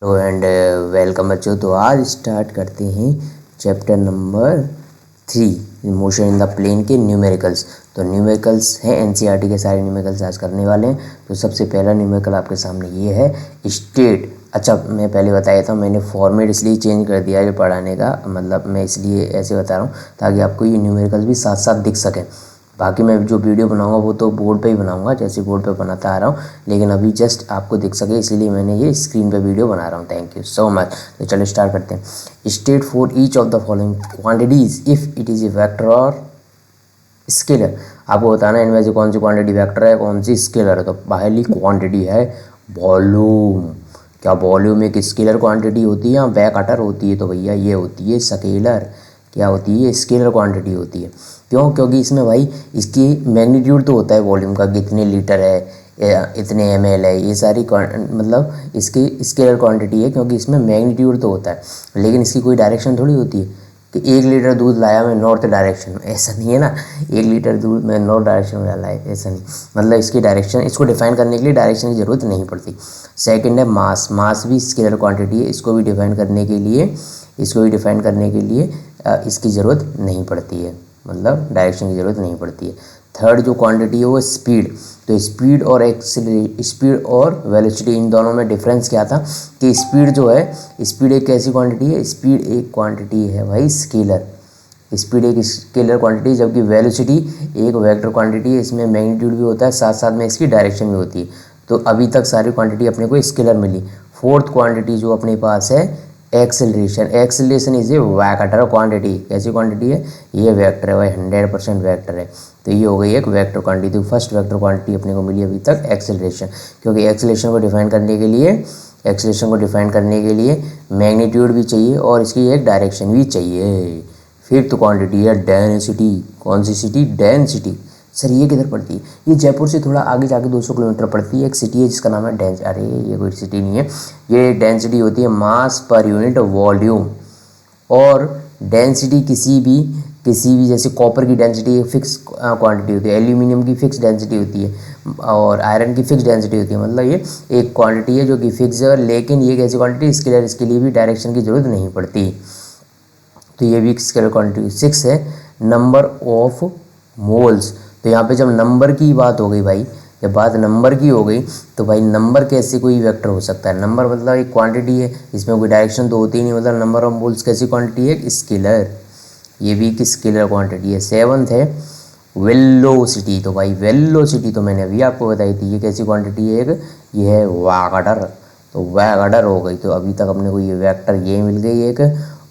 Hello and welcome बच्चों। तो आज स्टार्ट करते हैं chapter number 3 motion in the plane के न्यूमेरिकल्स। तो न्यूमेरिकल्स हैं एनसीईआरटी के सारे न्यूमेरिकल्स आज करने वाले हैं। तो सबसे पहला न्यूमेरिकल आपके सामने ये है स्टेट। अच्छा, मैं पहले बताया था, मैंने फॉर्मेट इसलिए चेंज कर दिया है पढ़ाने का, मतलब मैं इसलिए ऐसे बता रहा हूँ ताकि आपको ये न्यूमेरिकल्स भी साथ साथ दिख सकें। बाकी मैं जो वीडियो बनाऊंगा वो तो बोर्ड पे ही बनाऊंगा, जैसे बोर्ड पे बनाता आ रहा हूँ, लेकिन अभी जस्ट आपको दिख सके इसलिए मैंने ये स्क्रीन पे वीडियो बना रहा हूँ। Thank you so much. तो चलो स्टार्ट करते हैं। State for each of the following quantities if it is a vector और स्केलर। आपको बताना है इनमें से कौन सी क्वांटिटी वेक्टर है, कौन सी स्केलर है। तो पहली क्वांटिटी है वॉल्यूम। क्या वॉल्यूम एक स्केलर क्वांटिटी होती है या बैकअटर होती है? तो भैया ये होती है स्केलर। क्या होती है? स्केलर क्वांटिटी होती है। क्यों? क्योंकि इसमें भाई इसकी मैग्नीट्यूड तो होता है वॉल्यूम का, कितने लीटर है, इतने ml है, ये सारी मतलब इसकी स्केलर क्वांटिटी है, क्योंकि इसमें मैग्नीट्यूड तो होता है। लेकिन इसकी कोई डायरेक्शन थोड़ी होती है कि 1 लीटर दूध लाया मैं नॉर्थ डायरेक्शन में, ऐसा नहीं है ना। 1 लीटर दूध मैं नॉर्थ डायरेक्शन में डाला है, ऐसा नहीं। मतलब इसकी डायरेक्शन, इसको डिफाइन करने के लिए डायरेक्शन की ज़रूरत नहीं पड़ती। सेकंड है मास। मास भी स्केलर क्वांटिटी है, इसको भी डिफाइन करने के लिए इसकी ज़रूरत नहीं पड़ती है, मतलब डायरेक्शन की ज़रूरत नहीं पड़ती है। थर्ड जो क्वांटिटी है वो स्पीड। तो स्पीड और वेलोसिटी, इन दोनों में डिफरेंस क्या था कि स्पीड जो है, स्पीड एक कैसी क्वांटिटी है? स्पीड एक क्वांटिटी है भाई स्केलर। स्पीड एक स्केलर क्वांटिटी, जबकि वेलोसिटी एक वेक्टर क्वांटिटी है। इसमें मैग्नीट्यूड भी होता है, साथ साथ में इसकी डायरेक्शन भी होती है। तो अभी तक सारी क्वांटिटी अपने को स्केलर मिली। फोर्थ क्वांटिटी जो अपने पास है acceleration. Acceleration is a vector quantity. कैसी क्वांटिटी है? ये वेक्टर है भाई, 100% वेक्टर है। तो ये हो गई एक वेक्टर क्वांटिटी। तो फर्स्ट वेक्टर क्वांटिटी अपने को मिली अभी तक एक्सेलरेशन, क्योंकि एक्सेलरेशन को डिफाइन करने के लिए मैग्नीट्यूड भी चाहिए और इसकी एक डायरेक्शन भी चाहिए। फिफ्थ क्वांटिटी है डेंसिटी। कौन सी सिटी? डेंसिटी। सर ये किधर पड़ती है? ये जयपुर से थोड़ा आगे जाके 200 किलोमीटर पड़ती है। एक सिटी है जिसका नाम है अरे ये कोई सिटी नहीं है। ये डेंसिटी होती है मास पर यूनिट वॉल्यूम। और डेंसिटी किसी भी जैसे कॉपर की डेंसिटी एक फिक्स क्वांटिटी होती है, एल्यूमिनियम की फिक्स डेंसिटी होती है, और आयरन की फिक्स डेंसिटी होती है। मतलब ये एक क्वांटिटी है जो कि फिक्स है, लेकिन ये कैसी क्वांटिटी? स्केलर, इसके लिए भी डायरेक्शन की जरूरत नहीं पड़ती। तो ये भी स्केलर क्वांटिटी। 6 है नंबर ऑफ मोल्स। तो यहाँ पे जब नंबर की बात हो गई भाई, जब बात नंबर की हो गई तो भाई नंबर कैसे कोई वेक्टर हो सकता है? नंबर मतलब एक क्वांटिटी है, इसमें कोई डायरेक्शन तो होती ही नहीं। मतलब नंबर ऑफ मोल्स कैसी क्वांटिटी है? स्केलर। ये भी एक स्केलर क्वांटिटी है। 7th है वेलोसिटी। तो भाई वेलोसिटी तो मैंने अभी आपको बताई थी, ये कैसी क्वांटिटी है? एक ये है वेक्टर। तो वेक्टर हो गई। तो अभी तक अपने को ये वेक्टर ये मिल गई एक,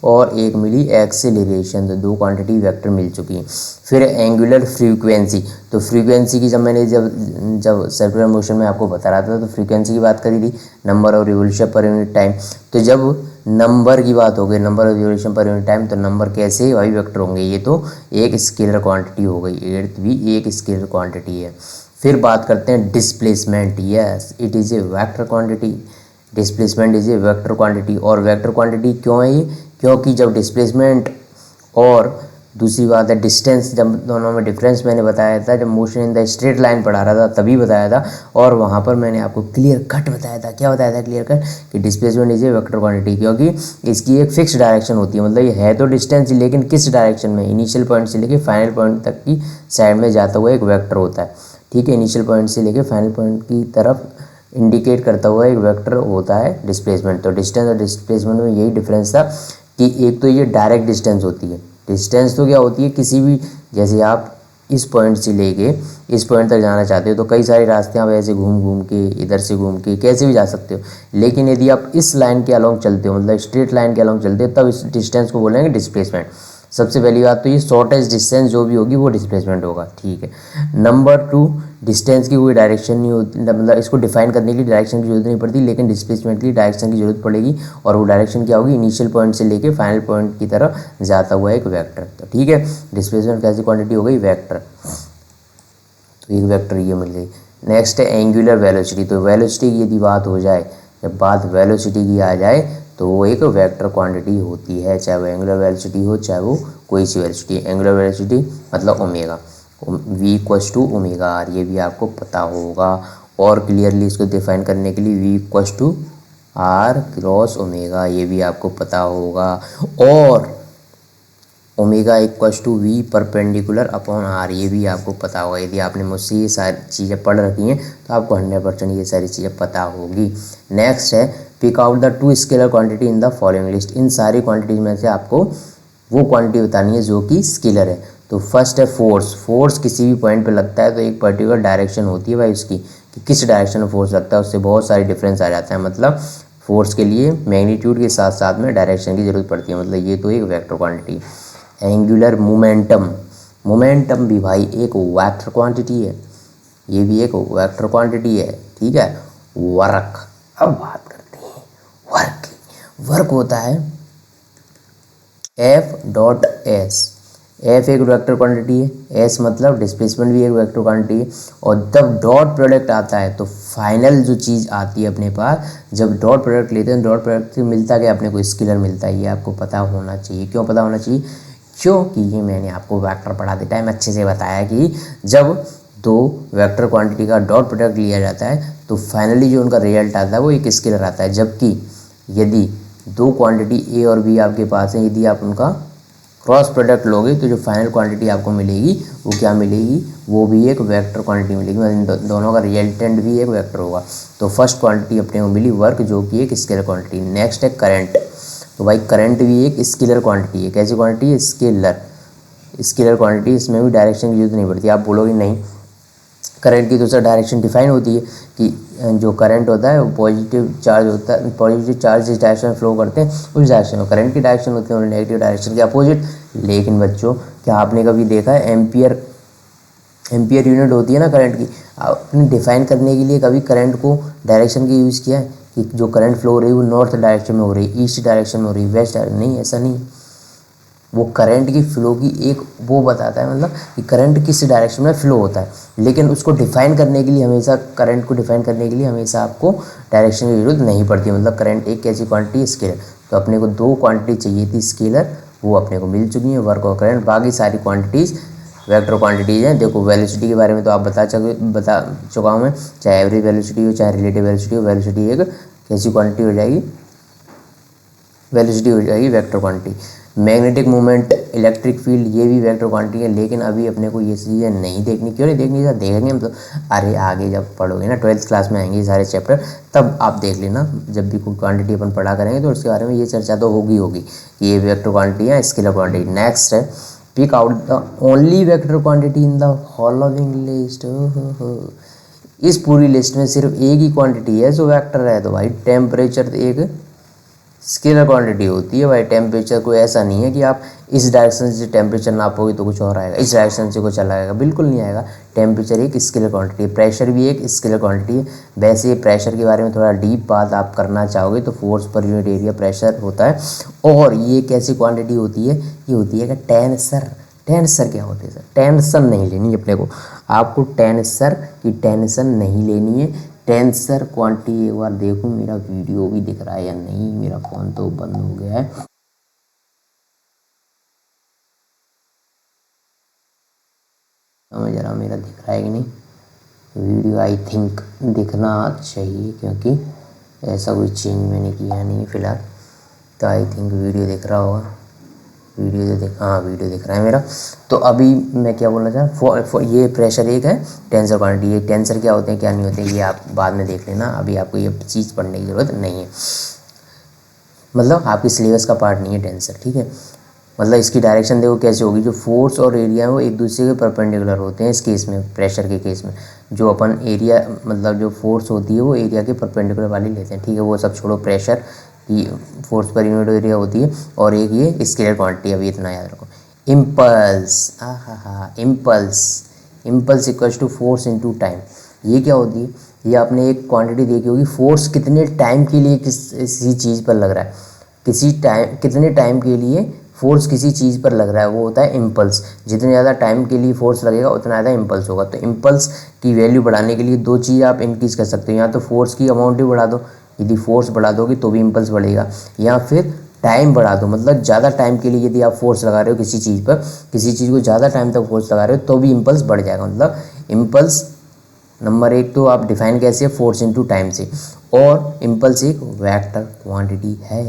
और एक मिली एक्सेलरेशन। तो 2 क्वांटिटी वेक्टर मिल चुकी हैं। फिर एंगुलर फ्रीक्वेंसी। तो फ्रीक्वेंसी की जब सर्कुलर मोशन में आपको बता रहा था तो फ्रीक्वेंसी की बात करी थी, number of revolution per unit time. तो जब नंबर की बात हो गई, number of revolution per unit time, तो नंबर कैसे भाई वेक्टर होंगे? ये तो एक स्केलर क्वांटिटी हो गई। 8th भी एक स्केलर क्वांटिटी है। फिर बात करते हैं displacement. Yes, it is a vector quantity. Displacement is a vector quantity. और वेक्टर क्वांटिटी क्यों है ये? क्योंकि जब डिस्प्लेसमेंट और दूसरी बात है डिस्टेंस, जब दोनों में डिफरेंस मैंने बताया था, जब motion in the straight line पढ़ा रहा था तभी बताया था, और वहाँ पर मैंने आपको क्लियर कट बताया था। क्या बताया था क्लियर कट? कि displacement is a vector quantity, क्योंकि इसकी एक फिक्स डायरेक्शन होती है। मतलब ये है तो डिस्टेंस, लेकिन किस डायरेक्शन में? इनिशियल पॉइंट से लेकर फाइनल पॉइंट तक की साइड में जाता हुआ एक वेक्टर होता है। ठीक है, इनिशियल पॉइंट से लेकर फाइनल पॉइंट की तरफ इंडिकेट करता हुआ एक वेक्टर होता है डिस्प्लेसमेंट। तो डिस्टेंस और डिस्प्लेसमेंट में यही डिफरेंस था कि एक तो ये डायरेक्ट डिस्टेंस होती है। डिस्टेंस तो क्या होती है? किसी भी, जैसे आप इस पॉइंट से लेके इस पॉइंट तक जाना चाहते हो तो कई सारे रास्ते आप ऐसे घूम के, इधर से घूम के कैसे भी जा सकते हो। लेकिन यदि आप इस लाइन के अलॉन्ग चलते हो, मतलब स्ट्रेट लाइन के अलॉन्ग चलते हो, तब इस डिस्टेंस को बोलेंगे डिस्प्लेसमेंट। सबसे पहली बात तो ये शॉर्टेस्ट डिस्टेंस जो भी होगी वो डिस्प्लेसमेंट होगा। ठीक है। नंबर 2, डिस्टेंस की कोई डायरेक्शन नहीं होती, मतलब इसको डिफाइन करने के लिए डायरेक्शन की जरूरत नहीं पड़ती, लेकिन डिस्प्लेसमेंट के लिए डायरेक्शन की जरूरत पड़ेगी। और वो डायरेक्शन क्या होगी? इनिशियल पॉइंट से लेके फाइनल पॉइंट की तरफ जाता हुआ एक वेक्टर। तो ठीक है, डिस्प्लेसमेंट कैसी क्वांटिटी हो गई? वेक्टर। तो एक वेक्टर ये मिल गई। नेक्स्ट है एंगुलर वेलोसिटी। तो वेलोसिटी की यदि बात हो जाए, जब बात वेलोसिटी की आ जाए तो वो एक वेक्टर क्वांटिटी होती है, चाहे वो एंगुलर वेलोसिटी हो, चाहे वो कोई सी वेलोसिटी। एंगुलर वेलोसिटी मतलब ओमेगा, v=ओमेगा r, ये भी आपको पता होगा। और क्लियरली इसको डिफाइन करने के लिए v= आर क्रॉस ओमेगा, ये भी आपको पता होगा। और omega equals to V perpendicular upon R, ये भी आपको पता होगा। यदि आपने मुझसे ये सारी चीज़ें पढ़ रखी हैं तो आपको 100% ये सारी चीज़ें पता होगी। नेक्स्ट है pick out the two scalar quantity in the following list. इन सारी क्वांटिटीज में से आपको वो क्वांटिटी बतानी है जो कि स्केलर है। तो फर्स्ट है फोर्स। फोर्स किसी भी पॉइंट पे लगता है तो एक पर्टिकुलर डायरेक्शन होती है भाई उसकी, कि किस डायरेक्शन में फोर्स लगता है, उससे बहुत सारी डिफरेंस आ जाता है। मतलब फोर्स के लिए मैग्नीट्यूड के साथ साथ में डायरेक्शन की जरूरत पड़ती है। मतलब ये तो एक vector quantity. Angular momentum, momentum भी भाई एक वेक्टर क्वांटिटी है, ये भी एक वेक्टर क्वांटिटी है, ठीक है। वर्क, अब बात करते हैं वर्क की। वर्क होता है एफ डॉट एस। एफ एक वेक्टर क्वांटिटी है, एस मतलब डिस्प्लेसमेंट भी एक वेक्टर क्वांटिटी है। और जब डॉट प्रोडक्ट आता है तो फाइनल जो चीज़ आती है अपने पास, जब डॉट प्रोडक्ट लेते हैं डॉट प्रोडक्ट से मिलता क्या अपने को, स्केलर मिलता है। ये आपको पता होना चाहिए। क्यों पता होना चाहिए? क्योंकि ये मैंने आपको वेक्टर पढ़ाते टाइम अच्छे से बताया कि जब दो वेक्टर क्वांटिटी का डॉट प्रोडक्ट लिया जाता है तो फाइनली जो उनका रिजल्ट आता है वो एक स्केलर आता है। जबकि यदि दो क्वांटिटी ए और बी आपके पास है, यदि आप उनका क्रॉस प्रोडक्ट लोगे तो जो फाइनल क्वांटिटी आपको मिलेगी वो क्या मिलेगी, वो भी एक वेक्टर क्वांटिटी मिलेगी। मतलब दोनों का रिजल्टेंट भी एक वेक्टर होगा। तो फर्स्ट क्वांटिटी अपने को मिली वर्क, जो कि एक स्केलर क्वांटिटी। नेक्स्ट है करंट। तो भाई करंट भी एक स्केलर क्वांटिटी है। कैसी क्वांटिटी है? Scalar, scalar quantity. इसमें भी डायरेक्शन की जरूरत नहीं पड़ती। आप बोलोगे नहीं, करंट की दूसरा डायरेक्शन डिफाइन होती है कि जो करंट होता है वो पॉजिटिव चार्ज होता है, पॉजिटिव चार्ज जिस डायरेक्शन में फ्लो करते हैं उस डायरेक्शन में करंट की डायरेक्शन होती है, और नेगेटिव डायरेक्शन के अपोजिट। लेकिन बच्चों क्या आपने कभी देखा है एम्पियर, एम्पियर यूनिट होती है ना करंट की, आपने डिफाइन करने के लिए कभी करंट को डायरेक्शन की यूज़ किया है कि जो करंट फ्लो हो रही है वो नॉर्थ डायरेक्शन में हो रही है, ईस्ट डायरेक्शन में हो रही है, वेस्ट डायरेक्शन? नहीं, ऐसा नहीं। वो करंट की फ्लो की एक वो बताता है, मतलब कि करंट किस डायरेक्शन में फ्लो होता है। लेकिन उसको डिफाइन करने के लिए हमेशा, करंट को डिफाइन करने के लिए हमेशा आपको डायरेक्शन की जरूरत नहीं पड़ती। मतलब करंट एक कैसी क्वांटिटी, स्केलर। तो अपने को दो क्वांटिटी चाहिए थी स्केलर, वो अपने को मिल चुकी है, वर्क और करंट। बाकी सारी क्वांटिटीज़ वेक्टर क्वांटिटीज़ हैं। देखो वेलोसिटी के बारे में तो आप बता चुका हूँ मैं, चाहे एवरेज वेलोसिटी हो चाहे रिलेटिव वेलोसिटी हो। वेलोसिटी एक कैसी क्वांटिटी हो जाएगी, वेलोसिटी हो जाएगी vector quantity. Magnetic movement, electric field, ये भी वेक्टर क्वांटिटी है। लेकिन अभी अपने को ये चीज़ें नहीं देखनी। क्यों नहीं देखनी? सर देखेंगे हम तो, अरे आगे जब पढ़ोगे ना 12th क्लास में आएंगे ये सारे चैप्टर, तब आप देख लेना। जब भी कोई क्वांटिटी अपन पढ़ा करेंगे तो उसके बारे में ये चर्चा तो होगी होगी कि ये वेक्टर क्वांटिटी है, स्केलर क्वांटिटी। नेक्स्ट है pick out the only vector quantity in the following list. इस पूरी लिस्ट में सिर्फ एक ही क्वांटिटी है जो वेक्टर है। तो भाई टेम्परेचर एक स्केलर क्वांटिटी होती है भाई। टेम्परेचर कोई ऐसा नहीं है कि आप इस डायरेक्शन से टेम्परेचर नापोगे तो कुछ और आएगा, इस डायरेक्शन से कुछ अलग आएगा, बिल्कुल नहीं आएगा। टेम्परेचर एक स्केलर क्वांटिटी है। प्रेशर भी एक स्केलर क्वांटिटी है। वैसे प्रेशर के बारे में थोड़ा डीप बात आप करना चाहोगे तो force per unit area pressure होता है। और ये कैसी क्वांटिटी होती है? ये होती है कि टेंसर। टेंसर क्या होती है सर? टेंशन नहीं लेनी अपने को, आपको टेंसर की टेंशन नहीं लेनी है। टेंसर क्वांटिटी एक बार देखूं मेरा वीडियो भी दिख रहा है या नहीं, मेरा फ़ोन तो बंद हो गया है। हमें ज़रा मेरा दिख रहा है कि नहीं वीडियो? आई थिंक दिखना चाहिए क्योंकि ऐसा कोई चेंज मैंने किया नहीं है फ़िलहाल। तो आई थिंक वीडियो दिख रहा होगा। वीडियो तो हाँ वीडियो दिख रहा है मेरा। तो अभी मैं क्या बोलना चाह, ये प्रेशर एक है, टेंसर क्वांटिटी। ये टेंसर क्या होते हैं क्या नहीं होते ये आप बाद में देख लेना, अभी आपको ये चीज़ पढ़ने की ज़रूरत नहीं है। मतलब आपकी सिलेबस का पार्ट नहीं है टेंसर, ठीक है। मतलब इसकी डायरेक्शन देखो कैसे होगी, जो फोर्स और एरिया है वो एक दूसरे के परपेंडिकुलर होते हैं। इस केस में, प्रेशर के केस में, जो अपन एरिया मतलब जो फोर्स होती है वो एरिया के परपेंडिकुलर वाली लेते हैं, ठीक है। वो सब छोड़ो, प्रेशर की फोर्स पर यूनिट एरिया होती है, और एक ये स्केलर क्वांटिटी। अभी इतना याद रखो। Impulse, impulse, impulse equals to force into time. ये क्या होती है? ये आपने एक क्वांटिटी देखी होगी, फोर्स कितने टाइम के लिए किसी चीज़ पर लग रहा है, किसी टाइम, कितने टाइम के लिए फोर्स किसी चीज़ पर लग रहा है, वो होता है इम्पल्स। जितने ज़्यादा टाइम के लिए फोर्स लगेगा उतना ज़्यादा इम्पल्स होगा। तो इम्पल्स की वैल्यू बढ़ाने के लिए दो चीज़ आप इंक्रीज़ कर सकते हो, या तो फोर्स की अमाउंट ही बढ़ा दो, यदि फोर्स बढ़ा दोगे तो भी इम्पल्स बढ़ेगा, या फिर टाइम बढ़ा दो। मतलब ज़्यादा टाइम के लिए यदि आप फोर्स लगा रहे हो किसी चीज़ पर, किसी चीज़ को ज़्यादा टाइम तक फोर्स लगा रहे हो तो भी इम्पल्स बढ़ जाएगा। मतलब इम्पल्स नंबर एक तो आप डिफाइन कैसे है, फोर्स इनटू टाइम से। और इम्पल्स एक वेक्टर क्वांटिटी है।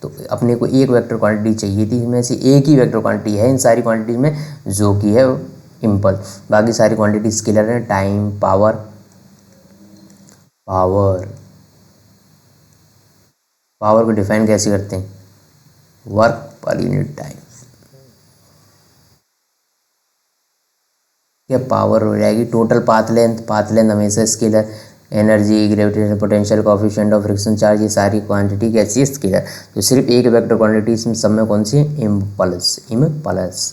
तो अपने को एक वेक्टर क्वांटिटी चाहिए थी, इसमें से एक ही वेक्टर क्वांटिटी है इन सारी क्वांटिटीज में जो कि है इम्पल्स। बाकी सारी क्वांटिटी स्केलर हैं। टाइम, पावर, पावर पावर को डिफाइन कैसे करते हैं? Work per unit time. क्या पावर हो जाएगी total path length. Path length हमेशा scalar. Energy, gravitational potential, coefficient of friction charge, ये सारी क्वांटिटी कैसी है? स्केलर। तो सिर्फ एक वेक्टर क्वांटिटी इसमें सब में कौन सी है? इम्पल्स। इम्पल्स।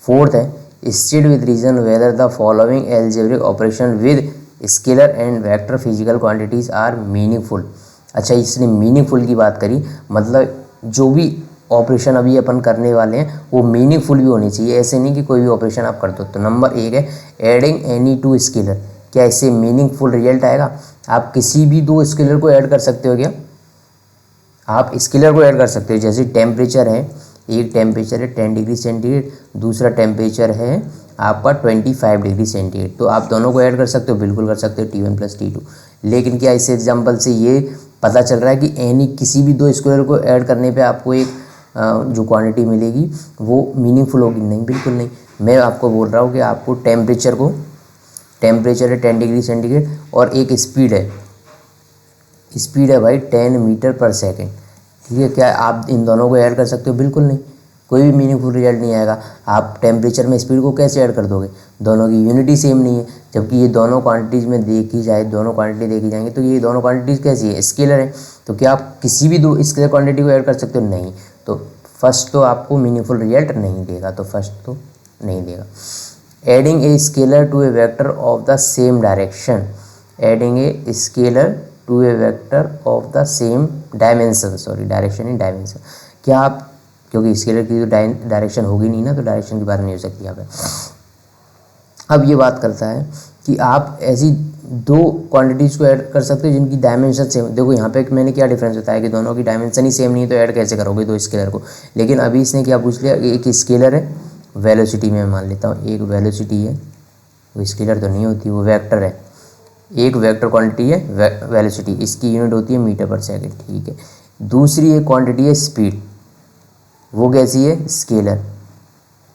फोर्थ है state with reason whether the following algebraic operation with scalar and vector physical quantities are meaningful. अच्छा, इसने मीनिंगफुल की बात करी, मतलब जो भी ऑपरेशन अभी अपन करने वाले हैं वो मीनिंगफुल भी होनी चाहिए, ऐसे नहीं कि कोई भी ऑपरेशन आप कर दो। तो नंबर एक है एडिंग एनी टू स्केलर। क्या इससे मीनिंगफुल रिजल्ट आएगा? आप किसी भी दो स्केलर को ऐड कर सकते हो क्या? आप स्केलर को ऐड कर सकते हो। जैसे टेम्परेचर है, एक टेम्परेचर है 10 डिग्री सेंटीग्रेड, दूसरा टेम्परेचर है आपका 25 डिग्री सेंटीग्रेड। तो आप दोनों को ऐड कर सकते हो, बिल्कुल कर सकते हो, T1 + T2। लेकिन क्या इस एग्जाम्पल से ये पता चल रहा है कि एनी किसी भी दो स्केलर को ऐड करने पे आपको एक जो क्वांटिटी मिलेगी वो मीनिंगफुल होगी? नहीं, बिल्कुल नहीं। मैं आपको बोल रहा हूँ कि आपको टेम्परेचर है 10 डिग्री सेंटीग्रेड और एक स्पीड है भाई 10 मीटर पर सेकेंड। ठीक है, क्या आप इन दोनों को ऐड कर सकते हो? बिल्कुल नहीं, कोई भी मीनिंगफुल रिजल्ट नहीं आएगा। आप टेम्परेचर में स्पीड को कैसे ऐड कर दोगे? दोनों की यूनिटी सेम नहीं है। जबकि ये दोनों क्वांटिटीज़ में देखी जाए, दोनों क्वांटिटी देखी जाएंगी तो ये दोनों क्वांटिटीज़ कैसी है? स्केलर है। तो क्या आप किसी भी दो स्केलर क्वांटिटी को ऐड कर सकते हो? नहीं। तो फर्स्ट तो आपको मीनिंगफुल रिजल्ट नहीं देगा, तो फर्स्ट तो नहीं देगा। Adding a scalar to a vector of the same direction. Adding a scalar to a vector of the same dimension, sorry direction in dimension. क्या आप, क्योंकि स्केलर की तो डायरेक्शन होगी नहीं ना, तो डायरेक्शन की बात नहीं हो सकती यहाँ पे। अब ये बात करता है कि आप ऐसी दो क्वांटिटीज़ को ऐड कर सकते हो जिनकी डायमेंशन सेम। देखो यहाँ पे मैंने क्या डिफरेंस बताया कि दोनों की डायमेंशन ही सेम नहीं है, तो ऐड कैसे करोगे दो स्केलर को? लेकिन अभी इसने क्या पूछ लिया कि एक स्केलर है, वेलोसिटी में मान लेता हूँ एक वेलोसिटी है, वो स्केलर तो नहीं होती, वो वेक्टर है। एक वेक्टर क्वांटिटी है वेलोसिटी, इसकी यूनिट होती है मीटर पर सेकेंड। ठीक है, दूसरी एक क्वांटिटी है स्पीड, वो कैसी है? स्केलर,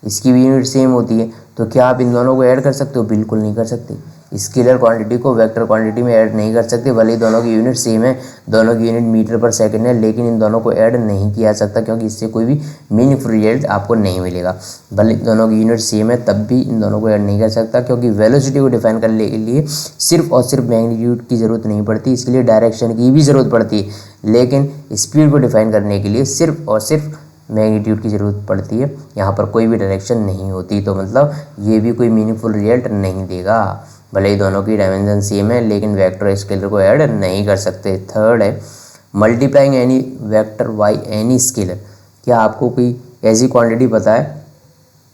इसकी भी यूनिट सेम होती है। तो क्या आप इन दोनों को ऐड कर सकते हो? बिल्कुल नहीं कर सकते। स्केलर क्वांटिटी को वेक्टर क्वांटिटी में ऐड नहीं कर सकते, भले ही दोनों की यूनिट सेम है, दोनों की यूनिट मीटर पर सेकंड है, लेकिन इन दोनों को ऐड नहीं किया जा सकता क्योंकि इससे कोई भी मीनिंगफुल रिजल्ट आपको नहीं मिलेगा। भले दोनों की यूनिट सेम है तब भी इन दोनों को ऐड नहीं कर सकता, क्योंकि वेलोसिटी को डिफाइन करने के लिए सिर्फ और सिर्फ मैग्नीट्यूड की ज़रूरत नहीं पड़ती, इसके लिए डायरेक्शन की भी ज़रूरत पड़ती है। लेकिन स्पीड को डिफाइन करने के लिए सिर्फ और सिर्फ मैग्नीट्यूड की ज़रूरत पड़ती है, यहाँ पर कोई भी डायरेक्शन नहीं होती। तो मतलब ये भी कोई मीनिंगफुल रिजल्ट नहीं देगा, भले ही दोनों की डायमेंशन सेम है, लेकिन वेक्टर और स्केलर को ऐड नहीं कर सकते। थर्ड है multiplying any vector by any scalar. क्या आपको कोई ऐसी क्वांटिटी पता है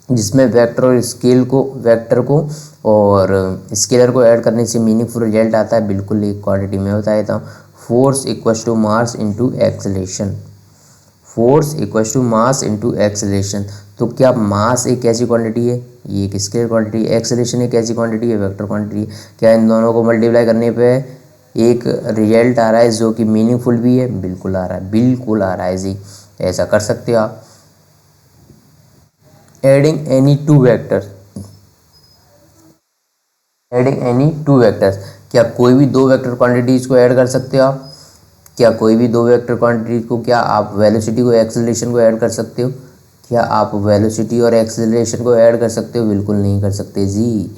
जिसमें वेक्टर को और स्केलर को ऐड करने से मीनिंगफुल रिजल्ट आता है? बिल्कुल, एक क्वांटिटी मैं बता देता हूँ। Force equals to mass into acceleration. Force equals to mass into acceleration. तो क्या मास एक ऐसी क्वांटिटी है? ये एक स्केलर क्वांटिटी है। एक्सेलेरेशन एक ऐसी क्वांटिटी है? वेक्टर क्वांटिटी है। क्या इन दोनों को मल्टीप्लाई करने पे एक रिजल्ट आ रहा है जो कि मीनिंगफुल भी है? बिल्कुल आ रहा है, बिल्कुल आ रहा है जी। ऐसा कर सकते हो आप। Adding any two vectors. Adding any two vectors. क्या कोई भी दो वेक्टर क्वांटिटीज को ऐड कर सकते हो आप? क्या कोई भी दो वेक्टर क्वांटिटी को, क्या आप वेलोसिटी को एक्सेलरेशन को ऐड कर सकते हो? क्या आप वेलोसिटी और एक्सेलरेशन को ऐड कर सकते हो? बिल्कुल नहीं कर सकते जी।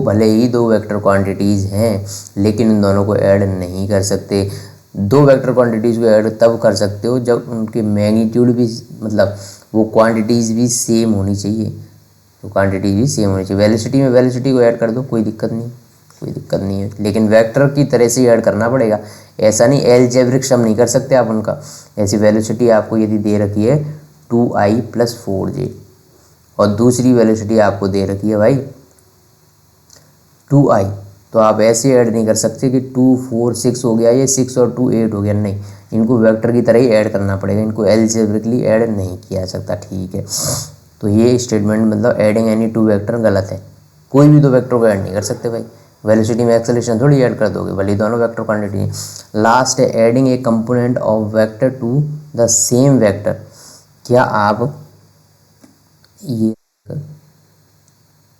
भले ही दो वेक्टर क्वांटिटीज़ हैं, लेकिन इन दोनों को ऐड नहीं कर सकते। दो वेक्टर क्वांटिटीज़ को ऐड तब कर सकते हो जब उनके मैग्नीट्यूड भी, मतलब वो क्वांटिटीज़ भी सेम होनी चाहिए। तो क्वांटिटीज भी सेम होनी चाहिए। वेलोसिटी में वेलोसिटी को ऐड कर दो, कोई दिक्कत नहीं, कोई दिक्कत नहीं है, लेकिन वेक्टर की तरह से ऐड करना पड़ेगा। ऐसा नहीं एलजेब्रिक सम नहीं कर सकते आप उनका। ऐसी वेलोसिटी आपको यदि दे रखी है 2i + 4j और दूसरी वेलोसिटी आपको दे रखी है भाई 2i, तो आप ऐसे ऐड नहीं कर सकते कि 2 4 6 हो गया, ये 6 और 2 8 हो गया। नहीं, इनको वेक्टर की तरह ही ऐड करना पड़ेगा, इनको एलजेब्रिकली ऐड नहीं किया जा सकता। ठीक है, तो ये स्टेटमेंट मतलब एडिंग एनी टू वेक्टर गलत है। कोई भी दो वेक्टर को ऐड नहीं कर सकते भाई। वेलोसिटी में एक्सेलरेशन थोड़ी ऐड कर दोगे, भले दोनों वेक्टर क्वांटिटी। लास्ट है adding a component of vector to the same vector. क्या आप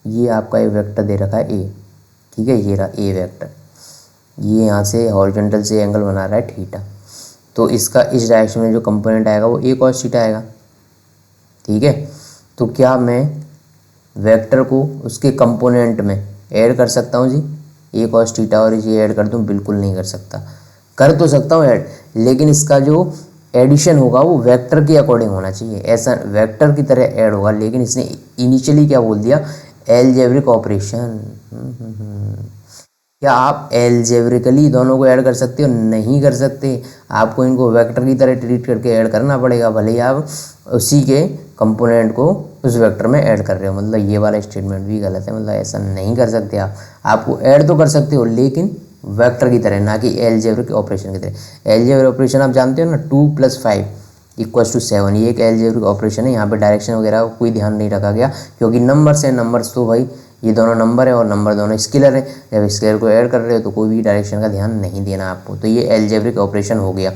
ये आपका एक वेक्टर दे रखा है ए, ठीक है, ये रहा ए वेक्टर, ये यहाँ से हॉरिजॉन्टल से एंगल बना रहा है थीटा, तो इसका इस डायरेक्शन में जो कंपोनेंट आएगा वो ए कॉस थीटा आएगा, ठीक है। तो क्या मैं वेक्टर को उसके कंपोनेंट में ऐड कर सकता हूँ जी, ए कॉस थीटा और ये ऐड कर दूँ? बिल्कुल नहीं कर सकता। कर तो सकता हूँ ऐड, लेकिन इसका जो एडिशन होगा वो वेक्टर के अकॉर्डिंग होना चाहिए, ऐसा वेक्टर की तरह ऐड होगा। लेकिन इसने इनिशियली क्या बोल दिया, एलजेब्रिक ऑपरेशन। क्या आप एलजेब्रिकली दोनों को ऐड कर सकते हो? नहीं कर सकते, आपको इनको वेक्टर की तरह ट्रीट करके ऐड करना पड़ेगा, भले ही आप उसी के कंपोनेंट को उस वेक्टर में ऐड कर रहे हो। मतलब ये वाला स्टेटमेंट भी गलत है, मतलब ऐसा नहीं कर सकते आप। आपको ऐड तो कर सकते हो लेकिन वेक्टर की तरह, ना कि एलजेब्रिक ऑपरेशन की तरह। एलजेब्रिक ऑपरेशन आप जानते हो ना, 2 + 5 = 7, ये एक एलजेब्रिक ऑपरेशन है। यहाँ पे डायरेक्शन वगैरह का कोई ध्यान नहीं रखा गया, क्योंकि नंबर्स हैं, नंबर्स तो भाई ये दोनों नंबर है और नंबर दोनों स्केलर है। जब स्केलर को ऐड कर रहे हो तो कोई भी डायरेक्शन का ध्यान नहीं देना आपको, तो ये एलजेब्रिक ऑपरेशन हो गया।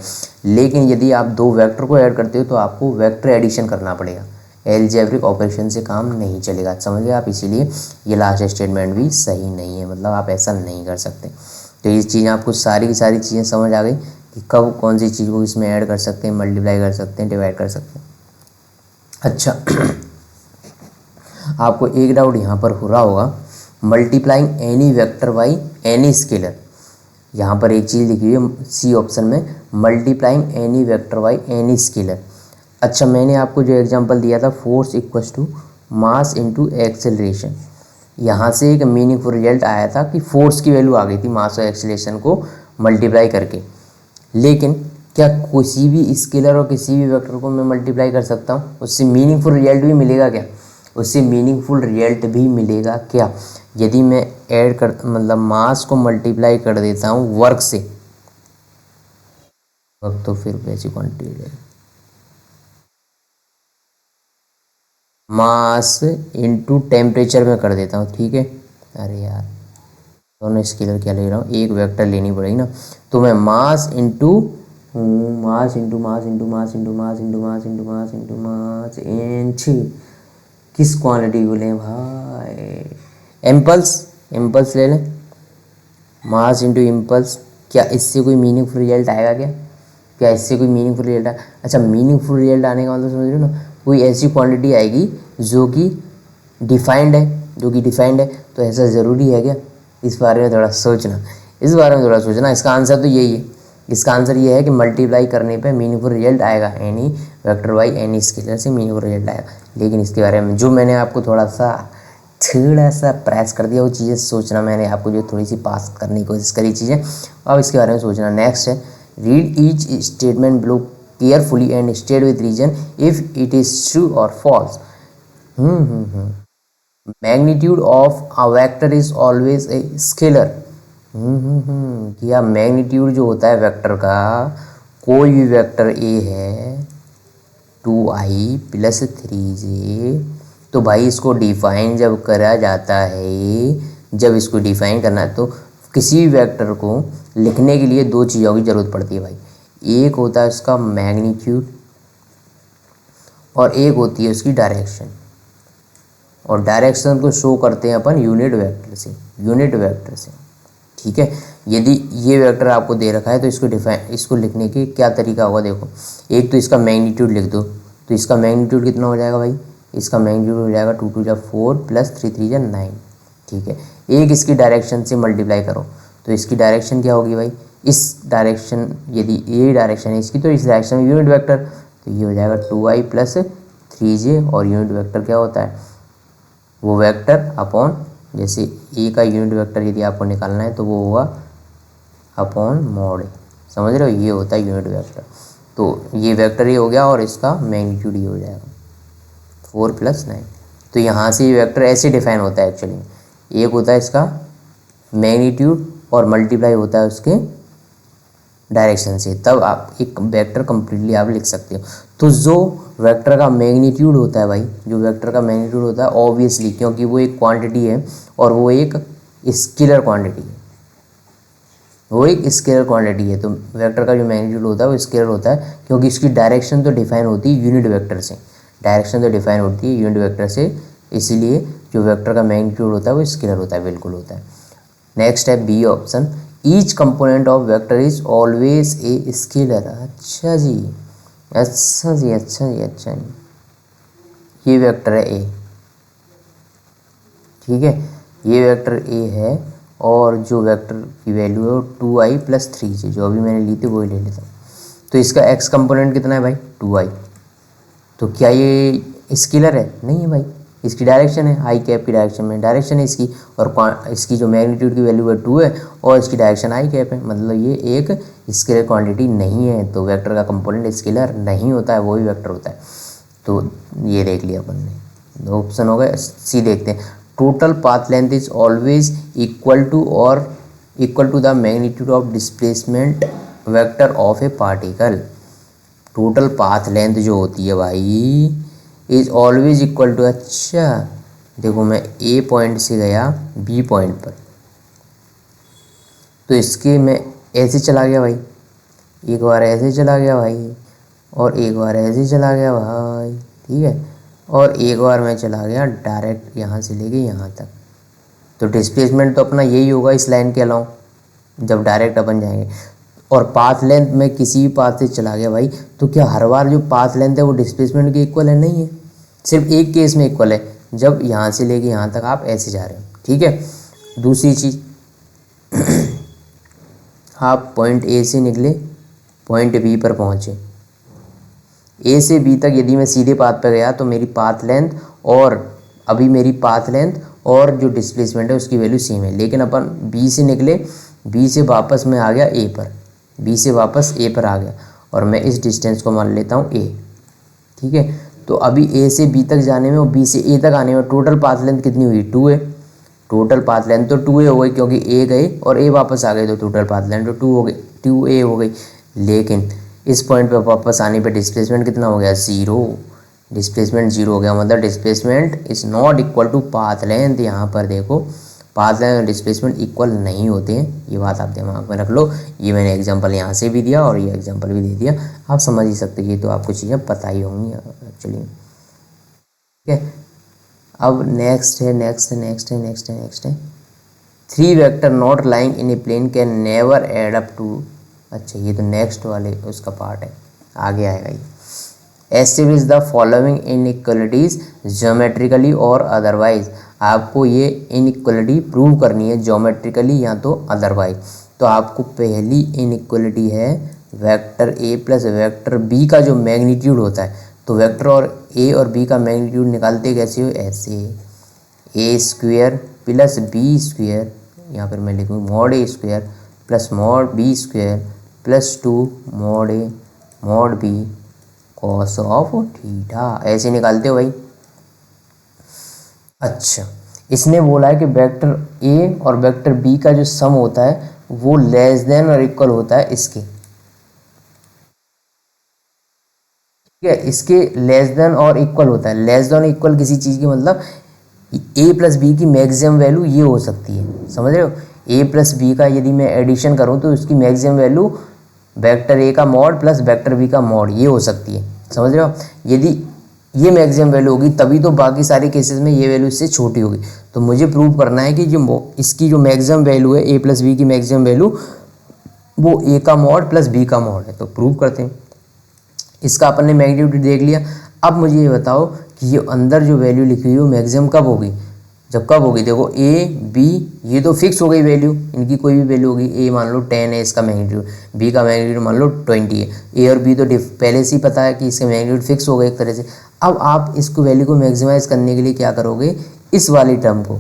लेकिन यदि आप दो वेक्टर को ऐड करते हो तो आपको वेक्टर एडिशन करना पड़ेगा, एलजेब्रिक ऑपरेशन से काम नहीं चलेगा, समझ गए आप। इसीलिए ये लास्ट स्टेटमेंट भी सही नहीं है, मतलब आप ऐसा नहीं कर सकते। तो ये चीज़ें आपको सारी की सारी चीज़ें समझ आ गई कि कब कौन सी चीज़ को इसमें ऐड कर सकते हैं, मल्टीप्लाई कर सकते हैं, डिवाइड कर सकते हैं। अच्छा आपको एक डाउट यहाँ पर हो रहा होगा, multiplying any vector by any scalar. यहाँ पर एक चीज़ लिखी हुई है सी ऑप्शन में, multiplying any vector by any scalar. अच्छा मैंने आपको जो एग्जांपल दिया था, force equals to mass into acceleration, यहाँ से एक मीनिंगफुल रिजल्ट आया था कि फोर्स की वैल्यू आ गई थी मास और एक्सेलरेशन को मल्टीप्लाई करके। लेकिन क्या किसी भी स्केलर और किसी भी वेक्टर को मैं मल्टीप्लाई कर सकता हूँ? उससे मीनिंगफुल रिजल्ट भी मिलेगा क्या? उससे मीनिंगफुल रिजल्ट भी मिलेगा क्या यदि मैं ऐड कर, मतलब मास को मल्टीप्लाई कर देता हूँ वर्क से? वर्क तो फिर वैसी क्वांटिटी है, मास इनटू टेम्परेचर में कर देता हूँ, ठीक है। अरे यार दोनों स्केलर क्या ले रहा हूँ, एक वेक्टर लेनी पड़ेगी ना। तो मैं mass into mass into mass into mass into mass into mass into mass into mass inch, किस क्वांटिटी को लें भाई? इम्पल्स ले लें, मास इंटू इम्पल्स। क्या इससे कोई मीनिंगफुल रिजल्ट आएगा क्या? क्या इससे कोई मीनिंगफुल रिजल्ट आए? अच्छा मीनिंगफुल रिजल्ट आने का मतलब समझ रहे हो ना, कोई ऐसी क्वांटिटी आएगी जो कि डिफाइंड है, तो ऐसा ज़रूरी है क्या? इस बारे में थोड़ा सोचना, इसका आंसर तो यही है। इसका आंसर ये है कि मल्टीप्लाई करने पे मीनिंगफुल रिजल्ट आएगा, any vector by any scalar से मीनिंगफुल रिजल्ट आएगा। लेकिन इसके बारे में जो मैंने आपको थोड़ा सा प्रेस कर दिया, वो चीज़ें सोचना, मैंने आपको जो थोड़ी सी पास करने की कोशिश करी चीज़ें, अब इसके बारे में सोचना। नेक्स्ट है, read each statement below carefully and state with reason if it is true और false. Magnitude of a vector is always a scalar. क्या मैग्नीट्यूड जो होता है वेक्टर का, कोई भी वेक्टर ए है 2i + 3j, तो भाई इसको डिफाइन जब करा जाता है, जब इसको डिफाइन करना है तो किसी भी वेक्टर को लिखने के लिए दो चीज़ों की ज़रूरत पड़ती है भाई। एक होता है उसका मैग्नीट्यूड और एक होती है उसकी डायरेक्शन। और डायरेक्शन को शो करते हैं अपन यूनिट वेक्टर से, ठीक है। यदि ये वेक्टर आपको दे रखा है तो इसको लिखने के क्या तरीका होगा, देखो। एक तो इसका मैग्नीट्यूड लिख दो, तो इसका मैग्नीट्यूड कितना हो जाएगा भाई? इसका मैग्नीट्यूड हो जाएगा 2 × 2 = 4 + 3 × 3 = 9, ठीक है। एक इसकी डायरेक्शन से मल्टीप्लाई करो, तो इसकी डायरेक्शन क्या होगी भाई? इस डायरेक्शन, यदि ये डायरेक्शन है इसकी, तो इस डायरेक्शन में यूनिट वेक्टर, तो ये हो जाएगा 2i + 3j। और यूनिट वेक्टर क्या होता है? वो वेक्टर अपॉन, जैसे ए का यूनिट वेक्टर यदि आपको निकालना है तो वो होगा अपॉन मॉड, समझ रहे हो? ये होता है यूनिट वेक्टर। तो ये वेक्टर ये हो गया और इसका मैग्नीट्यूड ये हो जाएगा 4 + 9। तो यहाँ से ये वेक्टर ऐसे डिफाइन होता है एक्चुअली, एक होता है इसका मैग्नीट्यूड और मल्टीप्लाई होता है उसके डायरेक्शन से, तब आप एक वेक्टर कंप्लीटली आप लिख सकते हो। तो जो वेक्टर का मैग्नीट्यूड होता है भाई, जो वेक्टर का मैग्नीट्यूड होता है ऑब्वियसली, क्योंकि वो एक क्वांटिटी है और वो एक स्केलर क्वांटिटी है, वो एक स्केलर क्वांटिटी है। तो वेक्टर का जो मैग्नीट्यूड होता है वो स्केलर होता है, क्योंकि इसकी डायरेक्शन तो डिफाइन होती है यूनिट वेक्टर से, डायरेक्शन तो डिफाइन होती है यूनिट वेक्टर से, इसीलिए जो वेक्टर का मैग्नीट्यूड होता है वो स्केलर होता है, बिल्कुल होता है। नेक्स्ट है B option, each component of vector is always a scalar. अच्छा जी, अच्छा जी, अच्छा जी, अच्छा जी। ये वेक्टर है ए, ठीक है, ये वेक्टर ए है, और जो वेक्टर की वैल्यू है वो 2i+3j, जो अभी मैंने ली थी वही ले लेता हूँ। तो इसका एक्स कंपोनेंट कितना है भाई, 2i। तो क्या ये स्केलर है? नहीं है भाई, इसकी डायरेक्शन है, आई कैप की डायरेक्शन में डायरेक्शन है इसकी, और इसकी जो मैग्नीट्यूड की वैल्यू है 2 है, और इसकी डायरेक्शन आई कैप है, मतलब ये एक स्केलर क्वांटिटी नहीं है। तो वेक्टर का कंपोनेंट स्केलर नहीं होता है, वो भी वेक्टर होता है। तो ये देख लिया अपन ने, दो ऑप्शन हो गए। सी देखते हैं, total path length is always equal to the magnitude of displacement vector of a particle. Total path length जो होती है भाई इज ऑलवेज इक्वल टू, अच्छा देखो मैं ए पॉइंट से गया बी पॉइंट पर, तो इसके मैं ऐसे चला गया भाई, एक बार ऐसे चला गया भाई, और एक बार ऐसे चला गया भाई, ठीक है, और एक बार मैं चला गया डायरेक्ट यहाँ से लेके यहाँ तक। तो डिस्प्लेसमेंट तो अपना यही होगा इस लाइन के अलावा, जब डायरेक्ट अपन जाएंगे। और पाथ लेंथ में किसी भी पाथ से चला गया भाई, तो क्या हर बार जो पाथ लेंथ है वो डिस्प्लेसमेंट के इक्वल है? नहीं है, सिर्फ एक केस में इक्वल है, जब यहाँ से लेके यहाँ तक आप ऐसे जा रहे हो, ठीक है। दूसरी चीज़, आप पॉइंट ए से निकले, पॉइंट बी पर पहुँचे, ए से बी तक यदि मैं सीधे पाथ पर गया तो मेरी पाथ लेंथ और अभी मेरी पाथ लेंथ और जो डिस्प्लेसमेंट है उसकी वैल्यू सेम है। लेकिन अपन बी से निकले, बी से वापस मैं आ गया ए पर, बी से वापस ए पर आ गया, और मैं इस डिस्टेंस को मान लेता हूँ ए, ठीक है। तो अभी ए से बी तक जाने में और बी से ए तक आने में टोटल पाथ लेंथ कितनी हुई? 2 है। टोटल पाथ लेंथ तो 2a हो गई, क्योंकि ए गए और ए वापस आ गए, तो टोटल पाथ लेंथ तो 2 हो गई, 2a हो गई। लेकिन इस पॉइंट पे वापस आने पे डिस्प्लेसमेंट कितना हो गया? 0। डिस्प्लेसमेंट 0 हो गया, मतलब displacement is not equal to path length. यहाँ पर देखो, पाथ लेंथ और डिस्प्लेसमेंट इक्वल नहीं होते हैं, ये बात आप दिमाग में रख लो। ये मैंने एग्जांपल यहाँ से भी दिया और ये एग्जांपल भी दे दिया, आप समझ ही सकते, ये तो आपको चीज़ें पता ही होंगी एक्चुअली, ठीक है। अब नेक्स्ट है 3 vector not lying in a plane can never add up to, अच्छा ये तो नेक्स्ट वाले उसका पार्ट है, आगे आएगा ये। Establish the following inequalities geometrically और अदरवाइज, आपको ये इनइक्वलिटी प्रूव करनी है ज्योमेट्रिकली या तो अदरवाइज। तो आपको पहली इनइक्वलिटी है vector A plus vector B का जो मैग्नीट्यूड होता है, तो वेक्टर और ए और बी का मैग्नीट्यूड निकालते कैसे हो? ऐसे, A square plus B square, यहाँ पर मैं लिखूँ mod A square plus mod B square plus 2 mod A mod B cos of theta, ऐसे निकालते हो भाई। अच्छा, इसने बोला है कि वेक्टर ए और वेक्टर बी का जो सम होता है वो लेस देन और इक्वल होता है इसके, ठीक है, इसके लेस देन और इक्वल होता है। लेस देन और इक्वल किसी चीज़ की मतलब ए प्लस बी की मैक्सिमम वैल्यू ये हो सकती है, समझ रहे हो। ए प्लस बी का यदि मैं एडिशन करूँ तो उसकी मैक्सिमम वैल्यू वेक्टर ए का मॉड प्लस वेक्टर बी का मॉड ये हो सकती है, समझ रहे हो। यदि ये मैक्सिमम वैल्यू होगी तभी तो बाकी सारे केसेस में ये वैल्यू इससे छोटी होगी। तो मुझे प्रूव करना है कि जो इसकी जो मैक्सिमम वैल्यू है ए प्लस बी की मैक्सिमम वैल्यू वो ए का मॉड प्लस बी का मॉड है, तो प्रूव करते हैं। इसका अपन ने मैग्नीट्यूड देख लिया। अब मुझे ये बताओ कि ये अंदर जो वैल्यू लिखी हुई है वो मैक्सिमम कब होगी? जब कब होगी? देखो ए बी ये तो फिक्स हो गई वैल्यू, इनकी कोई भी वैल्यू होगी। ए मान लो 10 है इसका मैग्नीट्यूड, बी का मैग्नीट्यूड मान लो 20 है। ए और बी तो पहले से ही पता है कि इसके मैग्नीट्यूड फिक्स हो गए एक तरह से। अब आप इसको वैल्यू को मैक्सिमाइज करने के लिए क्या करोगे? इस वाली टर्म को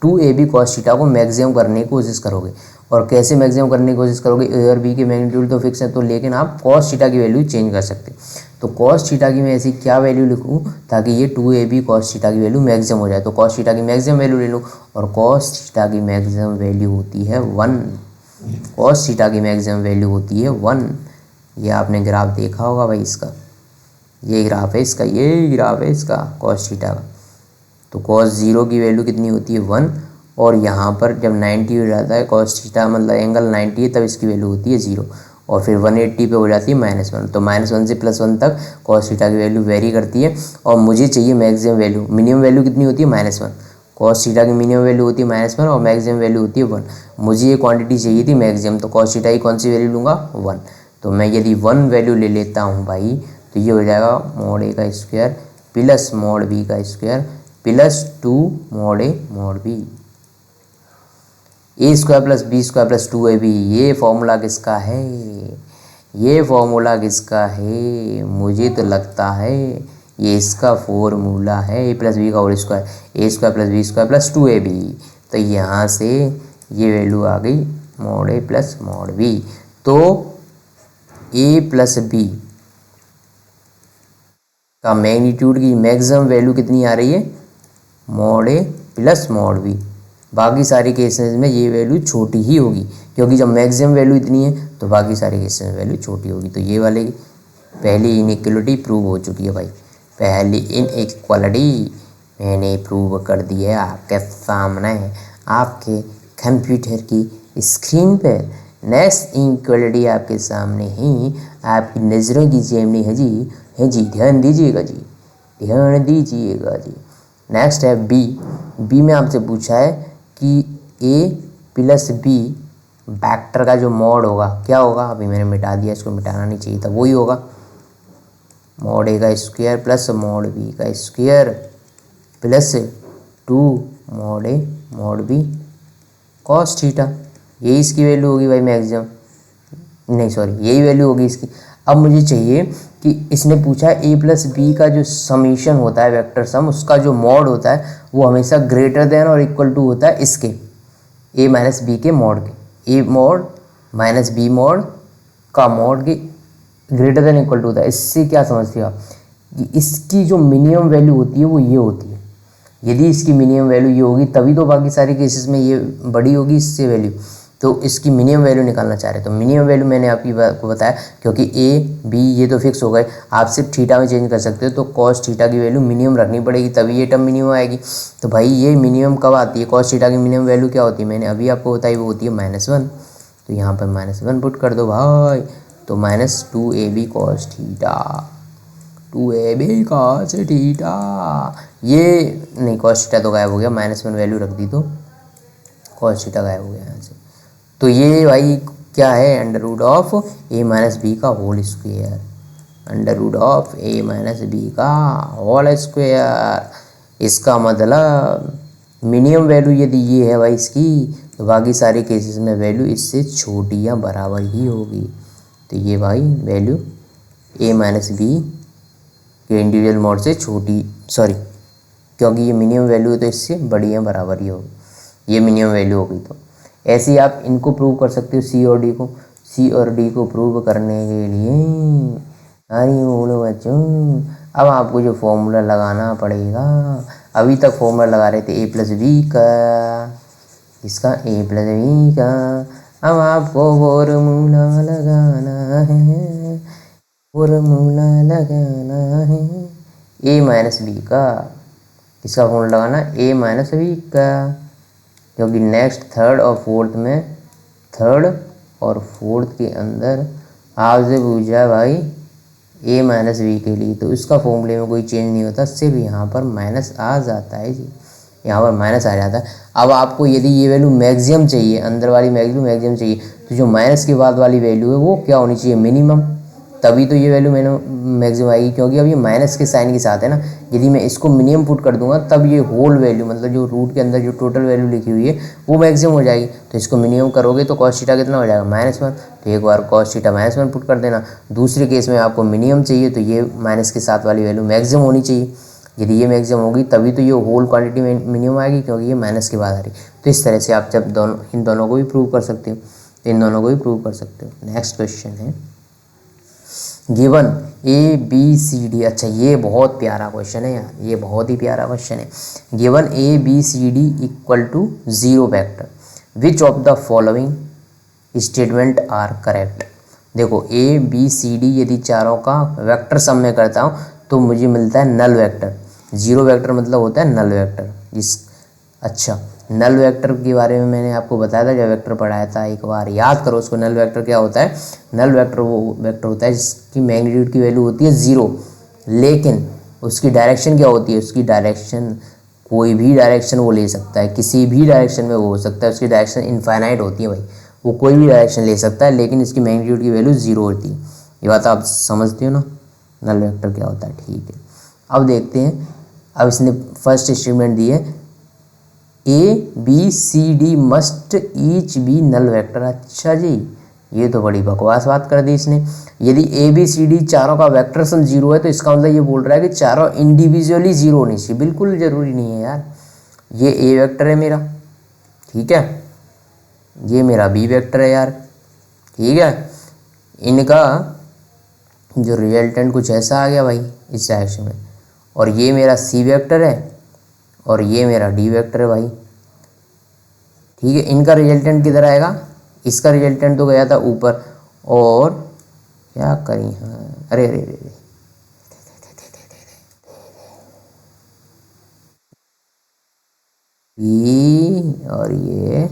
2ab cos थीटा को मैक्सिमम करने की कोशिश करोगे। और कैसे मैक्सिमम करने की कोशिश करोगे? ए और बी के मैग्नीट्यूड तो फिक्स है, तो लेकिन आप cos थीटा की वैल्यू चेंज कर सकते हो। तो cos थीटा की मैं ऐसी क्या वैल्यू लिखूँ ताकि ये 2ab cos थीटा की वैल्यू मैक्सिमम हो जाए? तो cos थीटा की मैक्सिमम वैल्यू ले लूँ, और cos थीटा की मैक्सिमम वैल्यू होती है 1। cos थीटा की मैक्सिमम वैल्यू होती है 1। ये आपने ग्राफ देखा होगा भाई इसका, ये ग्राफ है इसका, ये ग्राफ है इसका cos थीटा का। तो cos 0 की वैल्यू कितनी होती है? 1, और यहाँ पर जब 90 हो जाता है cos थीटा मतलब एंगल 90 है, तब इसकी वैल्यू होती है 0 और फिर 180 पे हो जाती है -1। तो -1 से +1 तक cos थीटा की वैल्यू वेरी करती है और मुझे चाहिए मैक्सिमम वैल्यू। मिनिमम वैल्यू कितनी होती है -1। cos थीटा की मिनिमम वैल्यू होती है -1 और मैक्सिमम वैल्यू होती है 1। मुझे ये क्वांटिटी चाहिए थी मैक्सिमम, तो cos थीटा की कौन सी वैल्यू लूँगा 1। तो मैं यदि 1 वैल्यू ले लेता हूँ भाई, तो ये हो जाएगा mod a का स्क्वायर प्लस mod b का square plus 2 mod a mod b। A square plus B square plus 2ab, ये फॉर्मूला किसका है? ये फॉर्मूला किसका है? मुझे तो लगता है ये इसका फॉर्मूला है ए प्लस बी का whole square, a square plus B square plus 2ab। तो यहाँ से ये वैल्यू आ गई mod a plus mod b। तो ए प्लस बी का मैग्नीट्यूड की मैक्सिमम वैल्यू कितनी आ रही है? mod a plus mod b। बाकी सारे केसेस में ये वैल्यू छोटी ही होगी, क्योंकि जब मैक्सिमम वैल्यू इतनी है तो बाकी सारे केसेस में वैल्यू छोटी होगी। तो ये वाले पहली इनइक्वलिटी प्रूव हो चुकी है भाई। पहली इनइक्वलिटी मैंने प्रूव कर दी है आपके सामने, आपके कंप्यूटर की स्क्रीन पर। नेक्स्ट इनइक्वलिटी आपके सामने ही आपकी नज़रों की सामने है जी, है जी, ध्यान दीजिएगा जी, ध्यान दीजिएगा जी। नेक्स्ट है बी। बी में आपसे पूछा है कि ए प्लस बी वेक्टर का जो मॉड होगा क्या होगा? अभी मैंने मिटा दिया, इसको मिटाना नहीं चाहिए था, वही होगा mod a का स्क्वायर प्लस mod b का square plus 2 mod a mod b cos theta. यही इसकी वैल्यू होगी भाई मैक्सिमम, नहीं सॉरी यही वैल्यू होगी इसकी। अब मुझे चाहिए कि इसने पूछा है ए प्लस बी का जो समीशन होता है वेक्टर सम, उसका जो मॉड होता है वो हमेशा ग्रेटर देन और इक्वल टू होता है इसके ए माइनस बी के मॉड के। A mod minus B mod का मॉड के ग्रेटर देन इक्वल टू होता है। इससे क्या समझते हो आप कि इसकी जो मिनिमम वैल्यू होती है वो ये होती है। यदि इसकी मिनिमम वैल्यू ये होगी तभी तो बाकी सारे केसेस में ये बड़ी होगी इससे वैल्यू। तो इसकी मिनिमम वैल्यू निकालना चाह रहे तो मिनिमम वैल्यू मैंने आपको बताया, क्योंकि ए बी ये तो फिक्स हो गए, आप सिर्फ थीटा में चेंज कर सकते हो। तो cos थीटा की वैल्यू मिनिमम रखनी पड़ेगी तभी ये टर्म मिनिमम आएगी। तो भाई ये मिनिमम कब आती है? cos थीटा की मिनिमम वैल्यू क्या होती है? मैंने अभी आपको बताई, वो होती है -1। तो यहाँ पर -1 पुट कर दो भाई, तो -2ab cos theta, 2ab cos theta. ये नहीं, cos थीटा तो गायब हो गया, -1 वैल्यू रख दी तो cos थीटा गायब हो गया यहाँ से। तो ये भाई क्या है? Under root of a minus b का whole square, under root of a minus b का होल स्क्वायर। इसका मतलब मिनिमम वैल्यू यदि ये है भाई इसकी, तो बाकी सारे केसेस में वैल्यू इससे छोटी या बराबर ही होगी। तो ये भाई वैल्यू ए माइनस बी के इंडिविजुअल मॉड से छोटी, सॉरी क्योंकि ये मिनिमम वैल्यू है तो इससे बड़ी या बराबर ही होगी, ये मिनिमम वैल्यू होगी। तो ऐसे ही आप इनको प्रूव कर सकते हो, सी और डी को। सी और डी को प्रूव करने के लिए अरे बोलो बच्चों, अब आपको जो फॉर्मूला लगाना पड़ेगा, अभी तक फॉर्मूला लगा रहे थे ए प्लस बी का, इसका ए प्लस बी का, अब आपको फॉर्मूला लगाना है, फॉर्मूला लगाना है ए माइनस बी का। किसका फॉर्मूला लगाना? ए माइनस बी का, क्योंकि नेक्स्ट थर्ड और फोर्थ में, थर्ड और फोर्थ के अंदर आपसे पूछा भाई ए माइनस बी के लिए, तो इसका फॉर्मूले में कोई चेंज नहीं होता, सिर्फ यहाँ पर माइनस आ जाता है जी, यहाँ पर माइनस आ जाता है। अब आपको यदि ये वैल्यू मैक्सिमम चाहिए, अंदर वाली वैल्यू मैक्सिमम चाहिए, तो जो माइनस के बाद वाली वैल्यू है वो क्या होनी चाहिए? मिनिमम, तभी तो ये वैल्यू मैंने मैक्सिमम आएगी, क्योंकि अब ये माइनस के साइन के साथ है ना। यदि मैं इसको मिनिमम पुट कर दूंगा तब ये होल वैल्यू, मतलब जो रूट के अंदर जो टोटल वैल्यू लिखी हुई है वो मैक्सिमम हो जाएगी। तो इसको मिनिमम करोगे तो cos थीटा कितना हो जाएगा? -1। तो एक बार cos थीटा -1 पुट कर देना। दूसरे केस में आपको मिनिमम चाहिए तो ये माइनस के साथ वाली वैल्यू मैक्सिमम होनी चाहिए। यदि ये मैक्सिमम होगी तभी तो ये होल क्वांटिटी में मिनिमम आएगी, क्योंकि ये माइनस के बाद आ रही। तो इस तरह से आप जब इन दोनों को भी प्रूव कर सकते हो, तो इन दोनों को भी प्रूव कर सकते हो। नेक्स्ट क्वेश्चन है given A B C D. अच्छा ये बहुत प्यारा क्वेश्चन है यार, ये बहुत ही प्यारा क्वेश्चन है। Given A B C D equal to 0 vector, which of the following statement are correct. देखो ए बी सी डी यदि चारों का वेक्टर सम में करता हूँ तो मुझे मिलता है नल वेक्टर। 0 वेक्टर मतलब होता है नल वेक्टर। अच्छा नल वेक्टर के बारे में मैंने आपको बताया था जब वेक्टर पढ़ाया था, एक बार याद करो उसको। नल वेक्टर क्या होता है? नल वेक्टर वो वेक्टर होता है जिसकी मैग्नीट्यूड की वैल्यू होती है 0, लेकिन उसकी डायरेक्शन क्या होती है? उसकी डायरेक्शन कोई भी डायरेक्शन वो ले सकता है, किसी भी डायरेक्शन में वो हो सकता है, उसकी डायरेक्शन इनफाइनाइट होती है भाई, वो कोई भी डायरेक्शन ले सकता है, लेकिन इसकी मैग्नीट्यूड की वैल्यू 0 होती है। ये बात आप समझते हो ना, नल वेक्टर क्या होता है? ठीक है, अब देखते हैं। अब इसने फर्स्ट स्टेटमेंट दी है ABCD must each be null vector. अच्छा जी, ये तो बड़ी बकवास बात कर दी इसने। यदि ABCD चारों का वेक्टर सम 0 है तो इसका मतलब ये बोल रहा है कि चारों इंडिविजुअली 0 होनी चाहिए। बिल्कुल ज़रूरी नहीं है यार। ये A वेक्टर है मेरा, ठीक है, ये मेरा B वेक्टर है यार, ठीक है। इनका जो रिजल्टेंट कुछ ऐसा आ गया भाई इस डायरेक्शन में, और ये मेरा C वेक्टर है और ये मेरा D वेक्टर है भाई, ठीक है। इनका रिजल्टेंट किधर आएगा? इसका रिजल्टेंट तो गया था ऊपर, और क्या करें, हाँ, अरे अरे अरे, E और ये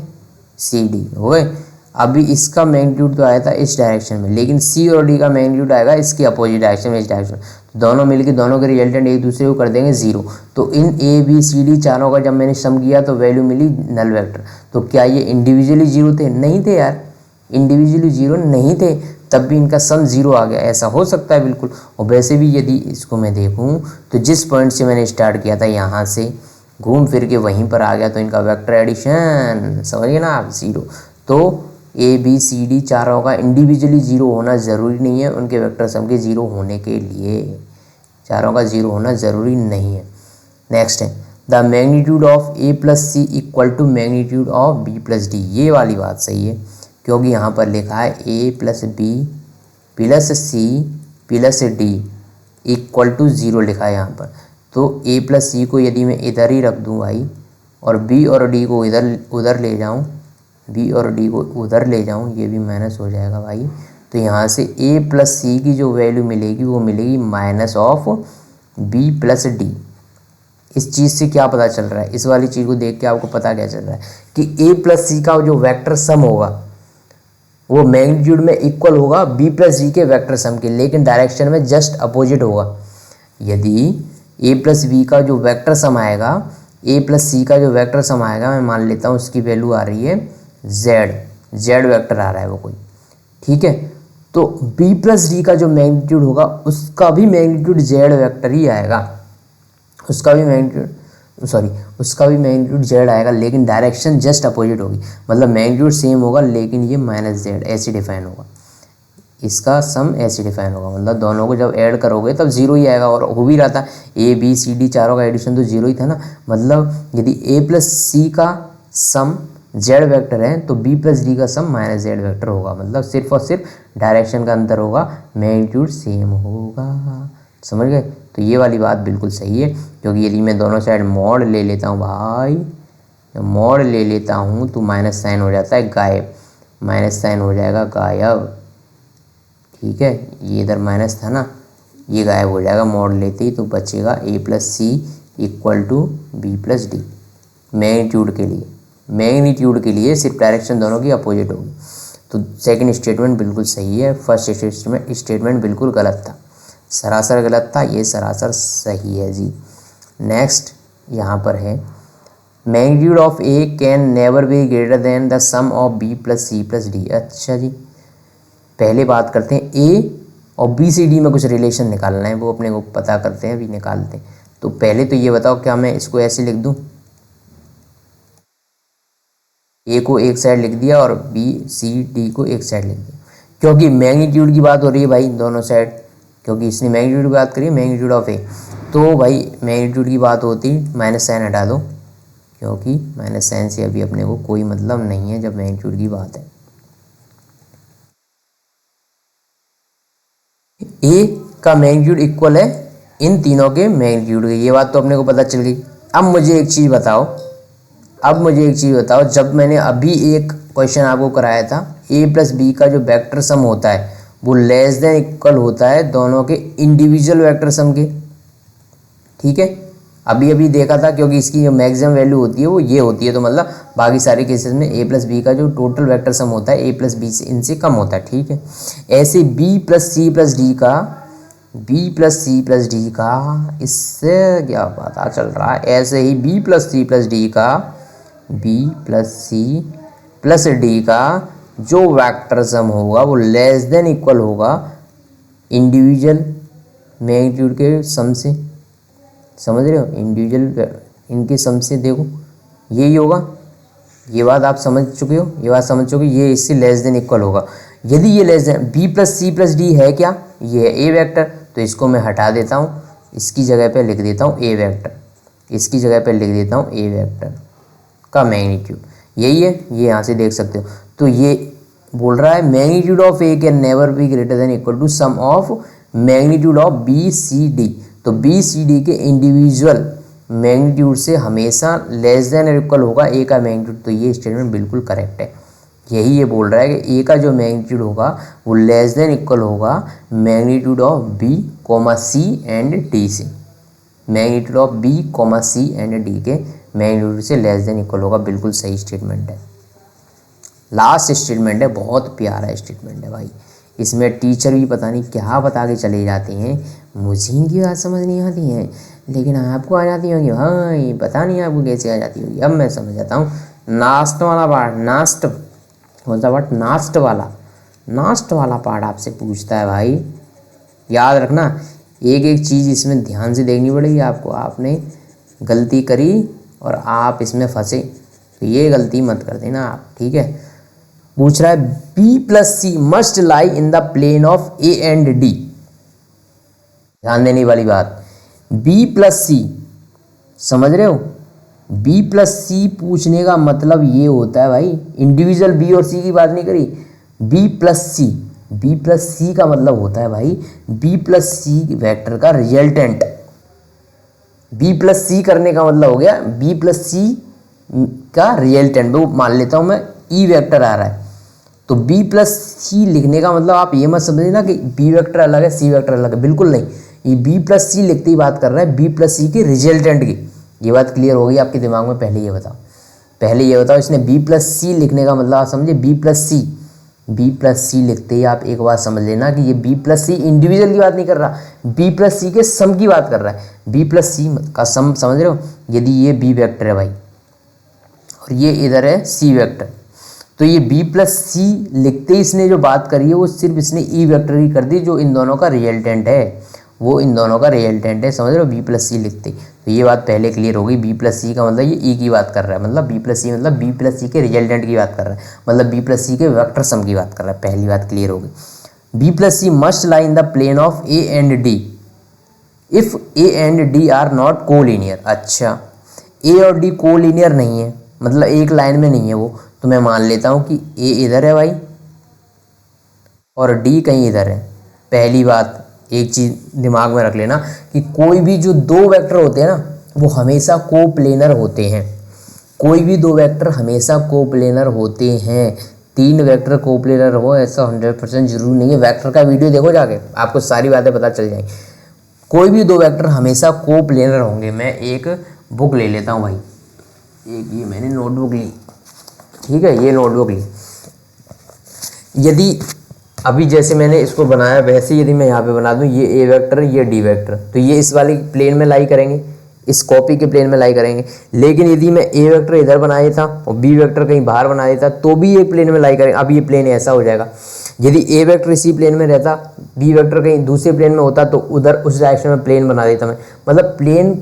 CD हो गए। अभी इसका मैग्नीट्यूड तो आया था इस डायरेक्शन में, लेकिन C और D का मैग्नीट्यूड आएगा इसकी अपोजिट डायरेक्शन में, इस डायरेक्शन। तो दोनों मिलके दोनों के रिजल्टेंट एक दूसरे को कर देंगे 0। तो इन ABCD चारों का जब मैंने सम किया तो वैल्यू मिली नल वेक्टर। तो क्या ये इंडिविजुअली 0 थे? नहीं थे यार, इंडिविजुअली 0 नहीं थे, तब भी इनका सम 0 आ गया। ऐसा हो सकता है बिल्कुल। और वैसे भी यदि इसको मैं देखूँ तो जिस पॉइंट से मैंने स्टार्ट किया था यहाँ से घूम फिर के वहीं पर आ गया, तो इनका वेक्टर एडिशन समझिए ना आप 0। तो ABCD चारों का इंडिविजुअली 0 होना ज़रूरी नहीं है, उनके वेक्टर सम के 0 होने के लिए चारों का 0 होना ज़रूरी नहीं है। नेक्स्ट है the magnitude of A plus C equal to magnitude of B plus D। ये वाली बात सही है, क्योंकि यहाँ पर लिखा है A plus B plus C plus D equal to 0 लिखा है यहाँ पर। तो A प्लस C को यदि मैं इधर ही रख दूँ भाई, और B और D को इधर उधर ले जाऊँ, B और D को उधर ले जाऊँ, ये भी माइनस हो जाएगा भाई। तो यहाँ से A प्लस C की जो वैल्यू मिलेगी वो मिलेगी minus of B plus D। इस चीज़ से क्या पता चल रहा है? इस वाली चीज़ को देख के आपको पता क्या चल रहा है कि A प्लस C का जो वेक्टर सम होगा वो मैग्नीट्यूड में इक्वल होगा B प्लस D के वेक्टर सम के, लेकिन डायरेक्शन में जस्ट अपोजिट होगा। यदि A प्लस B का जो वेक्टर सम आएगा, A प्लस C का जो वेक्टर सम आएगा, मैं मान लेता हूँ उसकी वैल्यू आ रही है Z वेक्टर आ रहा है वो कोई, ठीक है। तो B प्लस D का जो मैग्नीट्यूड होगा उसका भी मैग्नीट्यूड Z वेक्टर ही आएगा, उसका भी मैग्नीट्यूड Z आएगा, लेकिन डायरेक्शन जस्ट अपोजिट होगी। मतलब मैग्नीट्यूड सेम होगा लेकिन ये माइनस Z ऐसे डिफाइन होगा, इसका सम ऐसे डिफाइन होगा। मतलब दोनों को जब ऐड करोगे तब 0 ही आएगा, और हो भी रहा था ABCD चारों का एडिशन तो 0 ही था ना। मतलब यदि A प्लस C का सम Z वेक्टर है तो B प्लस D का सम माइनस Z वेक्टर होगा। मतलब सिर्फ और सिर्फ डायरेक्शन का अंतर होगा, मैग्नीट्यूड सेम होगा। समझ गए? तो ये वाली बात बिल्कुल सही है, क्योंकि यदि मैं दोनों साइड मॉड ले लेता हूँ भाई, मॉड ले लेता हूँ तो माइनस साइन हो जाता है गायब, माइनस साइन हो जाएगा गायब, ठीक है। ये इधर माइनस था ना, ये गायब हो जाएगा मॉड लेते ही, तो बचेगा A plus C equal to B plus D। Magnitude के लिए सिर्फ डायरेक्शन दोनों की अपोजिट होगी। तो सेकंड स्टेटमेंट बिल्कुल सही है, फर्स्ट स्टेटमेंट बिल्कुल गलत था, सरासर गलत था, ये सरासर सही है जी। नेक्स्ट यहाँ पर है magnitude of A can never be greater than the sum of B plus C plus D। अच्छा जी, पहले बात करते हैं A और BCD में कुछ रिलेशन निकालना है, वो अपने को पता करते हैं, अभी निकालते हैं। तो पहले तो ये बताओ, क्या मैं इसको ऐसे लिख दूँ, A को एक साइड लिख दिया और BCD को एक साइड लिख दिया, क्योंकि मैग्नीट्यूड की बात हो रही है भाई दोनों साइड, क्योंकि इसने मैग्नीट्यूड की बात करी, मैग्नीट्यूड ऑफ A। तो भाई मैग्नीट्यूड की बात होती माइनस साइन हटा दो, क्योंकि माइनस साइन से अभी अपने को कोई मतलब नहीं है जब मैग्नीट्यूड की बात है। A का मैग्नीट्यूड इक्वल है इन तीनों के मैग्नीट्यूड के, ये बात तो अपने को पता चल गई। अब मुझे एक चीज़ बताओ, जब मैंने अभी एक क्वेश्चन आपको कराया था, A प्लस B का जो वेक्टर सम होता है वो लेस देन इक्वल होता है दोनों के इंडिविजुअल वेक्टर सम के, ठीक है। अभी अभी देखा था, क्योंकि इसकी जो मैक्सिमम वैल्यू होती है वो ये होती है, तो मतलब बाकी सारे केसेस में a प्लस बी का जो टोटल वेक्टर सम होता है a प्लस बी से इनसे कम होता है। ठीक है, ऐसे b प्लस सी प्लस डी का इससे क्या पता चल रहा है, ऐसे ही b प्लस सी प्लस डी का जो वेक्टर सम होगा वो लेस देन इक्वल होगा इंडिविजुअल मैग्नीट्यूड के सम से। समझ रहे हो, इंडिविजुअल इनके सम से, देखो यही होगा। ये बात आप समझ चुके हो, ये इससे लेस देन इक्वल होगा। यदि ये लेस देन b प्लस सी प्लस डी है क्या, ये है a वेक्टर, तो इसको मैं हटा देता हूँ, इसकी जगह पे लिख देता हूँ a वेक्टर, इसकी जगह पे लिख देता हूँ a वेक्टर का मैग्नीट्यूड यही है, ये यहाँ से देख सकते हो। तो ये बोल रहा है magnitude of a can never be greater than equal to sum of magnitude of B C D. तो बी सी डी के इंडिविजुअल मैग्नीट्यूड से हमेशा लेस देन और इक्वल होगा ए का मैग्नीट्यूड। तो ये स्टेटमेंट बिल्कुल करेक्ट है, यही ये बोल रहा है कि ए का जो मैग्नीट्यूड होगा वो लेस देन इक्वल होगा magnitude of b comma c and d से। Magnitude of b comma c and d के मैग्नीट्यूड से लेस देन इक्वल होगा, बिल्कुल सही स्टेटमेंट है। लास्ट स्टेटमेंट है, बहुत प्यारा स्टेटमेंट है भाई, इसमें टीचर भी पता नहीं क्या बता के चले जाते हैं, मुझे इनकी बात समझ नहीं आती है, लेकिन आपको आ जाती होगी। हाँ, ये पता नहीं आपको कैसे आ जाती होगी, अब मैं समझ जाता हूँ। नास्ट वाला पार्ट, नास्ट कौन सा पार्ट, नास्ट वाला पार्ट आपसे पूछता है भाई, याद रखना। एक एक चीज़ इसमें ध्यान से देखनी पड़ेगी आपको। आपने गलती करी और आप इसमें फंसे, तो ये गलती मत कर देना आप, ठीक है। पूछ रहा है b plus C must lie in the plane of a and d। ध्यान देने वाली बात, b प्लस सी, समझ रहे हो, b प्लस सी पूछने का मतलब ये होता है भाई, इंडिविजुअल b और c की बात नहीं करी, b प्लस सी का मतलब होता है भाई b प्लस सी वेक्टर का रिजल्टेंट। b प्लस सी करने का मतलब हो गया b प्लस सी का रिजल्टेंट। वो मान लेता हूँ मैं e वेक्टर आ रहा है, तो b प्लस सी लिखने का मतलब आप ये मत समझना कि b वेक्टर अलग है c वेक्टर अलग है, बिल्कुल नहीं। ये b प्लस सी लिखते ही बात कर रहा है b प्लस सी के रिजल्टेंट की। ये बात क्लियर हो गई आपके दिमाग में। पहले ये बताओ इसने b प्लस सी लिखने का मतलब आप समझे, b प्लस सी लिखते ही आप एक बात समझ लेना कि ये b प्लस सी इंडिविजुअल की बात नहीं कर रहा, b प्लस सी के सम की बात कर रहा है। b प्लस सी का सम, समझ रहे हो, यदि ये b वेक्टर है भाई और ये इधर है c वेक्टर, तो ये b प्लस सी लिखते ही इसने जो बात करी है वो सिर्फ इसने e वेक्टर की कर दी, जो इन दोनों का रिजल्टेंट है, वो इन दोनों का रिजल्टेंट है, समझ रहे हो, b प्लस सी लिखते ही। तो ये बात पहले क्लियर हो गई, b प्लस सी का मतलब ये e की बात कर रहा है, मतलब b प्लस सी मतलब b प्लस सी के रिजल्टेंट की बात कर रहा है, मतलब b प्लस सी के वेक्टर सम की बात कर रहा है। पहली बात क्लियर हो गई। b plus C must lie in the plane of a and d if a and d are not collinear. अच्छा, a और d कोलिनियर नहीं है, मतलब एक लाइन में नहीं है वो, तो मैं मान लेता हूँ कि a इधर है भाई और d कहीं इधर है। पहली बात एक चीज़ दिमाग में रख लेना कि कोई भी जो दो वेक्टर होते हैं ना वो हमेशा कोप्लेनर होते हैं। कोई भी दो वेक्टर हमेशा कोप्लेनर होते हैं। तीन वेक्टर कोप्लेनर हो ऐसा 100% जरूरी नहीं है। वेक्टर का वीडियो देखो जाके, आपको सारी बातें पता चल जाएंगी। कोई भी दो वेक्टर हमेशा कोप्लेनर होंगे। मैं एक बुक ले लेता हूँ भाई, एक ये मैंने नोटबुक ली, ठीक है, ये नोटबुक ली। यदि अभी जैसे मैंने इसको बनाया वैसे यदि मैं यहाँ पे बना दूँ, ये ए वेक्टर ये डी वेक्टर, तो ये इस वाली प्लेन में लाई करेंगे, इस कॉपी के प्लेन में लाई करेंगे। लेकिन यदि मैं ए वेक्टर इधर बना देता और बी वेक्टर कहीं बाहर बना देता तो भी ये प्लेन में लाई करेंगे। अब ये प्लेन ऐसा हो जाएगा, यदि ए वेक्टर इसी प्लेन में रहता, बी वेक्टर कहीं दूसरे प्लेन में होता तो उधर उस डायरेक्शन में प्लेन बना देता मैं, मतलब प्लेन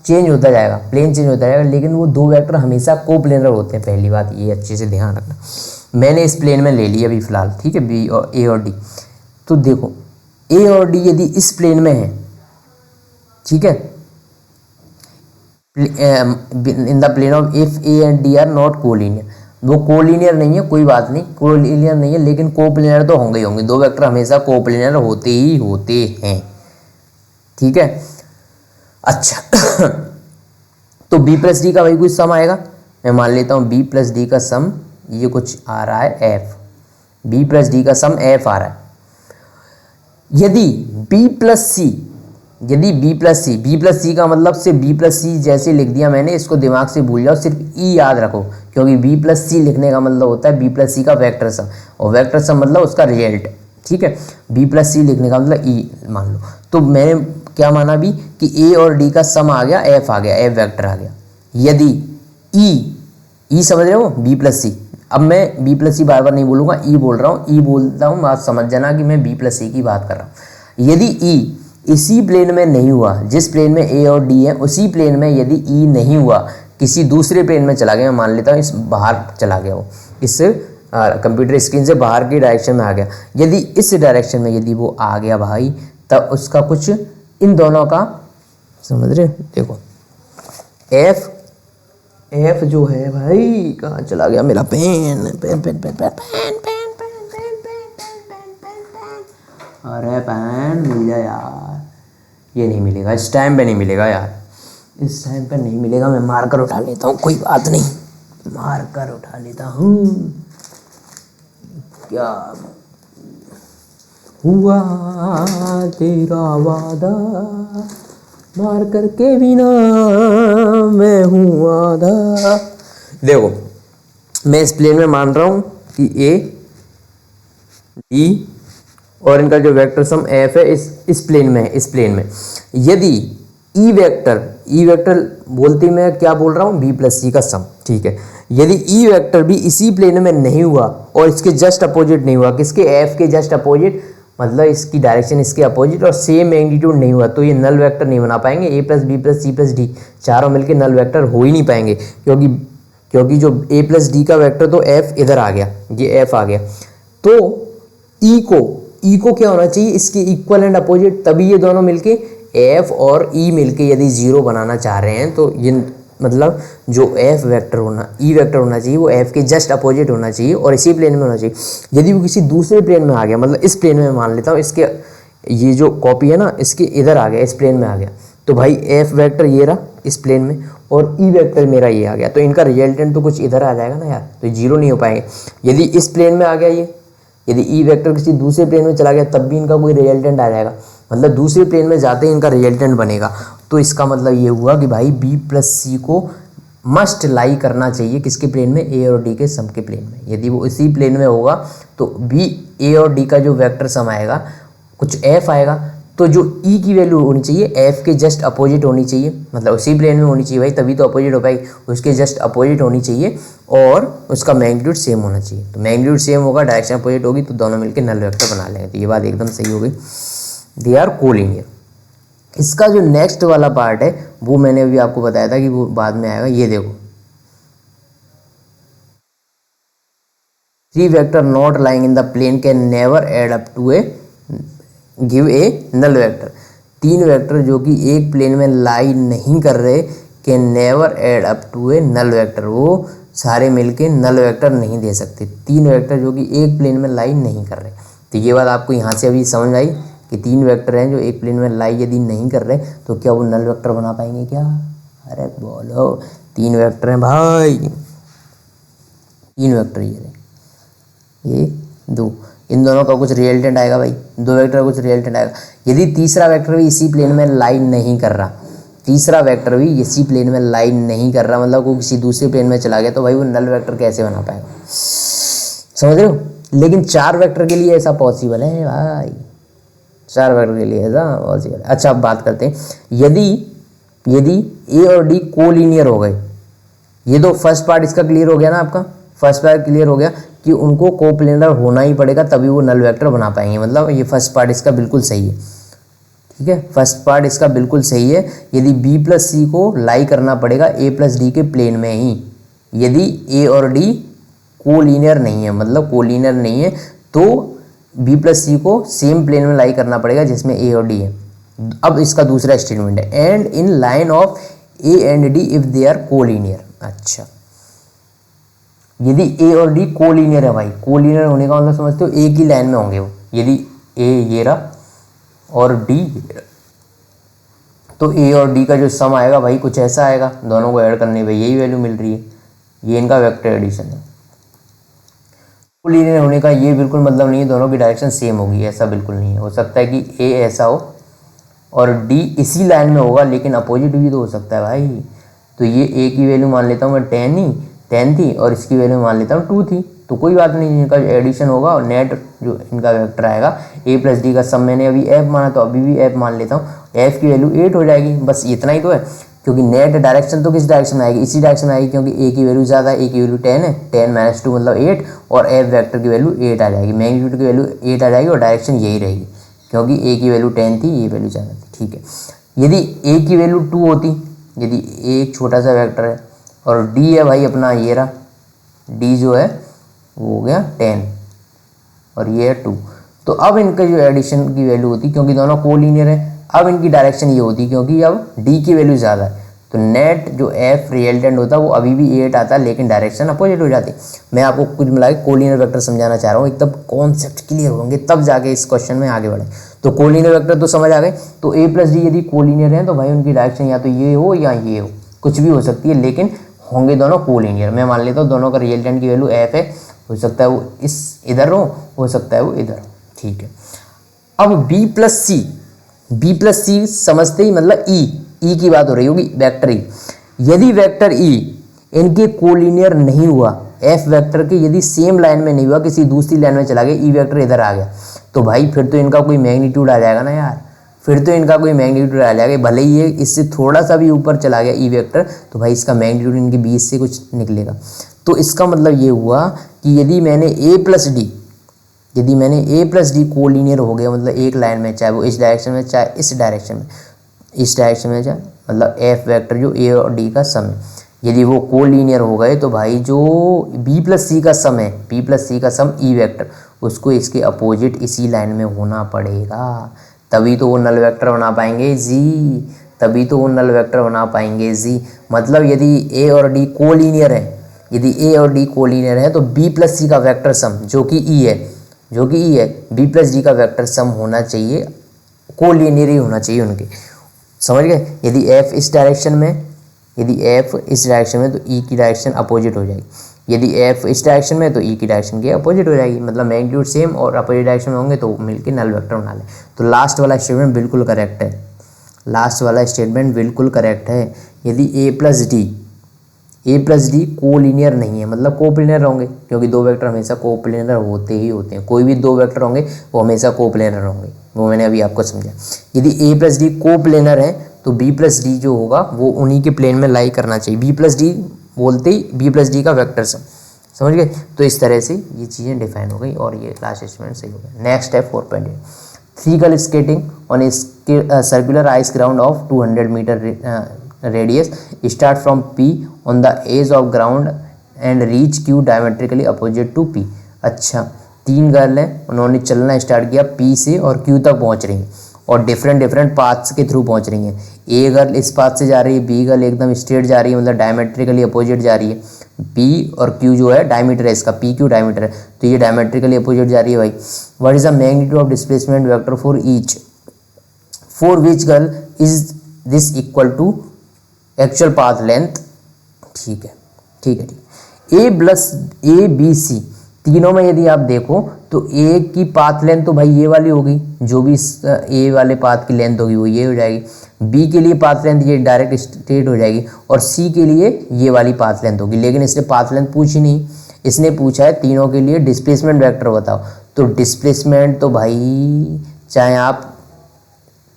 चेंज होता जाएगा, लेकिन वो दो वेक्टर हमेशा कोप्लेनर होते हैं। पहली बात ये अच्छे से ध्यान रखना। मैंने इस प्लेन में ले लिया अभी फ़िलहाल, ठीक है, बी और ए और डी। तो देखो ए और डी यदि इस प्लेन में है, ठीक है, in the plane of if A and D are not collinear, वो कोलिनियर नहीं है, कोई बात नहीं, कोलिनियर नहीं है, लेकिन कोप्लेनर तो होंगे ही होंगे। दो वेक्टर हमेशा कोप्लेनर होते ही होते हैं, ठीक है। अच्छा तो b प्लस डी का भाई कुछ सम आएगा, मैं मान लेता हूँ b प्लस डी का सम ये कुछ आ रहा है f, b प्लस डी का सम f आ रहा है। यदि b प्लस सी यदि बी प्लस सी का मतलब सिर्फ बी प्लस सी जैसे लिख दिया मैंने, इसको दिमाग से भूल जाओ, सिर्फ ई याद रखो, क्योंकि बी प्लस सी लिखने का मतलब होता है बी प्लस सी का वेक्टर सम, और वेक्टर सम मतलब उसका रिजल्ट। ठीक है, बी प्लस सी लिखने का मतलब ई मान लो। तो मैंने क्या माना भी कि ए और डी का सम आ गया, एफ आ गया, एफ वेक्टर आ गया। यदि ई समझ रहे हो, बी प्लस सी, अब मैं बी प्लस सी बार बार नहीं बोलूँगा, ई बोल रहा हूँ, ई बोलता हूँ, बात समझ जाना कि मैं बी प्लस सी की बात कर रहा हूँ। यदि ई इसी प्लेन में नहीं हुआ, जिस प्लेन में ए और डी है उसी प्लेन में यदि ई नहीं हुआ, किसी दूसरे प्लेन में चला गया, मैं मान लेता हूँ इस बाहर चला गया, वो इस कंप्यूटर स्क्रीन से बाहर की डायरेक्शन में आ गया, यदि इस डायरेक्शन में यदि वो आ गया भाई, तब उसका कुछ इन दोनों का समझ रहे, देखो एफ जो है भाई, कहाँ चला गया मेरा pen, pen pen pen pen pen pen pen pen pen pen pen pen, अरे पेन मिल गया यार, ये नहीं मिलेगा, इस टाइम पे नहीं मिलेगा यार, इस टाइम पे नहीं मिलेगा, मैं मार कर उठा लेता हूँ, कोई बात नहीं, मार कर उठा लेता हूँ। क्या हुआ तेरा वादा, मार करके बिना मैं हूँ आधा। देखो मैं इस प्लेन में मान रहा हूँ कि ए डी और इनका जो वेक्टर सम एफ है इस प्लेन में है, इस प्लेन में यदि ई वेक्टर बोलते मैं क्या बोल रहा हूँ, बी प्लस सी का सम, ठीक है। यदि ई वेक्टर भी इसी प्लेन में नहीं हुआ और इसके जस्ट अपोजिट नहीं हुआ, किसके, एफ के जस्ट अपोजिट, मतलब इसकी डायरेक्शन इसके अपोजिट और सेम मैग्नीट्यूड नहीं हुआ, तो ये नल वेक्टर नहीं बना पाएंगे। A plus b plus C plus d चारों मिलके नल वेक्टर हो ही नहीं पाएंगे, क्योंकि जो ए प्लस डी का वेक्टर तो एफ इधर आ गया, ये एफ आ गया, तो ई को क्या होना चाहिए, इसके इक्वल एंड अपोजिट, तभी ये दोनों मिलके एफ और ई मिलके यदि जीरो बनाना चाह रहे हैं, तो ये मतलब जो एफ वेक्टर होना, ई वेक्टर होना चाहिए, वो एफ के जस्ट अपोजिट होना चाहिए और इसी प्लेन में होना चाहिए। यदि वो किसी दूसरे प्लेन में आ गया, मतलब इस प्लेन में मान लेता हूँ, इसके ये जो कॉपी है ना, इसके इधर आ गया, इस प्लेन में आ गया, तो भाई एफ वेक्टर ये रहा इस प्लेन में और ई वेक्टर मेरा ये आ गया, तो इनका रिजल्टेंट तो कुछ इधर आ जाएगा ना यार, तो जीरो नहीं हो पाएंगे। यदि इस प्लेन में आ गया ये, यदि ई वेक्टर किसी दूसरे प्लेन में चला गया, तब भी इनका कोई रिजल्टेंट आ जाएगा, मतलब दूसरे प्लेन में जाते ही इनका रिजल्टेंट बनेगा। तो इसका मतलब ये हुआ कि भाई बी प्लस सी को मस्ट लाई करना चाहिए किसके प्लेन में, ए और डी के सम के प्लेन में। यदि वो इसी प्लेन में होगा तो बी ए और डी का जो वेक्टर सम आएगा कुछ एफ आएगा, तो जो ई की वैल्यू होनी चाहिए एफ के जस्ट अपोजिट होनी चाहिए, मतलब उसी प्लेन में होनी चाहिए भाई, तभी तो अपोजिट हो पाएगी, उसके जस्ट अपोजिट होनी चाहिए और उसका मैग्नीट्यूड सेम होना चाहिए। तो मैग्नीट्यूड सेम होगा, डायरेक्शन अपोजिट होगी, तो दोनों मिलकर नल वेक्टर बना लेंगे। तो ये बात एकदम सही हो गई, दे आर कोलिनियर। इसका जो नेक्स्ट वाला पार्ट है वो मैंने अभी आपको बताया था कि वो बाद में आएगा। ये देखो, three vector not lying in the plane can never add up to a give a null vector. तीन वेक्टर जो कि एक प्लेन में लाई नहीं कर रहे can never add up to a null vector, वो सारे मिलके नल वेक्टर नहीं दे सकते। तीन वेक्टर जो कि एक प्लेन में लाई नहीं कर रहे, तो ये बात आपको यहाँ से अभी समझ आई कि तीन वेक्टर हैं जो एक प्लेन में लाई यदि नहीं कर रहे तो क्या वो नल वेक्टर बना पाएंगे क्या? अरे बोलो, तीन वेक्टर हैं भाई, तीन वेक्टर ये दो, इन दोनों का कुछ रिजल्टेंट आएगा भाई, दो वेक्टर का कुछ रिजल्टेंट आएगा। यदि तीसरा वेक्टर भी इसी प्लेन में लाई नहीं कर रहा, तीसरा वेक्टर भी इसी प्लेन में लाई नहीं कर रहा, मतलब वो किसी दूसरे प्लेन में चला गया, तो भाई वो नल वेक्टर कैसे बना पाएगा? समझ रहे हो? लेकिन चार वेक्टर के लिए ऐसा पॉसिबल है भाई, चार वेक्टर के लिए ऐसा पॉसिबल है। अच्छा, अब बात करते हैं, यदि ए और डी कोलिनियर हो गए, ये तो फर्स्ट पार्ट इसका क्लियर हो गया ना, आपका फर्स्ट पार्ट क्लियर हो गया कि उनको कोप्लेनर होना ही पड़ेगा तभी वो नल वेक्टर बना पाएंगे, मतलब ये फर्स्ट पार्ट इसका बिल्कुल सही है। ठीक है, फर्स्ट पार्ट इसका बिल्कुल सही है। यदि बी प्लस सी को लाई करना पड़ेगा ए प्लस डी के प्लेन में ही, यदि ए और डी कोलिनियर नहीं है, मतलब कोलिनियर नहीं है, तो बी प्लस सी को सेम प्लेन में लाई करना पड़ेगा जिसमें ए और डी है। अब इसका दूसरा स्टेटमेंट है, and in line of A and D if they are collinear. अच्छा, यदि ए और डी कोलिनियर है भाई, कोलिनियर होने का मतलब समझते हो एक ही लाइन में होंगे वो, यदि ए ये रहा और डी, तो ए और डी का जो सम आएगा भाई कुछ ऐसा आएगा, दोनों को ऐड करने पे यही वैल्यू मिल रही है, ये इनका वेक्टर एडिशन है। कोलिनियर होने का ये बिल्कुल मतलब नहीं है दोनों की डायरेक्शन सेम होगी, ऐसा बिल्कुल नहीं है। हो सकता है कि ए ऐसा हो और डी इसी लाइन में होगा, लेकिन अपोजिट भी तो हो सकता है भाई। तो ये ए की वैल्यू मान लेता हूँ मैं 10 थी और इसकी वैल्यू मान लेता हूँ 2 थी। तो कोई बात नहीं, इनका एडिशन होगा और नेट जो इनका वेक्टर आएगा ए प्लस डी का सम मैंने अभी एफ माना तो अभी भी एफ मान लेता हूँ, एफ की वैल्यू 8 हो जाएगी। बस इतना ही तो है, क्योंकि नेट डायरेक्शन तो किस डायरेक्शन में आएगी, इसी डायरेक्शन में आएगी, क्योंकि ए की वैल्यू ज़्यादा है, ए की वैल्यू 10 है, 10 - 2 मतलब 8 और एफ वेक्टर की वैल्यू 8 आ जाएगी, मैग्नीट्यूड की वैल्यू 8 आ जाएगी और डायरेक्शन यही रहेगी, क्योंकि ए की वैल्यू 10 थी, ये वैल्यू ज़्यादा थी। ठीक है, यदि ए की वैल्यू 2 होती, यदि ए एक छोटा सा वेक्टर है और डी है भाई अपना ये रहा, डी जो है वो हो गया 10 और ये है 2, तो अब इनका जो एडिशन की वैल्यू होती, क्योंकि दोनों कोलिनियर है, अब इनकी डायरेक्शन ये होती, क्योंकि अब डी की वैल्यू ज़्यादा है, तो नेट जो एफ रिजल्टेंट होता है वो अभी भी 8 आता है, लेकिन डायरेक्शन अपोजिट हो जाती। मैं आपको कुछ मिला के कोलिनियर वेक्टर समझाना चाह रहा हूँ, एकदम कॉन्सेप्ट क्लियर होंगे तब जाके इस क्वेश्चन में आगे बढ़े। तो कोलिनियर वेक्टर तो समझ आ गए, तो ए प्लस डी यदि कोलिनियर है तो भाई उनकी डायरेक्शन या तो ये हो या ये हो, कुछ भी हो सकती है, लेकिन होंगे दोनों कोलिनियर। मैं मान लेता हूँ दोनों का रिजल्टेंट की वैल्यू एफ है, हो सकता है वो इस इधर हो सकता है वो इधर हो। ठीक है, अब बी प्लस सी समझते ही मतलब ई की बात हो रही होगी, वेक्टर ई। यदि वेक्टर ई इनके कोलिनियर नहीं हुआ, एफ वेक्टर के यदि सेम लाइन में नहीं हुआ, किसी दूसरी लाइन में चला गया, ई वेक्टर इधर आ गया, तो भाई फिर तो इनका कोई मैग्नीट्यूड आ जाएगा ना यार, फिर तो इनका कोई मैग्नीट्यूड आ जाएगा। भले ही ये इससे थोड़ा सा भी ऊपर चला गया ई वेक्टर, तो भाई इसका मैग्नीट्यूड इनके बीच से कुछ निकलेगा। तो इसका मतलब ये हुआ कि यदि मैंने ए प्लस डी कोलिनियर हो गया, मतलब एक लाइन में, चाहे वो इस डायरेक्शन में चाहे इस डायरेक्शन में चाहे मतलब एफ वेक्टर जो ए और डी का सम है, यदि वो कोलिनियर हो गए तो भाई जो बी प्लस सी का सम ई वेक्टर, उसको इसके अपोजिट इसी लाइन में होना पड़ेगा, तभी तो वो नल वेक्टर बना पाएंगे जी। मतलब यदि ए और डी कोलिनियर है, तो बी प्लस सी का वेक्टर सम जो कि ई है, बी प्लस डी का वेक्टर सम होना चाहिए, कोलिनियर ही होना चाहिए उनके, समझ गए। यदि एफ इस डायरेक्शन में तो ई की डायरेक्शन अपोजिट हो जाएगी, यदि एफ इस डायरेक्शन में तो ई की डायरेक्शन के अपोजिट हो जाएगी, मतलब मैग्नीट्यूड सेम और अपोजिट डायरेक्शन में होंगे तो मिलकर नल वेक्टर बना ले। तो लास्ट वाला स्टेटमेंट बिल्कुल करेक्ट है। यदि ए प्लस डी कोलिनियर नहीं है, मतलब कोप्लेनर होंगे, क्योंकि दो वेक्टर हमेशा कोप्लेनर होते हैं, कोई भी दो वेक्टर होंगे वो हमेशा कोप्लेनर होंगे, वो मैंने अभी आपको समझा। यदि ए प्लस डी कोप्लेनर है तो बी प्लस डी जो होगा वो उन्हीं के प्लेन में लाई करना चाहिए, बी प्लस डी बोलते ही बी प्लस डी का वेक्टर सम, समझ गए। तो इस तरह से ये चीज़ें डिफाइन हो गई और ये लास्ट स्टेटमेंट सही हो गया। नेक्स्ट है 4.8, थ्रीकल skating on circular ice ground of 200 metre radius, start from P on the edge of ground and reach Q diametrically opposite to P। अच्छा, 3 गर्ल हैं, उन्होंने चलना स्टार्ट किया P से और Q तक पहुंच रही हैं और डिफरेंट पाथ्स के थ्रू पहुंच रही हैं। ए गर्ल इस पाथ से जा रही है, बी गर्ल एकदम स्ट्रेट जा रही है, मतलब डायमेट्रिकली अपोजिट जा रही है। P और Q जो है डायमीटर है इसका, PQ डायमीटर है, तो ये डायमेट्रिकली अपोजिट जा रही है भाई। What is the magnitude of displacement vector for each, for which girl is this equal to actual path length. ठीक है। ए बी सी तीनों में यदि आप देखो तो ए की पाथ लेंथ तो भाई ये वाली होगी, जो भी ए वाले पाथ की लेंथ होगी वो ये हो जाएगी, बी के लिए पाथ लेंथ ये डायरेक्ट स्ट्रेट हो जाएगी और सी के लिए ये वाली पाथ लेंथ होगी। लेकिन इसने पाथ लेंथ पूछी नहीं, इसने पूछा है तीनों के लिए डिस्प्लेसमेंट वेक्टर बताओ। तो डिस्प्लेसमेंट तो भाई चाहे आप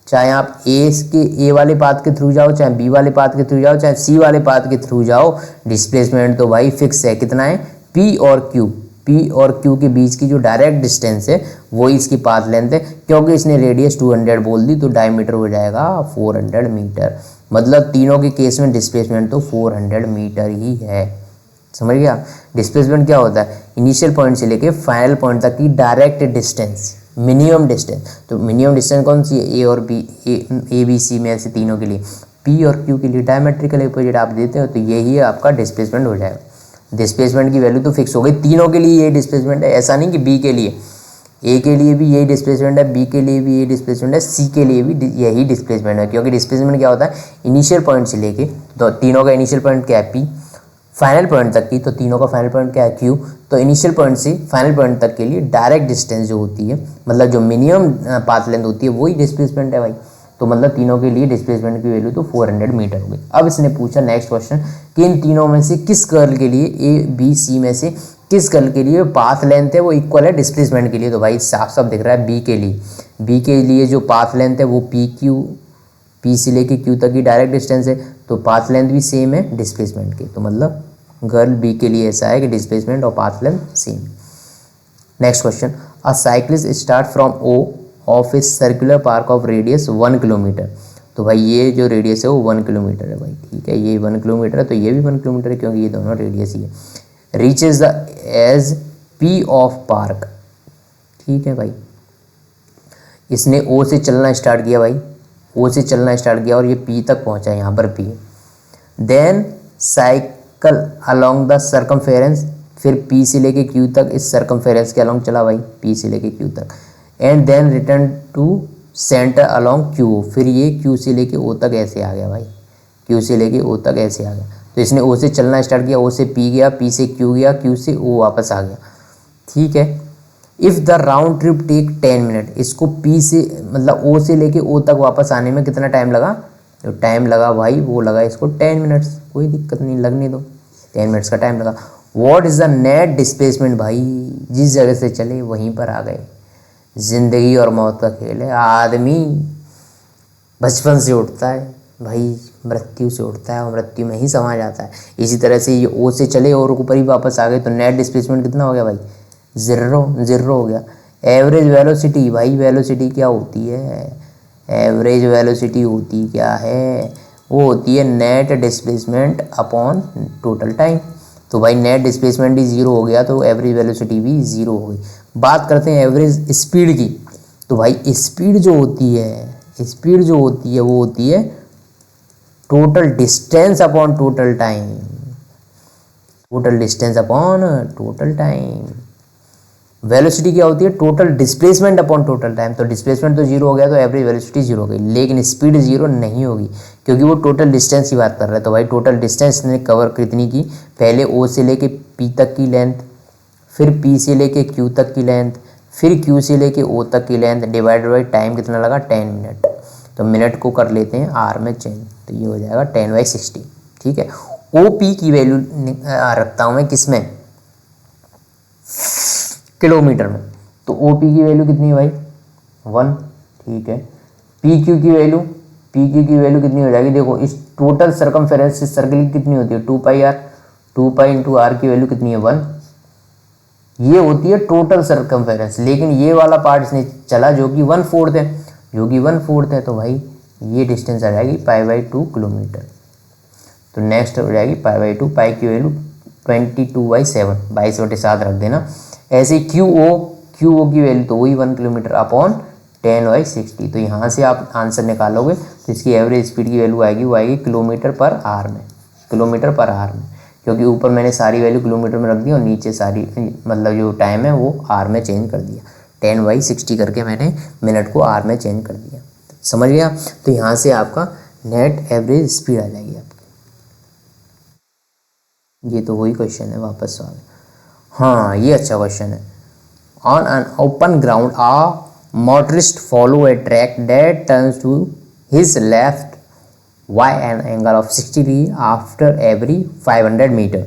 ए वाले पाथ के थ्रू जाओ, चाहे बी वाले पाथ के थ्रू जाओ, चाहे सी वाले पाथ के थ्रू जाओ, डिस्प्लेसमेंट तो भाई फिक्स है। कितना है, पी और क्यू के बीच की जो डायरेक्ट डिस्टेंस है वो इसकी पाथ लेंथ है। क्योंकि इसने रेडियस 200 बोल दी तो डायमीटर हो जाएगा 400 मीटर, मतलब तीनों के केस में डिस्प्लेसमेंट तो 400 मीटर ही है, समझ गया। डिस्प्लेसमेंट क्या होता है, इनिशियल पॉइंट से लेके फाइनल पॉइंट तक की डायरेक्ट डिस्टेंस, मिनिमम डिस्टेंस। तो मिनिमम डिस्टेंस कौन सी है, ए और बी, ए बी सी में से तीनों के लिए, पी और क्यू के लिए डायमेट्रिकल अपोजिट आप देते हो तो यही आपका डिस्प्लेसमेंट हो जाएगा। डिस्प्लेसमेंट की वैल्यू तो फिक्स हो गई, तीनों के लिए ये डिस्प्लेसमेंट है, ऐसा नहीं कि बी के लिए, ए के लिए भी यही डिस्प्लेसमेंट है, बी के लिए भी यही डिस्प्लेसमेंट है, सी के लिए भी यही डिस्प्लेसमेंट है। क्योंकि डिस्प्लेसमेंट क्या होता है, इनिशियल पॉइंट से लेके, तो तीनों का इनिशियल पॉइंट क्या है, पी, फाइनल पॉइंट तक की, तो तीनों का फाइनल पॉइंट क्या है, क्यू। तो इनिशियल पॉइंट से फाइनल पॉइंट तक के लिए डायरेक्ट डिस्टेंस जो होती है, मतलब जो मिनिमम पाथ लेंथ होती है वही डिस्प्लेसमेंट है भाई। तो मतलब तीनों के लिए डिस्प्लेसमेंट की वैल्यू तो 400 मीटर हो गई। अब इसने पूछा नेक्स्ट क्वेश्चन कि इन तीनों में से किस कर्ल के लिए, ए बी सी में से किस कर्ल के लिए पाथ लेंथ है वो इक्वल है डिस्प्लेसमेंट के लिए। तो भाई साफ साफ दिख रहा है बी के लिए जो पाथ लेंथ है वो पी से लेके क्यू तक की डायरेक्ट डिस्टेंस है, तो पाथ लेंथ भी सेम है डिस्प्लेसमेंट की। तो मतलब गर्ल बी के लिए ऐसा है कि डिस्प्लेसमेंट और path length same. Next question, a cyclist start from O of a circular park of radius 1 kilometre. तो भाई ये जो रेडियस है वो 1 किलोमीटर है भाई, ठीक है, ये 1 किलोमीटर है तो ये भी 1 किलोमीटर है क्योंकि ये दोनों रेडियस ही है। Reaches the edge P of park, ठीक है भाई, इसने ओ से चलना स्टार्ट किया भाई, ओ से चलना स्टार्ट किया और ये पी तक पहुंचा, यहाँ पर P. Then cycle along the circumference, फिर पी से लेके क्यू तक इस सर्कमफेरेंस के अलोंग चला भाई, पी से लेके क्यू तक। And then return to centre along Q, फिर ये क्यू से लेके ओ तक ऐसे आ गया भाई, क्यू से लेके ओ तक ऐसे आ गया। तो इसने ओ से चलना स्टार्ट किया, ओ से पी गया, पी से क्यू गया, क्यू से ओ वापस आ गया, ठीक है। If the round trip take 10 minute, इसको पी से मतलब ओ से लेके ओ तक वापस आने में कितना टाइम लगा, जो टाइम लगा भाई वो लगा इसको 10 मिनट्स, कोई दिक्कत नहीं, लगने दो, 10 मिनट्स का टाइम लगा। What is the net displacement, भाई जिस जगह से चले वहीं पर आ गए। ज़िंदगी और मौत का खेल है, आदमी बचपन से उठता है भाई, मृत्यु से उठता है और मृत्यु में ही समा जाता है। इसी तरह से ये ओ से चले और ऊपर ही वापस आ गए, तो नेट डिस्प्लेसमेंट कितना हो गया भाई, ज़ीरो हो गया। एवरेज वेलोसिटी, भाई वेलोसिटी क्या होती है, एवरेज वेलोसिटी होती क्या है, वो होती है net displacement upon total time. तो भाई नेट डिस्प्लेसमेंट ही ज़ीरो हो गया तो एवरेज वेलोसिटी भी ज़ीरो हो गई। बात करते हैं एवरेज स्पीड की, तो भाई स्पीड जो होती है वो होती है total distance upon total time, total distance upon total time. Velocity क्या होती है, total displacement upon total time. तो डिस्प्लेसमेंट तो जीरो हो गया तो एवरेज वेलोसिटी जीरो हो गई, लेकिन स्पीड जीरो नहीं होगी क्योंकि वो टोटल डिस्टेंस की बात कर रहा है। तो भाई टोटल डिस्टेंस ने कवर कितनी की, पहले ओ से लेके पी तक की लेंथ, फिर पी से लेके क्यू तक की लेंथ, फिर क्यू से लेके ओ तक की लेंथ, डिवाइडेड बाई टाइम कितना लगा 10 मिनट। तो मिनट को कर लेते हैं आर में चेंज, तो ये हो जाएगा 10/60, ठीक है। ओ पी की वैल्यू रखता हूँ मैं किस में, किलोमीटर में। तो ओ पी की वैल्यू कितनी है भाई 1, ठीक है। पी क्यू की वैल्यू कितनी हो जाएगी, देखो इस टोटल सर्कमफेरेंस से सर्कल की कितनी होती है 2πr, 2π इंटू आर की वैल्यू कितनी है 1, ये होती है टोटल सर्कमफेरेंस। लेकिन ये वाला पार्ट इसने चला जो कि 1/4 है, तो भाई ये डिस्टेंस आ जाएगी π/2 किलोमीटर। तो नेक्स्ट हो जाएगी π/2, पाई की वैल्यू 22/7, 22/7 रख देना। ऐसे क्यू ओ की वैल्यू तो वही 1 किलोमीटर अपॉन 10/60। तो यहाँ से आप आंसर निकालोगे तो इसकी एवरेज स्पीड की वैल्यू आएगी, वो आएगी किलोमीटर पर आवर में, क्योंकि ऊपर मैंने सारी वैल्यू किलोमीटर में रख दी और नीचे सारी मतलब जो टाइम है वो आवर में चेंज कर दिया, 10/60 करके मैंने मिनट को आवर में चेंज कर दिया, समझ गया। तो यहाँ से आपका नेट एवरेज स्पीड आ जाएगी आपकी। ये तो वही क्वेश्चन है, वापस सवाल, हाँ ये अच्छा क्वेश्चन है। On an open ground a motorist follow a track that turns to his left y an angle of 60 degree after every 500 meter.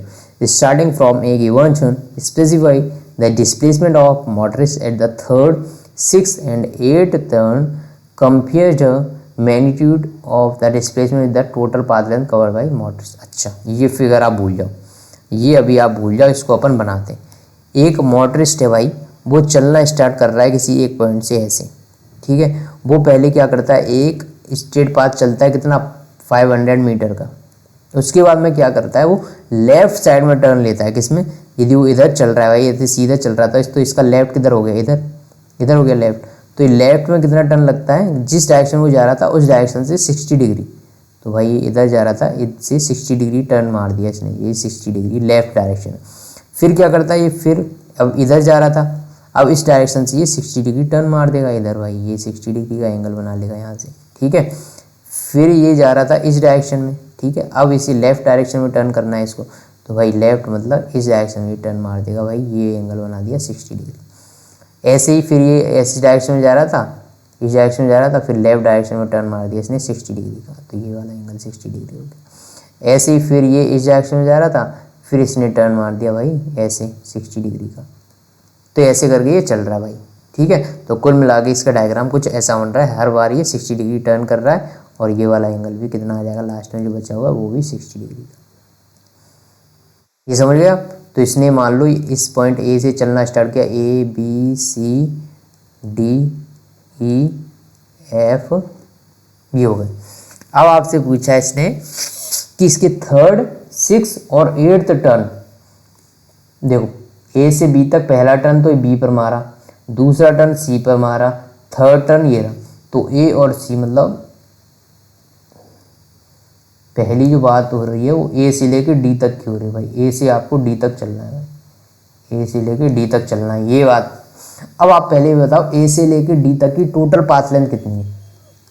Starting from a given zone, specify the displacement of motorist at the third, sixth and eighth turn. Compare the magnitude of the displacement with the total path length covered by motorist. अच्छा ये figure आप भूल जाओ, ये अभी आप भूल जाओ, इसको अपन बनाते हैं। एक मोटरिस्ट है भाई, वो चलना स्टार्ट कर रहा है किसी एक पॉइंट से ऐसे, ठीक है। वो पहले क्या करता है, एक स्ट्रेट पाथ चलता है कितना 500 मीटर का, उसके बाद में क्या करता है, वो लेफ्ट साइड में टर्न लेता है। किसमें, यदि वो इधर चल रहा है भाई, यदि सीधा चल रहा था तो इसका लेफ्ट किधर हो गया, इधर हो गया लेफ्ट। तो ये लेफ्ट में कितना टर्न लगता है, जिस डायरेक्शन में वो जा रहा था उस डायरेक्शन से 60 डिग्री। तो भाई ये इधर जा रहा था, इससे 60 डिग्री टर्न मार दिया इसने, ये 60 डिग्री लेफ्ट डायरेक्शन। फिर क्या करता है ये, फिर अब इधर जा रहा था, अब इस डायरेक्शन से ये 60 डिग्री टर्न मार देगा इधर, भाई ये 60 डिग्री का एंगल बना लेगा यहाँ से, ठीक है। फिर ये जा रहा था इस डायरेक्शन में, ठीक है। अब इसी लेफ्ट डायरेक्शन में टर्न करना है इसको, तो भाई लेफ्ट मतलब इस डायरेक्शन में टर्न मार देगा, भाई ये एंगल बना दिया 60 डिग्री। ऐसे ही फिर ये ऐसी डायरेक्शन में जा रहा था, इस डायरेक्शन में जा रहा था, फिर लेफ्ट डायरेक्शन में टर्न मार दिया इसने 60 डिग्री का, तो ये वाला एंगल 60 डिग्री हो गया। ऐसे ही फिर ये इस डायरेक्शन में जा रहा था, फिर इसने टर्न मार दिया भाई ऐसे 60 डिग्री का, तो ऐसे करके ये चल रहा है भाई। ठीक है, तो कुल मिला के इसका डायग्राम कुछ ऐसा बन रहा है, हर बार ये 60 डिग्री टर्न कर रहा है, और ये वाला एंगल भी कितना आ जाएगा लास्ट में जो बचा हुआ वो भी 60 डिग्री का। ये समझ गया। तो इसने मान लो इस पॉइंट ए से चलना स्टार्ट किया, A B C D E F, ये हो गए। अब आपसे पूछा इसने कि इसके थर्ड, 6 और 8th टर्न, देखो ए से बी तक पहला टर्न तो बी पर मारा, दूसरा टर्न सी पर मारा, थर्ड टर्न ये रहा, तो ए और सी मतलब पहली जो बात हो रही है वो ए से लेके डी तक की हो रही है भाई। ए से आपको डी तक चलना है, ए से लेके डी तक चलना है, ये बात। अब आप पहले बताओ ए से लेके डी तक की टोटल पाथ लेंथ कितनी है?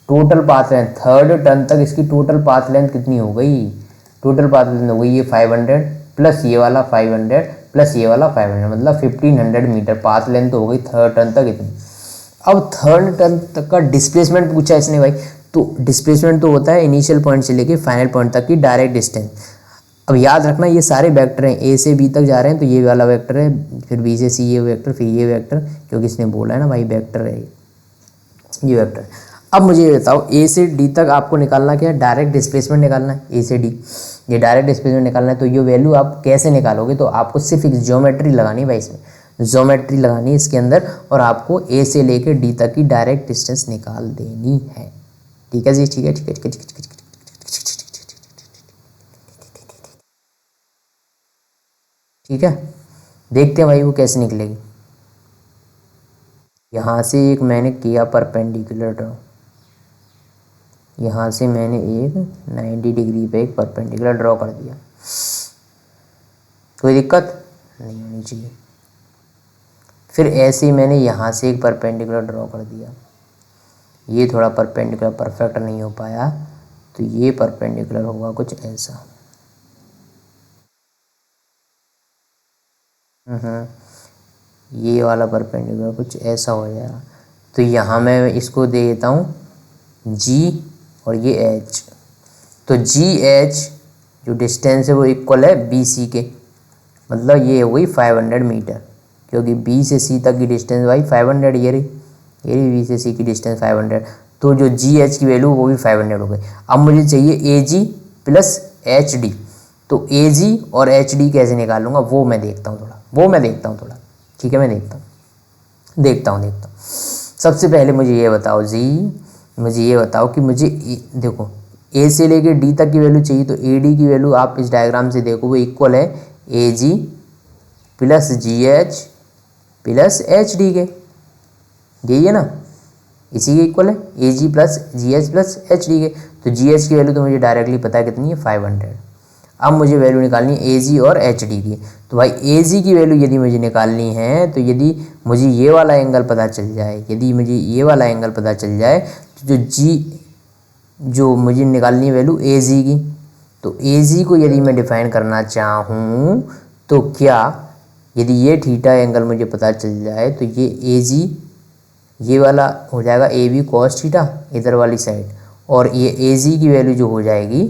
Total path length third turn तक इसकी टोटल पाथ लेंथ कितनी हो गई? टोटल पाथ लेंथ हो गई ये 500 प्लस ये वाला 500 प्लस ये वाला 500, मतलब 1500 मीटर पाथ लेंथ हो गई थर्ड टर्न तक इतनी। अब थर्ड टर्न तक का डिस्प्लेसमेंट पूछा इसने भाई, तो डिस्प्लेसमेंट तो होता है इनिशियल पॉइंट से लेके फाइनल पॉइंट तक की डायरेक्ट डिस्टेंस। अब याद रखना ये सारे वेक्टर हैं, ए से बी तक जा रहे हैं तो ये वाला वेक्टर है, फिर बी से सी ये वेक्टर, फिर ये वेक्टर, क्योंकि इसने बोला है ना भाई वेक्टर है ये वेक्टर। अब मुझे ये बताओ ए से डी तक आपको निकालना क्या है? डायरेक्ट डिस्प्लेसमेंट निकालना है। ए से डी ये डायरेक्ट डिस्प्लेसमेंट निकालना है, तो ये वैल्यू आप कैसे निकालोगे? तो आपको सिर्फ एक ज्योमेट्री लगानी है भाई, इसमें ज्योमेट्री लगानी है इसके अंदर, और आपको ए से लेकर डी तक की डायरेक्ट डिस्टेंस निकाल देनी है। ठीक है जी, ठीक है ठीक है ठीक है ठीक है ठीक है। देखते हैं भाई वो कैसे निकलेगी। यहाँ से एक मैंने किया परपेंडिकुलर ड्रॉ, यहाँ से मैंने एक 90 डिग्री पे एक परपेंडिकुलर ड्रॉ कर दिया, कोई दिक्कत नहीं होनी चाहिए। फिर ऐसे ही मैंने यहाँ से एक परपेंडिकुलर ड्रॉ कर दिया, ये थोड़ा परपेंडिकुलर परफेक्ट नहीं हो पाया, तो ये परपेंडिकुलर होगा कुछ ऐसा। ये वाला परपेंडिकुलर कुछ ऐसा हो जाएगा। तो यहाँ मैं इसको दे देता हूँ जी और ये एच, तो जी एच जो डिस्टेंस है वो इक्वल है बी सी के, मतलब ये हो गई 500 मीटर, क्योंकि बी से सी तक की डिस्टेंस भाई 500, ये रही बी से सी की डिस्टेंस 500, तो जो जी एच की वैल्यू वो भी 500 हो गई। अब मुझे चाहिए ए जी प्लस एच डी, तो ए जी और एच डी कैसे निकालूंगा वो मैं देखता हूँ थोड़ा, ठीक है मैं देखता हूँ। सबसे पहले मुझे ये बताओ मुझे ये बताओ कि मुझे देखो ए से लेके डी तक की वैल्यू चाहिए, तो ए डी की वैल्यू आप इस डायग्राम से देखो वो इक्वल है a g plus g h plus h d के, यही है ना, इसी के इक्वल है a g plus g h plus h d के। तो जी एच की वैल्यू तो मुझे डायरेक्टली पता है कितनी है 500। अब मुझे वैल्यू निकालनी है ए जी और एच डी की, तो भाई ए जी की वैल्यू यदि मुझे निकालनी है, तो यदि मुझे ये वाला एंगल पता चल जाए, तो जो मुझे निकालनी है वैल्यू ए जी की, तो ए जी को यदि मैं डिफाइन करना चाहूँ तो क्या, यदि ये थीटा एंगल मुझे पता चल जाए तो ये ए जी ये वाला हो जाएगा ए बी कॉस थीटा इधर वाली साइड, और ये ए जी की वैल्यू जो हो जाएगी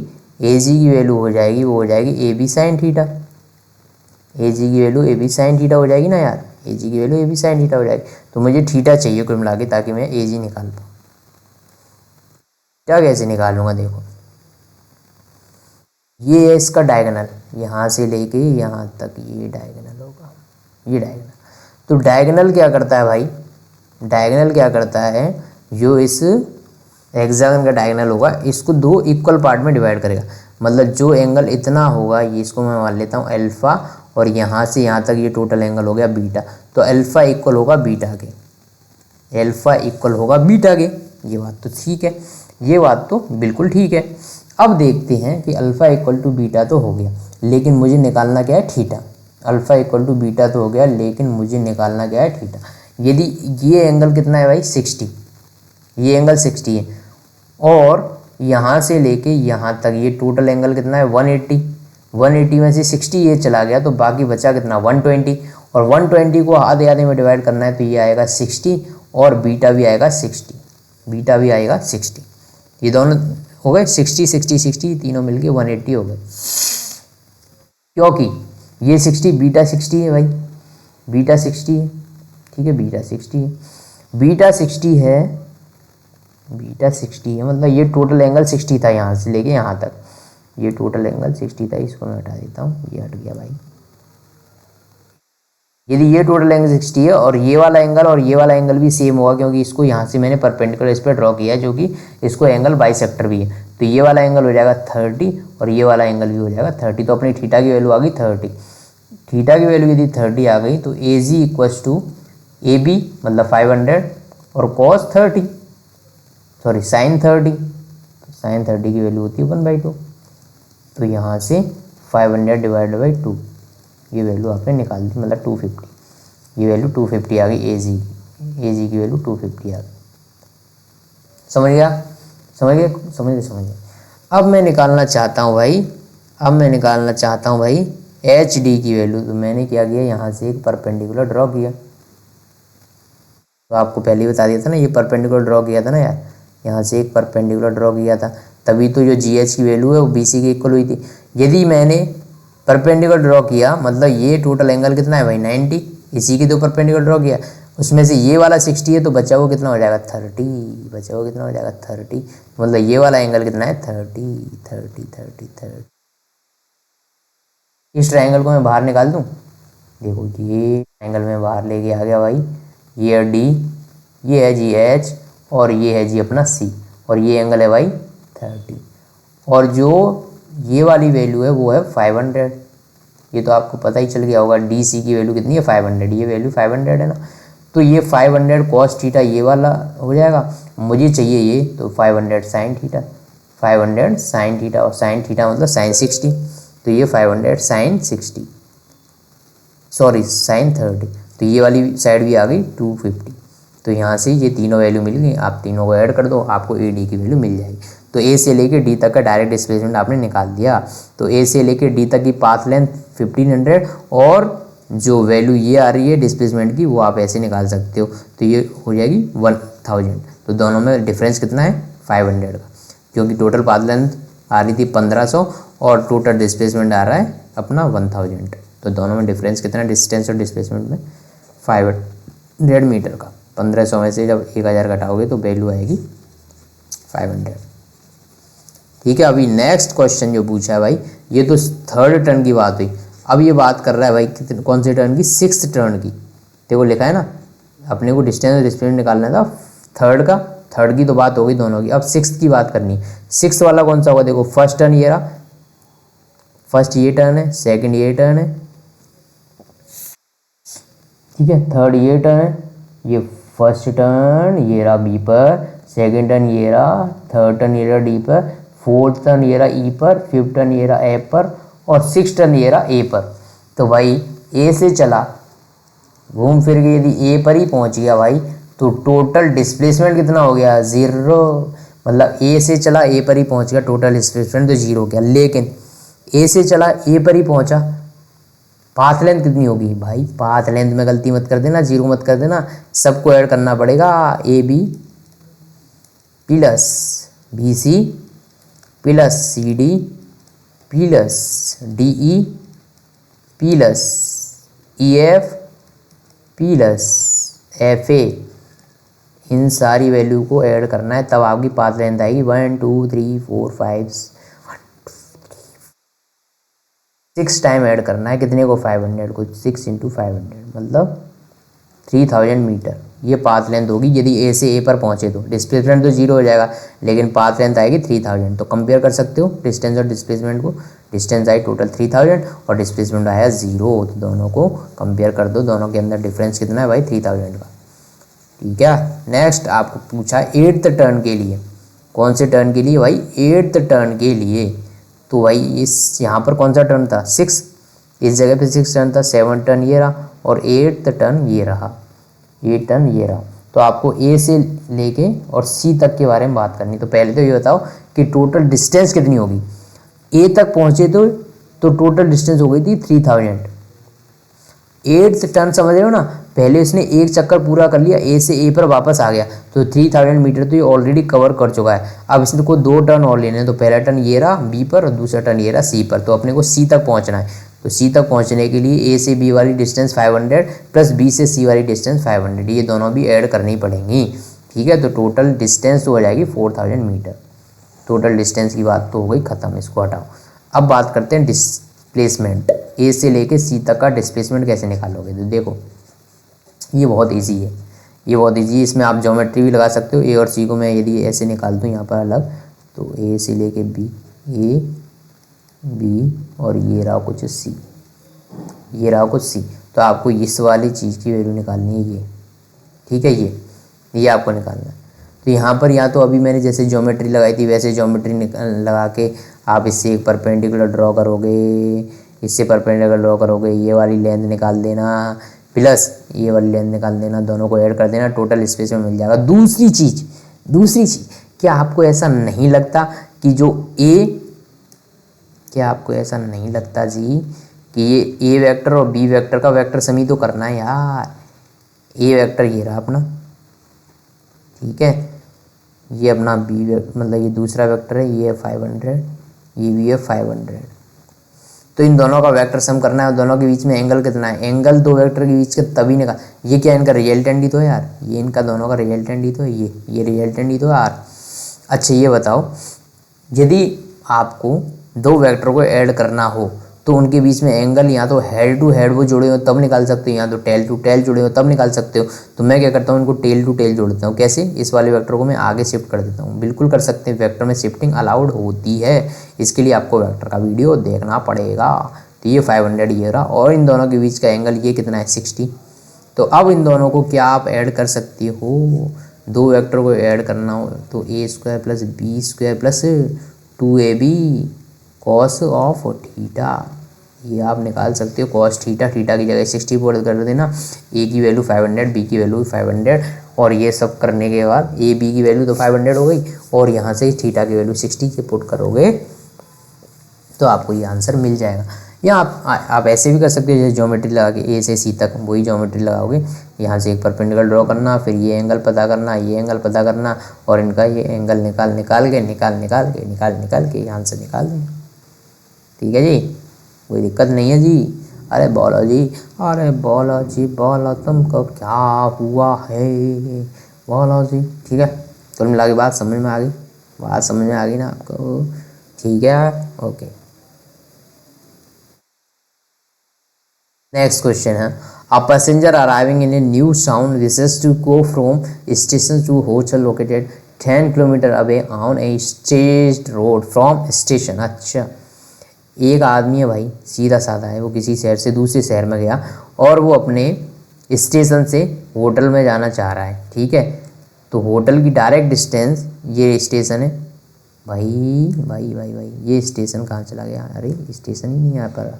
वो हो जाएगी A B sine theta, A G की value A B sine theta हो जाएगी ना यार, ए जी की value A B sine theta हो जाएगी। तो मुझे थीटा चाहिए कुल मिला के, ताकि मैं ए जी निकाल पाऊँ। क्या कैसे निकालूंगा? देखो ये है इसका डायगोनल, यहाँ से लेके यहाँ तक ये डायगोनल होगा, ये डायगोनल। तो डायगोनल क्या करता है भाई, जो इस हेक्सागन का डायगोनल होगा इसको दो इक्वल पार्ट में डिवाइड करेगा, मतलब जो एंगल इतना होगा ये इसको मैं मान लेता हूँ अल्फ़ा, और यहाँ से यहाँ तक ये टोटल एंगल हो गया बीटा, तो अल्फ़ा इक्वल होगा बीटा के, ये बात तो ठीक है, ये बात तो बिल्कुल ठीक है। अब देखते हैं कि अल्फ़ा इक्वल टू बीटा तो हो गया, लेकिन मुझे निकालना क्या है? Theta. Alpha equal to beta तो हो गया, लेकिन मुझे निकालना क्या है? थीटा। यदि ये एंगल कितना है भाई 60, ये एंगल 60 है, और यहाँ से लेके यहाँ तक ये टोटल एंगल कितना है 180 में से 60 ये चला गया, तो बाकी बचा कितना 120, और 120 को आधे आधे में डिवाइड करना है, तो ये आएगा 60 और बीटा भी आएगा 60। बीटा भी आएगा 60। ये दोनों हो गए 60 60 60, तीनों मिलके 180 हो गए, क्योंकि ये 60 बीटा 60 है भाई, बीटा 60 है, ठीक है, बीटा 60 है, बीटा 60 है, बीटा 60 है, मतलब ये टोटल एंगल 60 था यहाँ से लेके यहाँ तक, ये टोटल एंगल 60 था, इसको मैं हटा देता हूँ, ये हट गया भाई। यदि ये टोटल एंगल 60 है और ये वाला एंगल और ये वाला एंगल भी सेम होगा, क्योंकि इसको यहाँ से मैंने परपेंडिकुलर इस पर ड्रॉ किया है, जो कि इसको एंगल बाइसेक्टर भी है, तो ये वाला एंगल हो जाएगा 30 और ये वाला एंगल भी हो जाएगा 30। तो अपनी थीटा की वैल्यू आ गई 30। थीटा की वैल्यू यदि 30 आ गई तो ए G equals to A B मतलब 500 और कॉस 30 सॉरी साइन 30, तो साइन 30 की वैल्यू होती है 1/2। तो यहाँ से 500 डिवाइडेड बाई 2, ये वैल्यू आपने निकाल दी, मतलब 250, ये वैल्यू 250 आ गई ए जी की वैल्यू 250 आ गई। समझ गया, समझ गए, समझ गए, समझ गए। अब मैं निकालना चाहता हूँ भाई, अब मैं निकालना चाहता हूँ भाई एच डी की वैल्यू। तो मैंने क्या किया, यहाँ से एक परपेंडिकुलर ड्रॉ किया, तो आपको पहले ही बता दिया था ना, ये परपेंडिकुलर ड्रॉ किया था ना यार, यहाँ से एक परपेंडिकुलर ड्रॉ किया था, तभी तो जो जी एच की वैल्यू है वो बी सी के इक्वल हुई थी। यदि मैंने परपेंडिकुलर ड्रॉ किया, मतलब ये टोटल एंगल कितना है भाई 90, इसी के तो परपेंडिकुलर ड्रॉ किया, उसमें से ये वाला 60 है, तो बचा हुआ कितना हो जाएगा 30, बचा हुआ कितना हो जाएगा 30, मतलब ये वाला एंगल कितना है 30। इस ट्रायंगल को मैं बाहर निकाल दूं, देखो ये एंगल में बाहर लेके आ गया भाई, ये डी, ये है जी एच और ये है जी अपना सी, और ये एंगल है भाई 30, और जो ये वाली वैल्यू है वो है 500। ये तो आपको पता ही चल गया होगा, डी सी की वैल्यू कितनी है 500, ये वैल्यू 500 है ना, तो ये 500 कॉस थीटा ये वाला हो जाएगा, मुझे चाहिए ये, तो 500 साइन थीटा, 500 साइन थीटा, और साइन थीटा मतलब साइन 60, तो ये 500 साइन 60 सॉरी साइन 30, तो ये वाली साइड भी आ गई 250। तो यहाँ से ये तीनों वैल्यू मिल गई, आप तीनों को ऐड कर दो, आपको ए डी की वैल्यू मिल जाएगी। तो ए से लेके डी तक का डायरेक्ट डिस्प्लेसमेंट आपने निकाल दिया। तो ए से लेके डी तक की पाथ लेंथ 1500 और जो वैल्यू ये आ रही है डिस्प्लेसमेंट की वो आप ऐसे निकाल सकते हो, तो ये हो जाएगी 1000। तो दोनों में डिफरेंस कितना है 500 का, क्योंकि टोटल पाथ लेंथ आ रही थी 1500 और टोटल डिस्प्लेसमेंट आ रहा है अपना 1000। तो दोनों में डिफरेंस कितना है डिस्टेंस और डिस्प्लेसमेंट में 500 मीटर का। 1500 में से जब 1000 घटाओगे तो वैल्यू आएगी 500। ठीक है, अभी नेक्स्ट क्वेश्चन जो पूछा है भाई, ये तो थर्ड टर्न की बात हुई, अब ये बात कर रहा है भाई कितने कौन से टर्न की, 6th टर्न की। देखो लिखा है ना, अपने को डिस्टेंस और डिस्प्लेसमेंट निकालना था थर्ड का, थर्ड की तो बात हो गई दोनों की, अब 6th की बात करनी है। 6th वाला कौन सा होगा, देखो फर्स्ट टर्न ये रहा, फर्स्ट ये टर्न है, सेकंड ये टर्न है, ठीक है, थर्ड ये टर्न है, ये फर्स्ट टर्न ये रहा बी पर, सेकंड टर्न ये रहा, थर्ड टर्न ये रहा डी पर, फोर्थ टर्न ये रहा ई पर, फिफ्थ टर्न ये रहा एफ पर, और 6th टर्न ये रहा ए पर। तो भाई ए से चला घूम फिर के यदि ए पर ही पहुंच गया भाई, तो टोटल डिस्प्लेसमेंट कितना हो गया 0, मतलब ए से चला ए पर ही पहुंच गया, टोटल डिस्प्लेसमेंट तो 0 हो गया। लेकिन ए से चला ए पर ही पहुंचा, पाथ लेंथ कितनी होगी भाई, पाथ लेंथ में गलती मत कर देना, 0 मत कर देना, सबको ऐड करना पड़ेगा, a b plus b c plus c d plus d e plus e f plus f a, इन सारी वैल्यू को ऐड करना है, तब आपकी पाथ लेंथ आएगी 1 2 3 4 5 6 टाइम ऐड करना है, कितने को 500 को, 6 × 500 मतलब 3000 मीटर ये पाथ लेंथ होगी। यदि ए से ए पर पहुंचे तो डिस्प्लेसमेंट तो 0 हो जाएगा, लेकिन पाथ लेंथ आएगी 3000। तो कंपेयर कर सकते हो डिस्टेंस और डिस्प्लेसमेंट को, डिस्टेंस आई टोटल 3000 और डिस्प्लेसमेंट आया 0, तो दोनों को कंपेयर कर दो, दोनों के अंदर डिफरेंस कितना है भाई 3000 का। ठीक है, नेक्स्ट आपको पूछा 8th टर्न के लिए, कौन से टर्न के लिए भाई 8th टर्न के लिए, तो भाई इस यहाँ पर कौन सा टर्न था 6, इस जगह पे 6 टर्न था, 7th टर्न ये रहा और 8th टर्न ये रहा, 8 टर्न ये रहा। तो आपको ए से लेके और सी तक के बारे में बात करनी। तो पहले तो ये बताओ कि टोटल डिस्टेंस कितनी होगी, ए तक पहुँचे तो टोटल डिस्टेंस हो गई थी 3000। 8th टर्न समझ रहे हो ना, पहले इसने एक चक्कर पूरा कर लिया, ए से ए पर वापस आ गया, तो 3000 मीटर तो ये ऑलरेडी कवर कर चुका है। अब इसने को 2 टर्न और लेने हैं, तो पहला टर्न ये रहा बी पर और दूसरा टर्न ये रहा सी पर। तो अपने को सी तक पहुंचना है, तो सी तक पहुंचने के लिए ए से बी वाली डिस्टेंस 500 प्लस बी से सी वाली डिस्टेंस 500, ये दोनों भी ऐड करनी पड़ेंगी। ठीक है, तो टोटल डिस्टेंस तो हो जाएगी 4000 मीटर। टोटल डिस्टेंस की बात तो हो गई ख़त्म, इसको हटाओ। अब बात करते हैं डिस्प्लेसमेंट, ए से लेके सी तक का डिस्प्लेसमेंट कैसे निकालोगे। तो देखो ये बहुत इजी है, ये बहुत इजी है, इसमें आप ज्योमेट्री भी लगा सकते हो। ए और सी को मैं यदि ऐसे निकाल दूँ यहाँ पर अलग, तो ए से लेके बी, ए बी और ये रहा कुछ सी, ये रहा कुछ सी, तो आपको इस वाली चीज़ की वैल्यू निकालनी है ये। ठीक है, ये आपको निकालना है। तो यहाँ पर या तो अभी मैंने जैसे ज्योमेट्री लगाई थी वैसे ज्योमेट्री लगा के आप इससे एक परपेंडिकुलर ड्रॉ करोगे, इससे परपेंडिकुलर ड्रॉ करोगे, ये वाली लेंथ निकाल देना प्लस ये वाली लेंथ निकाल देना, दोनों को ऐड कर देना, टोटल स्पेस में मिल जाएगा। दूसरी चीज़ क्या आपको ऐसा नहीं लगता कि जो क्या आपको ऐसा नहीं लगता जी कि ये ए वेक्टर और बी वेक्टर का वेक्टर समी तो करना है यार। ए वेक्टर ये रहा अपना, ठीक है, ये अपना बी मतलब ये दूसरा वेक्टर है, ये है 500, ये भी है 500। तो इन दोनों का वेक्टर सम करना है और दोनों के बीच में एंगल कितना है, एंगल दो वेक्टर के बीच के तभी निकाल। ये क्या इनका रिजल्टेंट ही तो है यार, ये इनका दोनों का रिजल्टेंट ही तो है, ये रिजल्टेंट ही तो है यार। अच्छा ये बताओ, यदि आपको दो वेक्टर को ऐड करना हो तो उनके बीच में एंगल या तो हेड टू हेड वो जुड़े हो तब निकाल सकते हो, या तो टेल टू टेल जुड़े हो तब निकाल सकते हो। तो मैं क्या करता हूँ, इनको टेल टू टेल जोड़ता हूँ। कैसे, इस वाले वेक्टर को मैं आगे शिफ्ट कर देता हूँ। बिल्कुल कर सकते हैं, वेक्टर में शिफ्टिंग अलाउड होती है। इसके लिए आपको वेक्टर का वीडियो देखना पड़ेगा। तो ये 500 ये रहा, और इन दोनों के बीच का एंगल ये कितना है 60। तो अब इन दोनों को क्या आप ऐड कर सकते हो, दो वेक्टर को ऐड करना हो तो a square plus B square plus 2ab cos of theta, ये आप निकाल सकते हो। कॉस थीटा की जगह 60 पुट कर देना, ए की वैल्यू 500, बी की वैल्यू 500, और ये सब करने के बाद ए बी की वैल्यू तो 500 हो गई, और यहाँ से थीटा की वैल्यू 60 के पुट करोगे तो आपको ये आंसर मिल जाएगा। या आप ऐसे भी कर सकते हो, जैसे ज्योमेट्री लगा के ए से सी तक वही ज्योमेट्री लगाओगे, यहाँ से एक परपेंडिकुलर ड्रॉ करना, फिर ये एंगल पता करना, ये एंगल पता करना, और इनका ये एंगल निकाल के आंसर निकाल दें। ठीक है जी, कोई दिक्कत नहीं है जी। अरे बोलो जी, बोलो तुमको क्या हुआ है, बोलो जी। ठीक है, कुल मिला के बात समझ में आ गई ना आपको। ठीक है, ओके। नेक्स्ट क्वेश्चन है, a passenger arriving in a new town wishes to go from station to hotel located 10 kilometre away on a staged road from station. अच्छा, एक आदमी है भाई, सीधा साधा है, वो किसी शहर से दूसरे शहर में गया और वो अपने स्टेशन से होटल में जाना चाह रहा है। ठीक है, तो होटल की डायरेक्ट डिस्टेंस, ये स्टेशन है भाई, ये स्टेशन कहाँ चला गया, अरे स्टेशन ही नहीं यहाँ पर,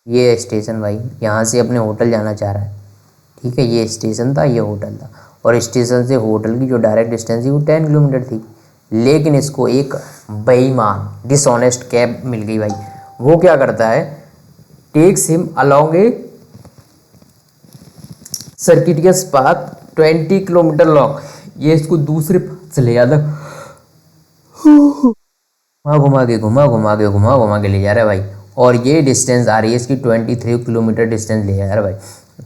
ये स्टेशन भाई, यहाँ से अपने होटल जाना चाह रहा है। ठीक है, ये स्टेशन था, ये होटल था, और स्टेशन से होटल की जो डायरेक्ट डिस्टेंस थी वो 10 किलोमीटर थी। लेकिन इसको एक बेईमान डिसऑनेस्ट कैब मिल गई भाई। वो क्या करता है, टेक्स हिम अलोंग ए सर्किटियस पाथ 20 किलोमीटर लॉन्ग। ये इसको दूसरे पाथ से ले जाता, घुमा के ले जा रहा है भाई, और ये डिस्टेंस आ रही है इसकी 23 किलोमीटर डिस्टेंस ले जा रहा है भाई।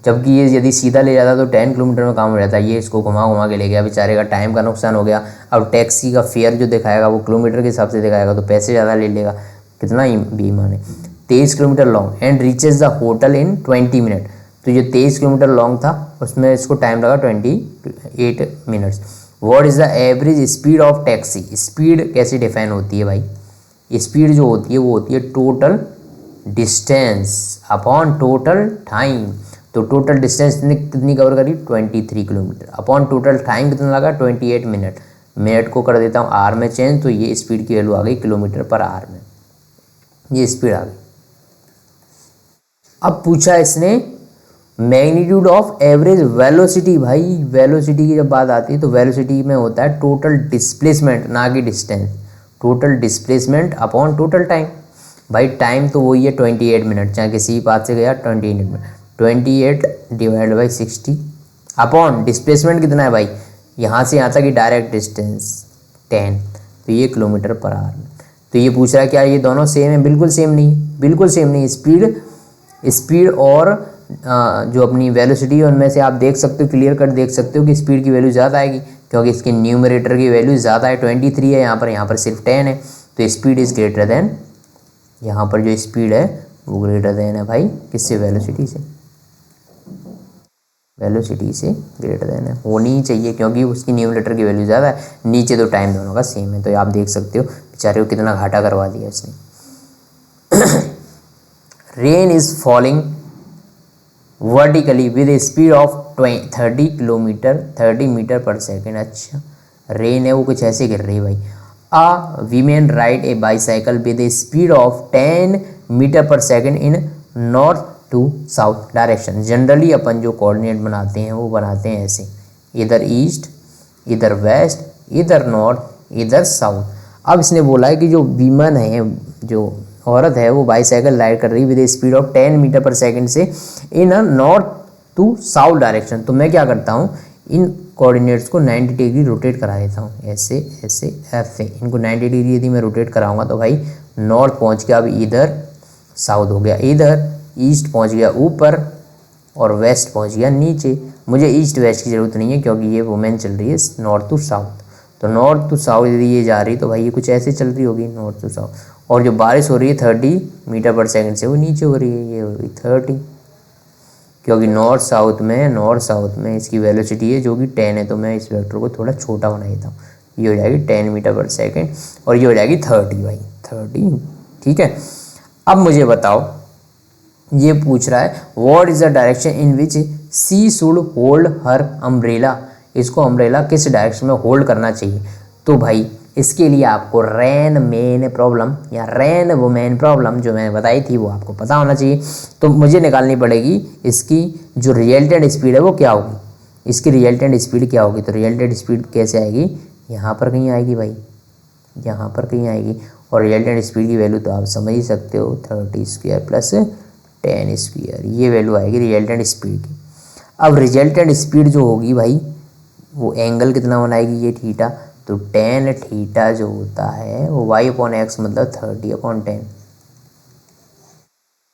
जबकि ये यदि सीधा ले जाता तो 10 किलोमीटर में काम हो जाता है। ये इसको घुमा के ले गया, बेचारे का टाइम का नुकसान हो गया। अब टैक्सी का फेयर जो दिखाएगा वो किलोमीटर के हिसाब से दिखाएगा, तो पैसे ज़्यादा ले लेगा। कितना ही बेईमान है। 23 kilometre long and reaches the hotel in 20 minute. तो ये 23 किलोमीटर लॉन्ग था, उसमें इसको टाइम लगा 28 minutes. What is the average speed of taxi. Speed कैसे डिफाइन होती है भाई, स्पीड जो होती है वो होती है total distance upon total time. तो टोटल डिस्टेंस कितनी कवर करी, 23 किलोमीटर, अपॉन टोटल टाइम कितना लगा 28 मिनट। मिनट को कर देता हूँ आर में चेंज, तो ये स्पीड की वैल्यू आ गई किलोमीटर पर आर में, ये स्पीड आ गई। अब पूछा इसने मैग्नीट्यूड ऑफ एवरेज वेलोसिटी। भाई वेलोसिटी की जब बात आती है तो वेलोसिटी में होता है टोटल डिस्प्लेसमेंट, ना कि distance. Total displacement upon total time. भाई टाइम तो वही है 28 मिनट, चाहे किसी पास से गया 28 minute, 28 divide by 60 upon displacement कितना है भाई, यहाँ से यहाँ तक की डायरेक्ट डिस्टेंस 10, तो ये किलोमीटर पर आवर। तो ये पूछ रहा है क्या ये दोनों सेम है, बिल्कुल सेम नहीं, बिल्कुल सेम नहीं। स्पीड और जो अपनी वेलोसिटी है उनमें से आप देख सकते हो, क्लियर कट देख सकते हो कि स्पीड की वैल्यू ज़्यादा आएगी, क्योंकि इसके न्यूमरेटर की वैल्यू ज़्यादा है, 23 है यहाँ पर सिर्फ 10 है। तो स्पीड इज़ ग्रेटर देन, यहाँ पर जो स्पीड है वो ग्रेटर देन है भाई किससे, वेलोसिटी से, वेलोसिटी से ग्रेटर देन है, होनी ही चाहिए क्योंकि उसकी न्यूमरेटर की वैल्यू ज़्यादा है, नीचे तो टाइम दोनों का सेम है। तो आप देख सकते हो बेचारे को कितना घाटा करवा दिया इसने। Rain is falling vertically with a speed of 30 metre per second. अच्छा रेन है वो कुछ ऐसे गिर रही है भाई। A women ride a bicycle with a speed of 10 metre per second in north to south direction. Generally अपन जो कोऑर्डिनेट बनाते हैं वो बनाते हैं ऐसे, इधर ईस्ट, इधर वेस्ट, इधर नॉर्थ, इधर साउथ। अब इसने बोला है कि जो वीमन है, जो औरत है, वो बाईसाइकिल राइड कर रही है with a speed of 10 metre per second से in a north to south direction. तो मैं क्या करता हूँ, इन कोऑर्डिनेट्स को 90 डिग्री रोटेट करा देता हूँ, ऐसे ऐसे ऐसे। इनको 90 डिग्री यदि मैं रोटेट कराऊंगा तो भाई नॉर्थ पहुँच गया, अब इधर साउथ हो गया, इधर ईस्ट पहुँच गया ऊपर, और वेस्ट पहुँच गया नीचे। मुझे ईस्ट वेस्ट की ज़रूरत नहीं है क्योंकि ये वुमेन चल रही है नॉर्थ टू साउथ। तो नॉर्थ टू साउथ यदि ये जा रही तो भाई ये कुछ ऐसे चल रही होगी नॉर्थ टू साउथ। और जो बारिश हो रही है 30 मीटर पर सेकंड से वो नीचे हो रही है, ये हो रही 30, क्योंकि नॉर्थ साउथ में इसकी वेलोसिटी है जो कि 10 है। तो मैं इस वेक्टर को थोड़ा छोटा बना देता हूँ, ये हो जाएगी 10 मीटर पर सेकेंड और ये हो जाएगी 30 भाई 30, ठीक है। अब मुझे बताओ, ये पूछ रहा है what is the direction in which she should hold her umbrella. इसको अम्ब्रेला किस डायरेक्शन में होल्ड करना चाहिए। तो भाई इसके लिए आपको रेन मेन प्रॉब्लम या रेन वुमेन प्रॉब्लम जो मैंने बताई थी वो आपको पता होना चाहिए। तो मुझे निकालनी पड़ेगी इसकी जो रिजल्टेंट स्पीड है वो क्या होगी, इसकी रिजल्टेंट स्पीड क्या होगी। तो रिजल्टेंट स्पीड कैसे आएगी, यहाँ पर कहीं आएगी भाई, यहाँ पर कहीं आएगी। और रिजल्टेंट स्पीड की वैल्यू तो आप समझ ही सकते हो, 30 स्क्वायर प्लस 10 स्क्वायर, ये वैल्यू आएगी रिजल्टेंट स्पीड की। अब रिजल्टेंट स्पीड जो होगी भाई वो एंगल कितना बनाएगी, ये थीटा। तो tan थीटा जो होता है वो y/x मतलब 30/10।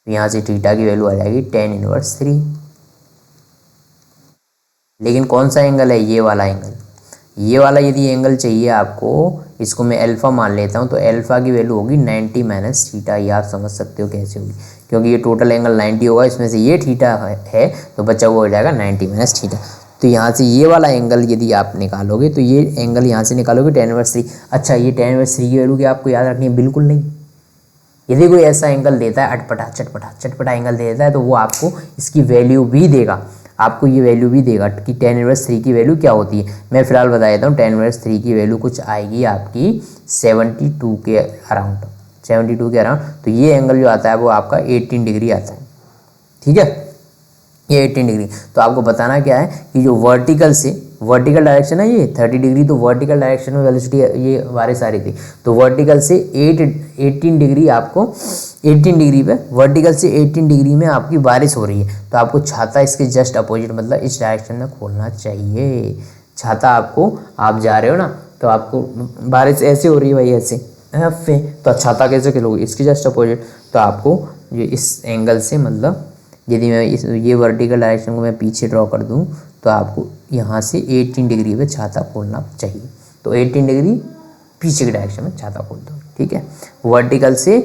यहाँ से थीटा की वैल्यू आ जाएगी tan इनवर्स 3। लेकिन कौन सा एंगल है, ये वाला एंगल। ये वाला यदि एंगल चाहिए आपको, इसको मैं अल्फ़ा मान लेता हूँ, तो अल्फ़ा की वैल्यू होगी 90 माइनस थीटा। ये आप समझ सकते हो कैसे होगी, क्योंकि ये टोटल एंगल 90 होगा, इसमें से ये थीटा है तो बचा हुआ हो जाएगा 90 माइनस थीटा। तो यहाँ से ये वाला एंगल यदि आप निकालोगे तो ये एंगल यहाँ से निकालोगे tan इनवर्स 3। अच्छा ये tan इनवर्स 3 की वैल्यू क्या आपको याद रखनी है, बिल्कुल नहीं। यदि कोई ऐसा एंगल देता है अटपटा चटपटा एंगल दे देता है तो वो आपको इसकी वैल्यू भी देगा, आपको ये वैल्यू भी देगा कि tan इनवर्स 3 की वैल्यू क्या होती है। मैं फिलहाल बता देता हूँ, tan इनवर्स 3 की वैल्यू कुछ आएगी आपकी 72 के अराउंड, 72 के अराउंड। तो ये एंगल जो आता है वो आपका 18 डिग्री आता है, ठीक है, ये 18 डिग्री। तो आपको बताना क्या है कि जो वर्टिकल डायरेक्शन है ये 30 डिग्री, तो वर्टिकल डायरेक्शन में वेलोसिटी ये बारिश आ रही थी, तो वर्टिकल से 18 डिग्री आपको 18 डिग्री पे वर्टिकल से 18 डिग्री में आपकी बारिश हो रही है। तो आपको छाता इसके जस्ट अपोजिट मतलब इस डायरेक्शन में खोलना चाहिए। छाता आपको, आप जा रहे हो ना तो आपको बारिश ऐसे हो रही है भाई, ऐसे तो छाता कैसे खोलोगे, इसके जस्ट अपोजिट। तो आपको जो इस एंगल से मतलब यदि मैं ये वर्टिकल डायरेक्शन को मैं पीछे ड्रॉ कर दूं तो आपको यहाँ से 18 डिग्री पे छाता खोलना चाहिए। तो 18 डिग्री पीछे की डायरेक्शन में छाता खोल दो, ठीक है। वर्टिकल से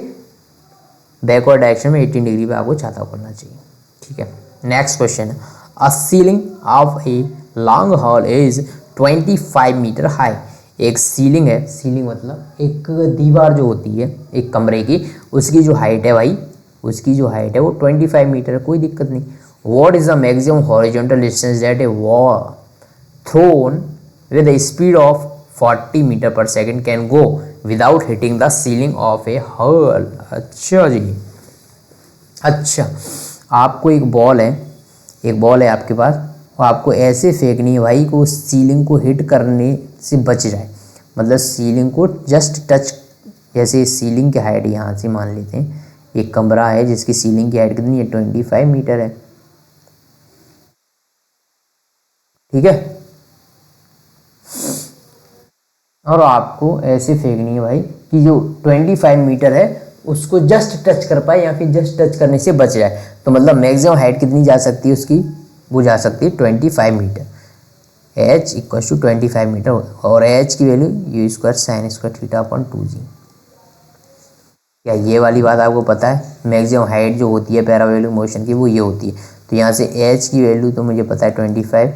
बैकवर्ड डायरेक्शन में 18 डिग्री पे आपको छाता खोलना चाहिए, ठीक है। नेक्स्ट क्वेश्चन है, a ceiling of a long hall is 25 metre high. एक सीलिंग है, सीलिंग मतलब एक दीवार जो होती है एक कमरे की, उसकी जो हाइट है भाई, उसकी जो हाइट है वो 25 मीटर है, कोई दिक्कत नहीं। What is the maximum horizontal distance that a ball thrown with a speed of 40 metre per second can go without hitting the ceiling of a hall. अच्छा जी, अच्छा आपको एक बॉल है आपके पास, और आपको ऐसे फेंकनी है भाई को सीलिंग को हिट करने से बच जाए, मतलब सीलिंग को जस्ट टच जैसे सीलिंग की हाइट यहाँ से मान लेते हैं, एक कमरा है जिसकी सीलिंग की हाइट कितनी है 25 मीटर है, ठीक है। और आपको ऐसे फेंकनी है भाई कि जो 25 मीटर है उसको जस्ट टच कर पाए या फिर जस्ट टच करने से बच जाए। तो मतलब मैक्सिमम हाइट कितनी जा सकती है उसकी, वो जा सकती है 25 metre. h equal to 25 metre और h की वैल्यू U square sine square theta upon 2g। क्या ये वाली बात आपको पता है? मैक्सिमम हाइट जो होती है पैराबोलिक मोशन की वो ये होती है। तो यहाँ से h की वैल्यू तो मुझे पता है 25,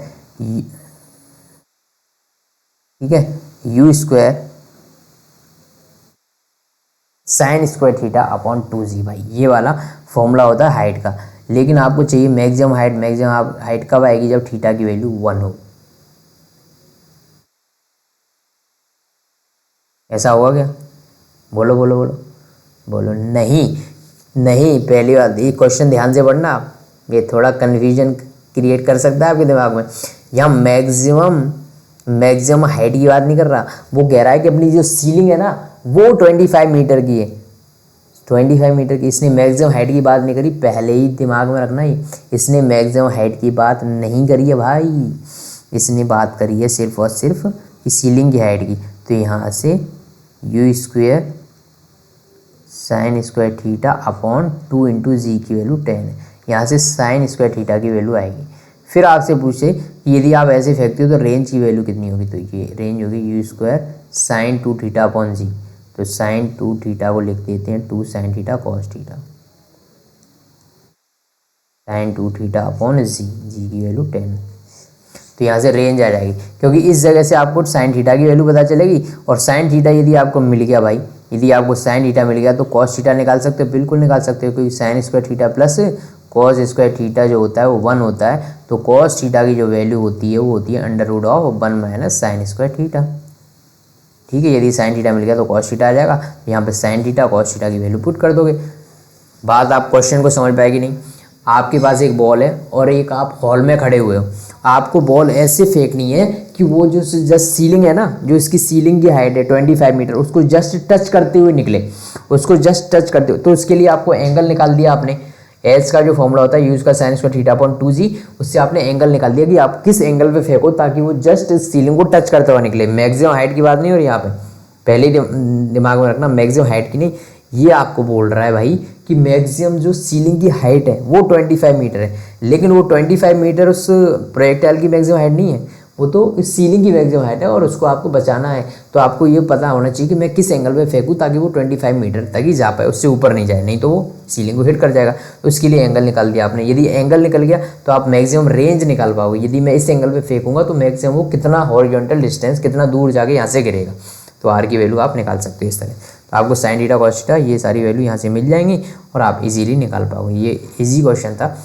ठीक है, you square sine square theta upon 2g। भाई ये वाला फॉर्मूला होता है हाइट का, लेकिन आपको चाहिए मैक्सिमम हाइट। मैक्सिमम हाइट कब आएगी? जब थीटा की वैल्यू 1 हो। ऐसा होगा क्या? बोलो बोलो बोलो बोलो। नहीं नहीं, पहली बात ये क्वेश्चन ध्यान से पढ़ना आप, ये थोड़ा कन्फ्यूजन क्रिएट कर सकता है आपके दिमाग में। यहाँ मैक्सिमम हाइट की बात नहीं कर रहा, वो कह रहा है कि अपनी जो सीलिंग है ना वो 25 मीटर की है, 25 मीटर की। इसने मैक्सिमम हाइट की बात नहीं करी, पहले ही दिमाग में रखना ही, इसने मैक्सिमम हाइट की बात नहीं करी है भाई, इसने बात करी है सिर्फ और सिर्फ कि सीलिंग की हाइट की। तो यहाँ से u square sine square theta upon 2 into g की वैल्यू 10 है, यहाँ से साइन स्क्वायर थीटा की वैल्यू आएगी। फिर आपसे पूछे कि यदि आप ऐसे फेंकते हो तो रेंज की वैल्यू कितनी होगी, तो ये रेंज होगी u square sine 2 theta upon g. तो साइन 2 थीटा को लिख देते हैं 2 sine theta cos theta, sine 2 theta upon g की वैल्यू 10। तो यहाँ से रेंज आ जाएगी, क्योंकि इस जगह से आपको साइन थीटा की वैल्यू पता चलेगी। और साइन थीटा यदि आपको मिल गया भाई, यदि आपको साइन थीटा मिल गया तो कॉस थीटा निकाल सकते हो, बिल्कुल निकाल सकते हो, क्योंकि sign square theta plus cos square theta जो होता है वो 1 होता है। तो कॉस थीटा की जो वैल्यू होती है वो होती है under root of 1 minus sine square theta, ठीक है। यदि साइन थीटा मिल गया तो कॉस थीटा आ जाएगा, यहाँ पे साइन थीटा कॉस थीटा की वैल्यू पुट कर दोगे। बात आप क्वेश्चन को समझ पाएगी नहीं। आपके पास एक बॉल है और एक आप हॉल में खड़े हुए हो, आपको बॉल ऐसे फेंकनी है कि वो जो जस्ट सीलिंग है ना, जो इसकी सीलिंग की हाइट है 25 मीटर, उसको जस्ट टच करते हुए निकले, उसको जस्ट टच करते हुए। तो उसके लिए आपको एंगल निकाल दिया आपने, एच का जो फॉर्मूला होता है यूज का sign square theta upon 2g, उससे आपने एंगल निकाल दिया कि आप किस एंगल पे फेंको ताकि वो जस्ट सीलिंग को टच करते हुए निकले। मैक्सिमम हाइट की बात नहीं हो रही यहाँ पे, पहले दिमाग में रखना, मैक्सिमम हाइट की नहीं। ये आपको बोल रहा है भाई कि मैक्सिमम जो सीलिंग की हाइट है वो 25 मीटर है, लेकिन वो 25 मीटर उस प्रोजेक्टाइल की मैक्सिमम हाइट नहीं है, वो तो इस सीलिंग की मैक्सिमम हाइट है और उसको आपको बचाना है। तो आपको ये पता होना चाहिए कि मैं किस एंगल पे फेंकूँ ताकि वो 25 मीटर तक ही जा पाए, उससे ऊपर नहीं जाए, नहीं तो वो सीलिंग को हिट कर जाएगा। तो उसके लिए एंगल निकाल दिया आपने। यदि एंगल निकल गया तो आप मैक्सिमम रेंज निकाल पाओगे। यदि मैं इस एंगल पे फेंकूंगा तो मैक्सिमम वो कितना हॉरिजॉन्टल डिस्टेंस, कितना दूर जाके यहाँ से गिरेगा, तो आर की वैल्यू आप निकाल सकते हो इस तरह। तो आपको साइन थीटा कॉस थीटा ये सारी वैल्यू यहाँ से मिल जाएंगी और आप इजीली निकाल पाओगे। ये इजी क्वेश्चन था,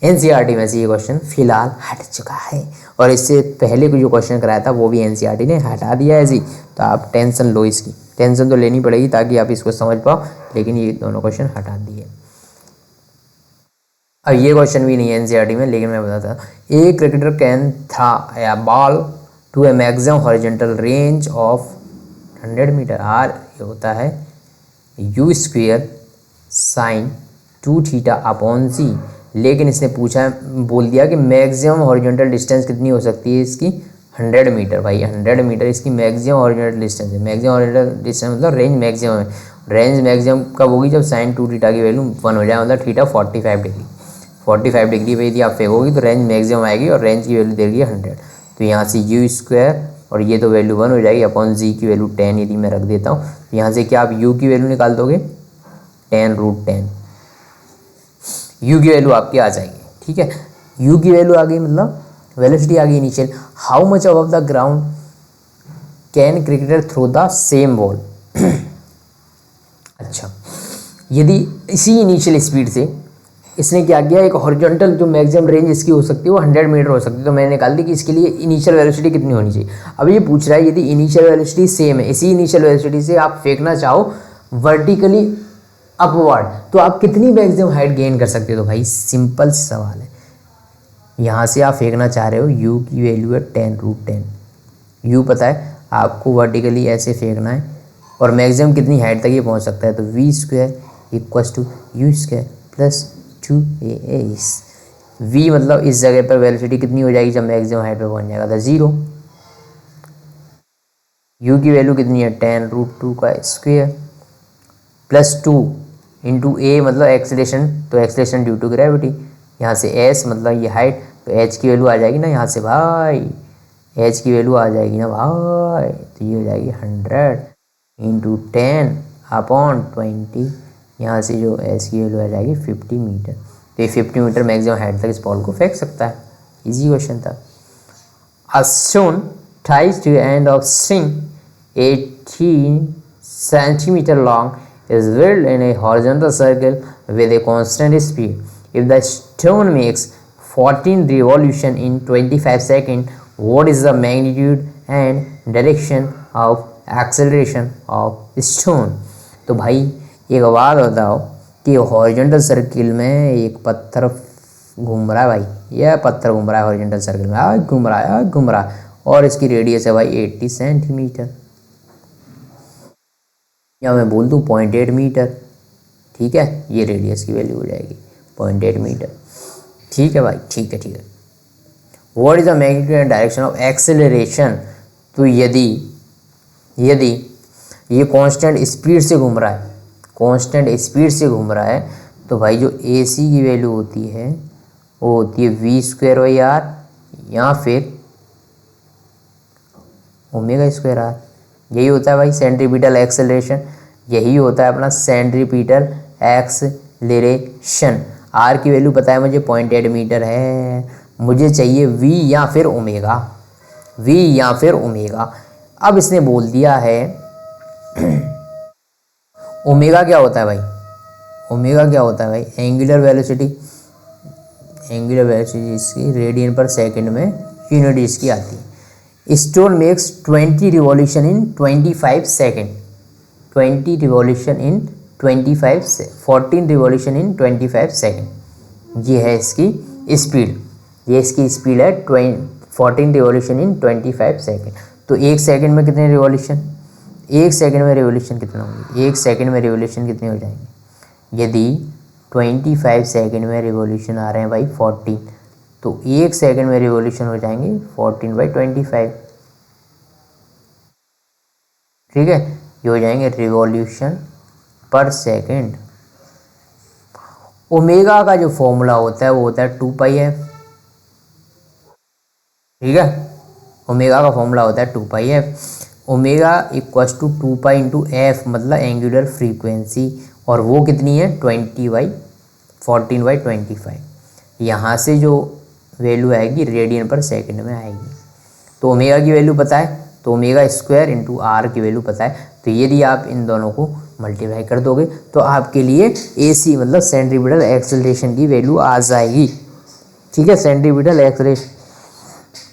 एनसीईआरटी में से ये क्वेश्चन फिलहाल हट चुका है, और इससे पहले को जो क्वेश्चन कराया था वो भी एनसीईआरटी ने हटा दिया है जी। तो आप टेंशन लो, इसकी टेंशन तो लेनी पड़ेगी ताकि आप इसको समझ पाओ, लेकिन ये दोनों क्वेश्चन हटा दिए। अब ये क्वेश्चन भी नहीं है एनसीईआरटी में, लेकिन मैं बताता हूँ। A cricketer can throw a ball to a maximum horizontal range of 100 metre. R ये होता है u square sine 2 theta upon c, लेकिन इसने पूछा, बोल दिया कि मैक्सिमम हॉरिजॉन्टल डिस्टेंस कितनी हो सकती है इसकी 100 मीटर। भाई 100 मीटर इसकी मैक्सिमम हॉरिजॉन्टल डिस्टेंस है। मैक्सिमम हॉरिजॉन्टल डिस्टेंस मतलब रेंज मैक्सिमम है। रेंज मैक्सिमम कब होगी? जब साइन 2 थीटा की वैल्यू 1 हो जाए, मतलब थीटा 45 डिग्री। 45 डिग्री पे यदि आप फेंकोगी तो रेंज मैक्सिमम आएगी और रेंज की वैल्यू देगी 100। तो यहाँ से यू स्क्वायर और ये तो वैल्यू 1 हो जाएगी अपॉन जी की वैल्यू 10 यदि मैं रख देता हूँ। तो यहाँ से क्या आप यू की वैल्यू निकाल दोगे 10√10, यू की वैल्यू आपकी आ जाएगी, ठीक है। यू की वैल्यू आ गई, मतलब वेलोसिटी आ गई initial. How much above the ground can cricketer throw the same ball. अच्छा, यदि इसी इनिशियल स्पीड से इसने क्या किया, एक हॉरिजॉन्टल जो मैक्सिमम रेंज इसकी हो सकती है वो 100 मीटर हो सकती है, तो मैंने निकाल दी कि इसके लिए इनिशियल वेलोसिटी कितनी होनी चाहिए। अब ये पूछ रहा है यदि इनिशियल वेलोसिटी सेम है, इसी इनिशियल वेलोसिटी से आप फेंकना चाहो वर्टिकली अपवर्ड, तो आप कितनी मैक्सिमम हाइट गेन कर सकते हो। तो भाई सिंपल सवाल है, यहाँ से आप फेंकना चाह रहे हो, यू की वैल्यू है 10√10। यू पता है आपको, वर्टिकली ऐसे फेंकना है और मैक्सिमम कितनी हाइट तक ये पहुंच सकता है, तो V square equals to U square plus 2as। V मतलब इस जगह पर वेलोसिटी कितनी हो जाएगी जब मैक्सिमम हाइट पे पहुंच जाएगा, तो 0। यू की वैल्यू कितनी है 10√2 का स्क्वायर प्लस 2 इंटू ए मतलब एक्सेलेरेशन, तो एक्सेलेरेशन ड्यू टू ग्रेविटी, यहाँ से एस मतलब ये हाइट, तो एच की वैल्यू आ जाएगी ना यहाँ से भाई, एच की वैल्यू आ जाएगी ना भाई, तो ये हो जाएगी 100 इंटू 10/20, यहाँ से जो एच की वैल्यू आ जाएगी 50 मीटर। तो ये 50 मीटर मैक्सिमम हाइट तक इस बॉल को फेंक सकता है। इजी क्वेश्चन था। A stone tied to the end of string 18 centimeter long is whirled in a horizontal circle with a constant speed. If the stone makes 14 revolutions in 25 seconds, what is the magnitude and direction of acceleration of stone? तो भाई एक बात बताओ कि horizontal circle में एक पत्थर घूम रहा है भाई, यह पत्थर घूम रहा है हॉरिजॉन्टल सर्किल में, घूम रहा है और इसकी रेडियस है भाई 80 सेंटीमीटर, या मैं बोल दूँ 0.8 मीटर। ठीक है, ये रेडियस की वैल्यू हो जाएगी 0.8 मीटर। ठीक है भाई, ठीक है। What is the magnitude and direction of acceleration? तो यदि ये कांस्टेंट स्पीड से घूम रहा है, तो भाई जो ए सी की वैल्यू होती है वो होती है वी स्क्वायर बाई आर या फिर ओमेगा स्क्वायर आर। यही होता है भाई सेंट्रीपिटल एक्सेलरेशन, यही होता है अपना सेंट्रीपिटल एक्सेलरेशन। आर की वैल्यू पता है मुझे 0.8 मीटर है, मुझे चाहिए वी या फिर ओमेगा। अब इसने बोल दिया है ओमेगा क्या होता है भाई, एंगुलर वेलोसिटी इसकी रेडियन पर सेकंड में यूनिट इसकी आती है। Stone makes 20 revolution in 25 second, 14 revolution in 25 second, ये है इसकी स्पीड, है 14 रिवॉल्यूशन इन 25 सेकंड। तो एक सेकंड में कितने रिवॉल्यूशन, कितना होंगे, एक सेकंड में रिवॉल्यूशन कितने हो जाएंगे? यदि 25 सेकंड में रिवॉल्यूशन आ रहे हैं भाई 14, तो एक सेकंड में रिवॉल्यूशन हो जाएंगे 14/25। ठीक है, ये हो जाएंगे रिवॉल्यूशन पर सेकंड। ओमेगा का जो फॉर्मूला होता है वो होता है 2πf। ठीक है, ओमेगा का फॉर्मूला होता है 2πf। Omega equals to 2π into f मतलब एंगुलर फ्रीक्वेंसी, और वो कितनी है 14/25। यहाँ से जो वैल्यू आएगी रेडियन पर सेकंड में आएगी। तो ओमेगा की वैल्यू पता है, तो ओमेगा स्क्वायर इंटू आर की वैल्यू पता है, तो यदि आप इन दोनों को मल्टीप्लाई कर दोगे तो आपके लिए ए सी मतलब सेंट्रीपिटल एक्सेलरेशन की वैल्यू आ जाएगी। ठीक है, सेंट्रीपिटल एक्सेलरेशन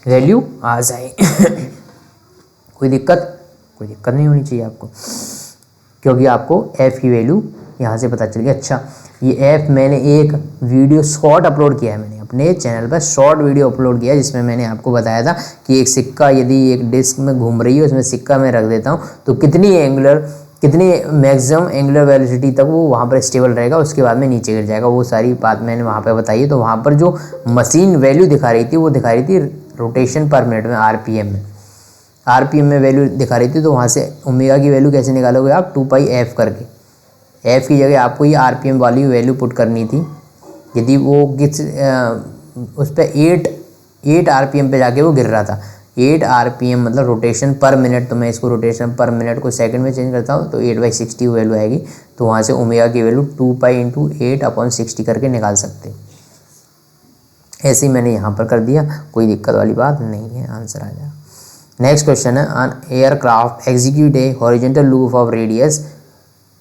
वैल्यू आ जाएगी। कोई दिक्कत नहीं होनी चाहिए आपको, क्योंकि आपको एफ की वैल्यू यहाँ से पता चल गया। अच्छा, ये एफ मैंने एक वीडियो शॉर्ट अपलोड किया है, मैंने अपने चैनल पर शॉर्ट वीडियो अपलोड किया है जिसमें मैंने आपको बताया था कि एक सिक्का यदि एक डिस्क में घूम रही है उसमें सिक्का मैं रख देता हूँ तो कितनी मैक्सिमम एंगुलर वेलोसिटी तक वो वहाँ पर स्टेबल रहेगा, उसके बाद में नीचे गिर जाएगा। वो सारी बात मैंने वहाँ पर बताई है। तो वहाँ पर जो मशीन वैल्यू दिखा रही थी वो दिखा रही थी रोटेशन पर मिनट में, आरपीएम में वैल्यू दिखा रही थी। तो वहाँ से ओमेगा की वैल्यू कैसे निकालोगे आप, 2πf करके, एफ की जगह आपको ये आरपीएम वाली वैल्यू पुट करनी थी। यदि वो उस पर 8 आरपीएम पे जाके वो गिर रहा था, 8 आरपीएम मतलब रोटेशन पर मिनट, तो मैं इसको रोटेशन पर मिनट को सेकंड में चेंज करता हूँ तो 8/60 वैल्यू आएगी। तो वहाँ से ओमेगा की वैल्यू 2π इंटू 8/60 करके निकाल सकते हैं। ऐसे ही मैंने यहाँ पर कर दिया, कोई दिक्कत वाली बात नहीं है, आंसर आ जाएगा। नेक्स्ट क्वेश्चन है, an aircraft execute a horizontal loop of radius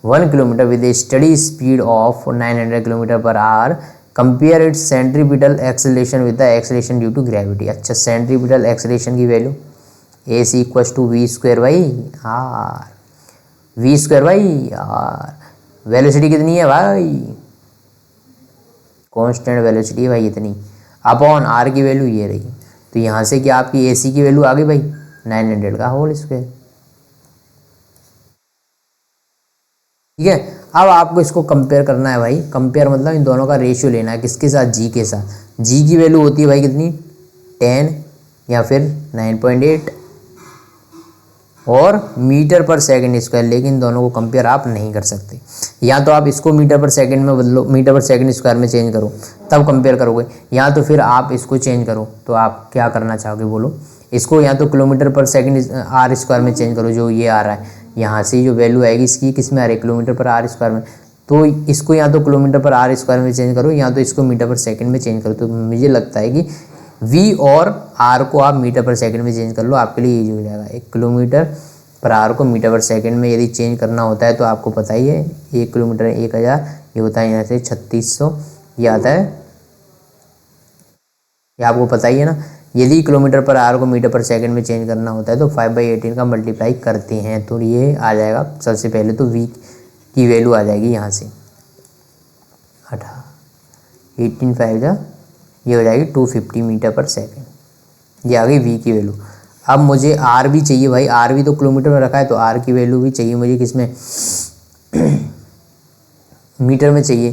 1 kilometre with a steady speed of 900 kilometre per hour, compare its centripetal acceleration with the acceleration due to gravity. अच्छा, सेंट्रीपिटल एक्सेलरेशन की value A C equals to V square by R, velocity कितनी है भाई, constant velocity है भाई इतनी, upon are की value ये रही। तो यहाँ से क्या आपकी ए सी की वैल्यू आ गई भाई 900 का होल स्क्वायर। ठीक है। अब आपको इसको कंपेयर करना है भाई, कंपेयर मतलब इन दोनों का रेशियो लेना है, किसके साथ, जी के साथ। जी की वैल्यू होती है भाई कितनी, 10 या फिर 9.8 और मीटर पर सेकंड स्क्वायर, लेकिन दोनों को कंपेयर आप नहीं कर सकते। या तो आप इसको मीटर पर सेकंड में बदलो, मीटर पर सेकंड स्क्वायर में चेंज करो तब कंपेयर करोगे, या तो फिर आप इसको चेंज करो। तो आप क्या करना चाहोगे बोलो, इसको या तो किलोमीटर पर सेकंड आर स्क्वायर में चेंज करो, जो ये आ रहा है यहाँ से जो वैल्यू आएगी इसकी किस में आ रही है, किलोमीटर पर आर स्क्वायर में। तो इसको या तो किलोमीटर पर आर स्क्वायर में चेंज करो या तो इसको मीटर पर सेकंड में चेंज करो। तो मुझे लगता है कि v और r को आप मीटर पर सेकंड में चेंज कर लो, आपके लिए ईजी हो जाएगा। 1 किलोमीटर पर आर को मीटर पर सेकंड में यदि चेंज करना होता है तो आपको पता ही है 1 किलोमीटर 1000, ये होता है यहाँ से 3600, ये आता है, ये आपको पता ही है ना। यदि किलोमीटर पर आर को मीटर पर सेकंड में चेंज करना होता है तो 5/18 का मल्टीप्लाई करते हैं तो ये आ जाएगा। सबसे पहले तो v की वैल्यू आ जाएगी यहाँ से 18 5 ये हो जाएगी 250 मीटर पर सेकंड, ये आ गई v की वैल्यू। अब मुझे r भी चाहिए भाई, r भी तो किलोमीटर में रखा है तो r की वैल्यू भी चाहिए मुझे किस में मीटर में चाहिए।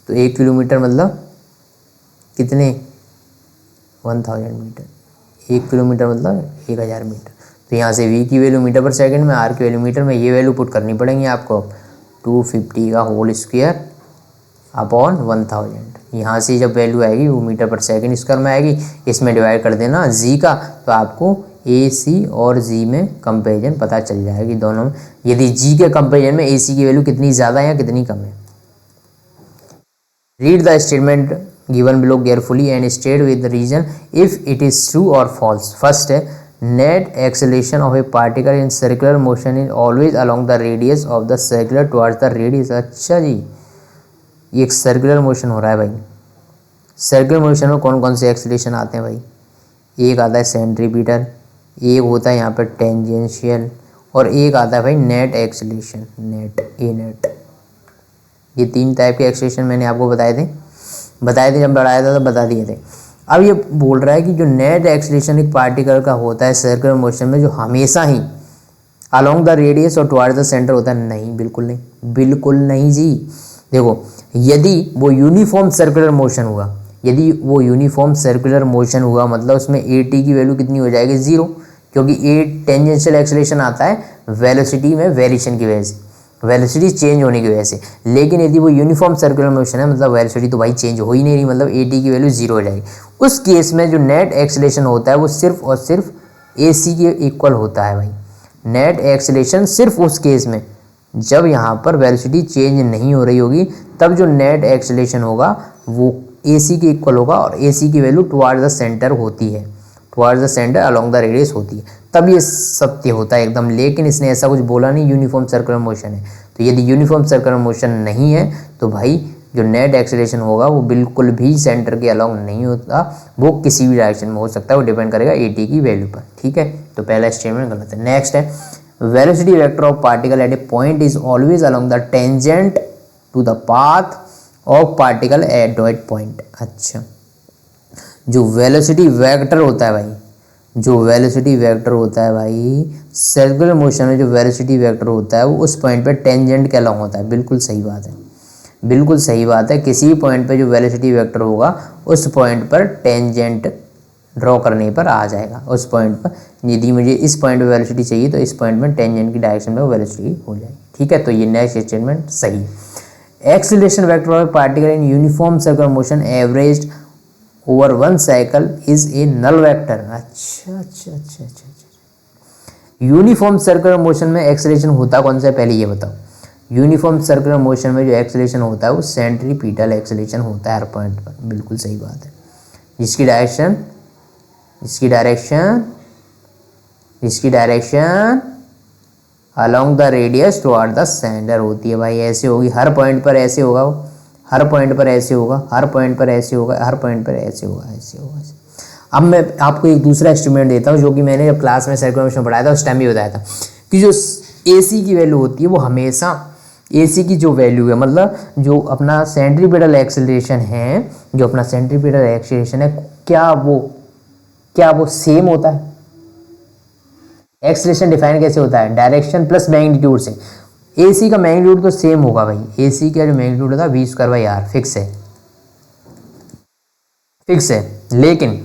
तो 1 किलोमीटर मतलब कितने 1000 मीटर, 1 किलोमीटर मतलब 1000 मीटर। तो यहाँ से v की वैल्यू मीटर पर सेकंड में, r की वैल्यू मीटर में, ये वैल्यू पुट करनी पड़ेंगी आपको। 250 का होल स्क्वायर अपॉन 1000, यहाँ से जब वैल्यू आएगी वो मीटर पर सेकंड स्क्वायर में आएगी, इसमें डिवाइड कर देना जी का, तो आपको ए सी और जी में कंपेरिजन पता चल जाएगी दोनों में। यदि जी के कंपेरिजन में ए सी की वैल्यू कितनी ज़्यादा है या कितनी कम है। Read the statement given below carefully and state with the reason if it is true और फॉल्स। फर्स्ट है net acceleration of a particle in circular motion is always along the radius of the circular towards the radius. अच्छा जी, ये एक circular motion हो रहा है भाई। सर्कुलर मोशन में कौन कौन से एक्सेलेरेशन आते हैं भाई, एक आता है सेंट्रीपिटल, एक होता है यहाँ पर टेंजेंशियल, और एक आता है भाई नेट एक्सेलेरेशन, नेट। ये 3 टाइप के एक्सेलेरेशन मैंने आपको बताए थे जब बढ़ाया था तो बता दिए थे। अब ये बोल रहा है कि जो नेट एक्सेलेरेशन एक पार्टिकल का होता है सर्कुलर मोशन में, जो हमेशा ही अलोंग द रेडियस और टुवर्ड्स द सेंटर होता है। नहीं, बिल्कुल नहीं जी। देखो, यदि वो यूनिफॉर्म सर्कुलर मोशन हुआ, मतलब उसमें ए टी की वैल्यू कितनी हो जाएगी, 0, क्योंकि ए टेंजेंशियल एक्सेलेरेशन आता है वेलोसिटी में वेरिएशन की वजह से, वेलोसिटी चेंज होने की वजह से। लेकिन यदि वो यूनिफॉर्म सर्कुलर मोशन है, मतलब वेलोसिटी तो भाई चेंज हो ही नहीं रही, मतलब ए टी की वैल्यू 0 हो जाएगी। उस केस में जो नेट एक्सेलेरेशन होता है वो सिर्फ और सिर्फ ए सी के इक्वल होता है भाई। नेट एक्सेलेरेशन सिर्फ उस केस में जब यहाँ पर वेलोसिटी चेंज नहीं हो रही होगी, तब जो नेट एक्सेलेरेशन होगा वो AC के इक्वल होगा, और AC की वैल्यू टुवर्ड्स द सेंटर होती है, towards the centre along the radius होती है, तब ये सत्य होता है एकदम। लेकिन इसने ऐसा कुछ बोला नहीं यूनिफॉर्म सर्कुलर मोशन है। तो यदि यूनिफॉर्म सर्कुलर मोशन नहीं है तो भाई जो नेट एक्सेलेरेशन होगा वो बिल्कुल भी सेंटर के अलोंग नहीं होता, वो किसी भी डायरेक्शन में हो सकता है, वो डिपेंड करेगा AT की वैल्यू पर। ठीक है, तो पहला स्टेटमेंट गलत है। नेक्स्ट है velocity vector of particle at a point is always along the tangent to the path of particle at dot point. अच्छा, जो वेलोसिटी वेक्टर होता है भाई, सर्कुलर मोशन में जो वेलोसिटी वेक्टर होता है वो उस पॉइंट पे टेंजेंट के अलोंग होता है। बिल्कुल सही बात है। किसी भी पॉइंट पे जो वेलोसिटी वेक्टर होगा उस पॉइंट पर टेंजेंट ड्रॉ करने पर आ जाएगा। उस पॉइंट पर यदि मुझे इस पॉइंट पे वेलोसिटी चाहिए तो इस पॉइंट में टेंजेंट की डायरेक्शन में वो वेलोसिटी हो जाएगी। ठीक है, तो ये नेक्स्ट स्टेटमेंट सही है। Acceleration vector of particle in uniform circular motion averaged over one cycle is a null vector. अच्छा, यूनिफॉर्म सर्कुलर मोशन में एक्सीलरेशन होता कौन सा है, पहले ये बताओ। यूनिफॉर्म सर्कुलर मोशन में जो एक्सीलरेशन होता है वो सेंट्रीपिटल एक्सीलरेशन होता है हर पॉइंट पर। बिल्कुल सही बात है। इसकी direction along the radius toward the centre होती है भाई। ऐसे होगी, हर पॉइंट पर ऐसे होगा, हर पॉइंट पर ऐसे होगा। अब मैं आपको एक दूसरा एस्टिमेट देता हूँ जो कि मैंने जब क्लास में सर्कुलर मोशन पढ़ाया था उस टाइम भी बताया था कि जो AC की वैल्यू होती है वो हमेशा AC की जो वैल्यू है, मतलब जो अपना सेंट्रीपिटल एक्सेलरेशन है, क्या वो सेम होता है। एक्सेलरेशन डिफाइन कैसे होता है, डायरेक्शन प्लस मैग्नीट्यूड से। ए सी का मैग्नीट्यूड तो सेम होगा भाई, ए सी का जो मैग्नीट्यूड होता है V square by R, fix है, फिक्स है। लेकिन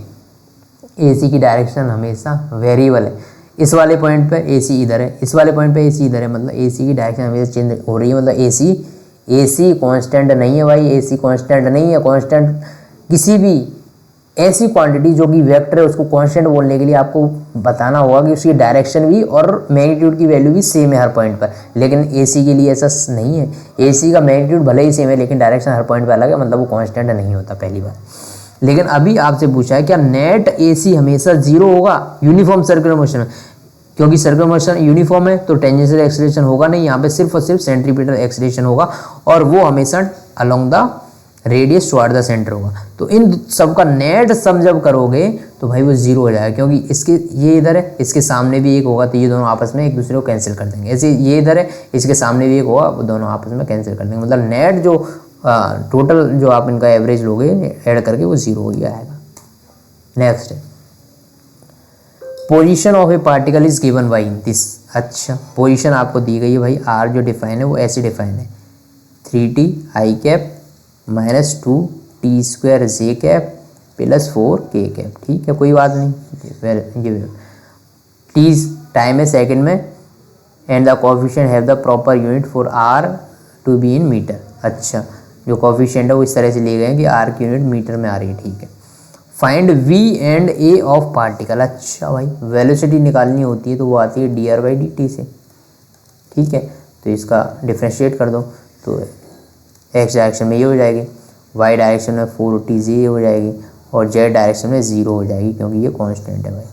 ए सी की डायरेक्शन हमेशा वेरिएबल है। इस वाले पॉइंट पे ए सी इधर है, इस वाले पॉइंट पे ए सी इधर है, मतलब ए सी की डायरेक्शन हमेशा चेंज हो रही है। मतलब ए सी कांस्टेंट नहीं है भाई, ए सी कांस्टेंट नहीं है। कांस्टेंट किसी भी ऐसी क्वांटिटी जो कि वेक्टर है उसको कांस्टेंट बोलने के लिए आपको बताना होगा कि उसकी डायरेक्शन भी और मैग्नीट्यूड की वैल्यू भी सेम है हर पॉइंट पर। लेकिन एसी के लिए ऐसा नहीं है, एसी का मैग्नीट्यूड भले ही सेम है लेकिन डायरेक्शन हर पॉइंट पर अलग है, मतलब वो कांस्टेंट नहीं होता पहली बार। लेकिन अभी आपसे पूछा है क्या नेट एसी हमेशा जीरो होगा यूनिफॉर्म सर्कुलर मोशन में? क्योंकि सर्कुलर मोशन यूनिफॉर्म है तो टेंजेंशियल एक्सीलरेशन होगा नहीं, यहाँ पे सिर्फ और सिर्फ सेंट्रीपिटल एक्सीलरेशन होगा और वो हमेशा along the radius toward the centre होगा। तो इन सब का नेट सम जब करोगे तो भाई वो जीरो हो जाएगा, क्योंकि इसके ये इधर है, इसके सामने भी एक होगा, तो ये दोनों आपस में एक दूसरे को कैंसिल कर देंगे। ऐसे ये इधर है, इसके सामने भी एक होगा, वो दोनों आपस में कैंसिल कर देंगे। मतलब नेट जो टोटल जो आप इनका एवरेज लोगे ऐड करके वो जीरो हो ही आएगा। नेक्स्ट है position of a particle is given by this. अच्छा, पोजीशन आपको दी गई है भाई, आर जो डिफाइन है वो ऐसे डिफाइन है 3t I cap minus 2t square J cap plus 4k cap. ठीक है, कोई बात नहीं। ये t टाइम है सेकंड में and the coefficient have the proper unit for r to be in metre. अच्छा, जो कोफिशिएंट है वो इस तरह से लिए गए हैं कि r की यूनिट मीटर में आ रही है। ठीक है, find v and a of particle. अच्छा भाई, वेलोसिटी निकालनी होती है तो वो आती है dr/dt से। ठीक है, तो इसका डिफ्रेंशिएट कर दो तो x डायरेक्शन में ये हो जाएगी, y डायरेक्शन में 4t हो जाएगी और z डायरेक्शन में 0 हो जाएगी क्योंकि ये कांस्टेंट है भाई।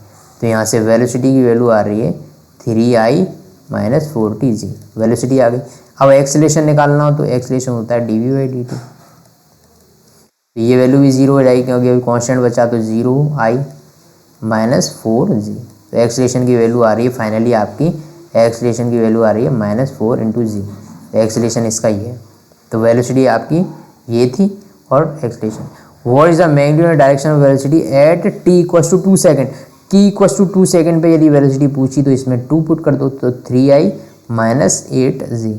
तो यहाँ से वेलोसिटी की वैल्यू आ रही है 3i माइनस 4t। वेलोसिटी आ गई। अब एक्सेलरेशन निकालना हो तो एक्सेलरेशन होता है dv/dt। तो ये वैल्यू भी 0 हो जाएगी क्योंकि अभी कांस्टेंट बचा, तो 0i माइनस 4g। तो एक्सेलरेशन की वैल्यू आ रही है फाइनली आपकी, एक्सेलरेशन की वैल्यू आ रही है -4 × g। तो एक्सेलरेशन इसका ये है। तो वेलोसिटी आपकी ये थी और acceleration. What is the magnitude and direction of velocity at t = 2 second. t = 2 second पे यदि वेलोसिटी पूछी तो इसमें 2 पुट कर दो, तो 3i माइनस 8g,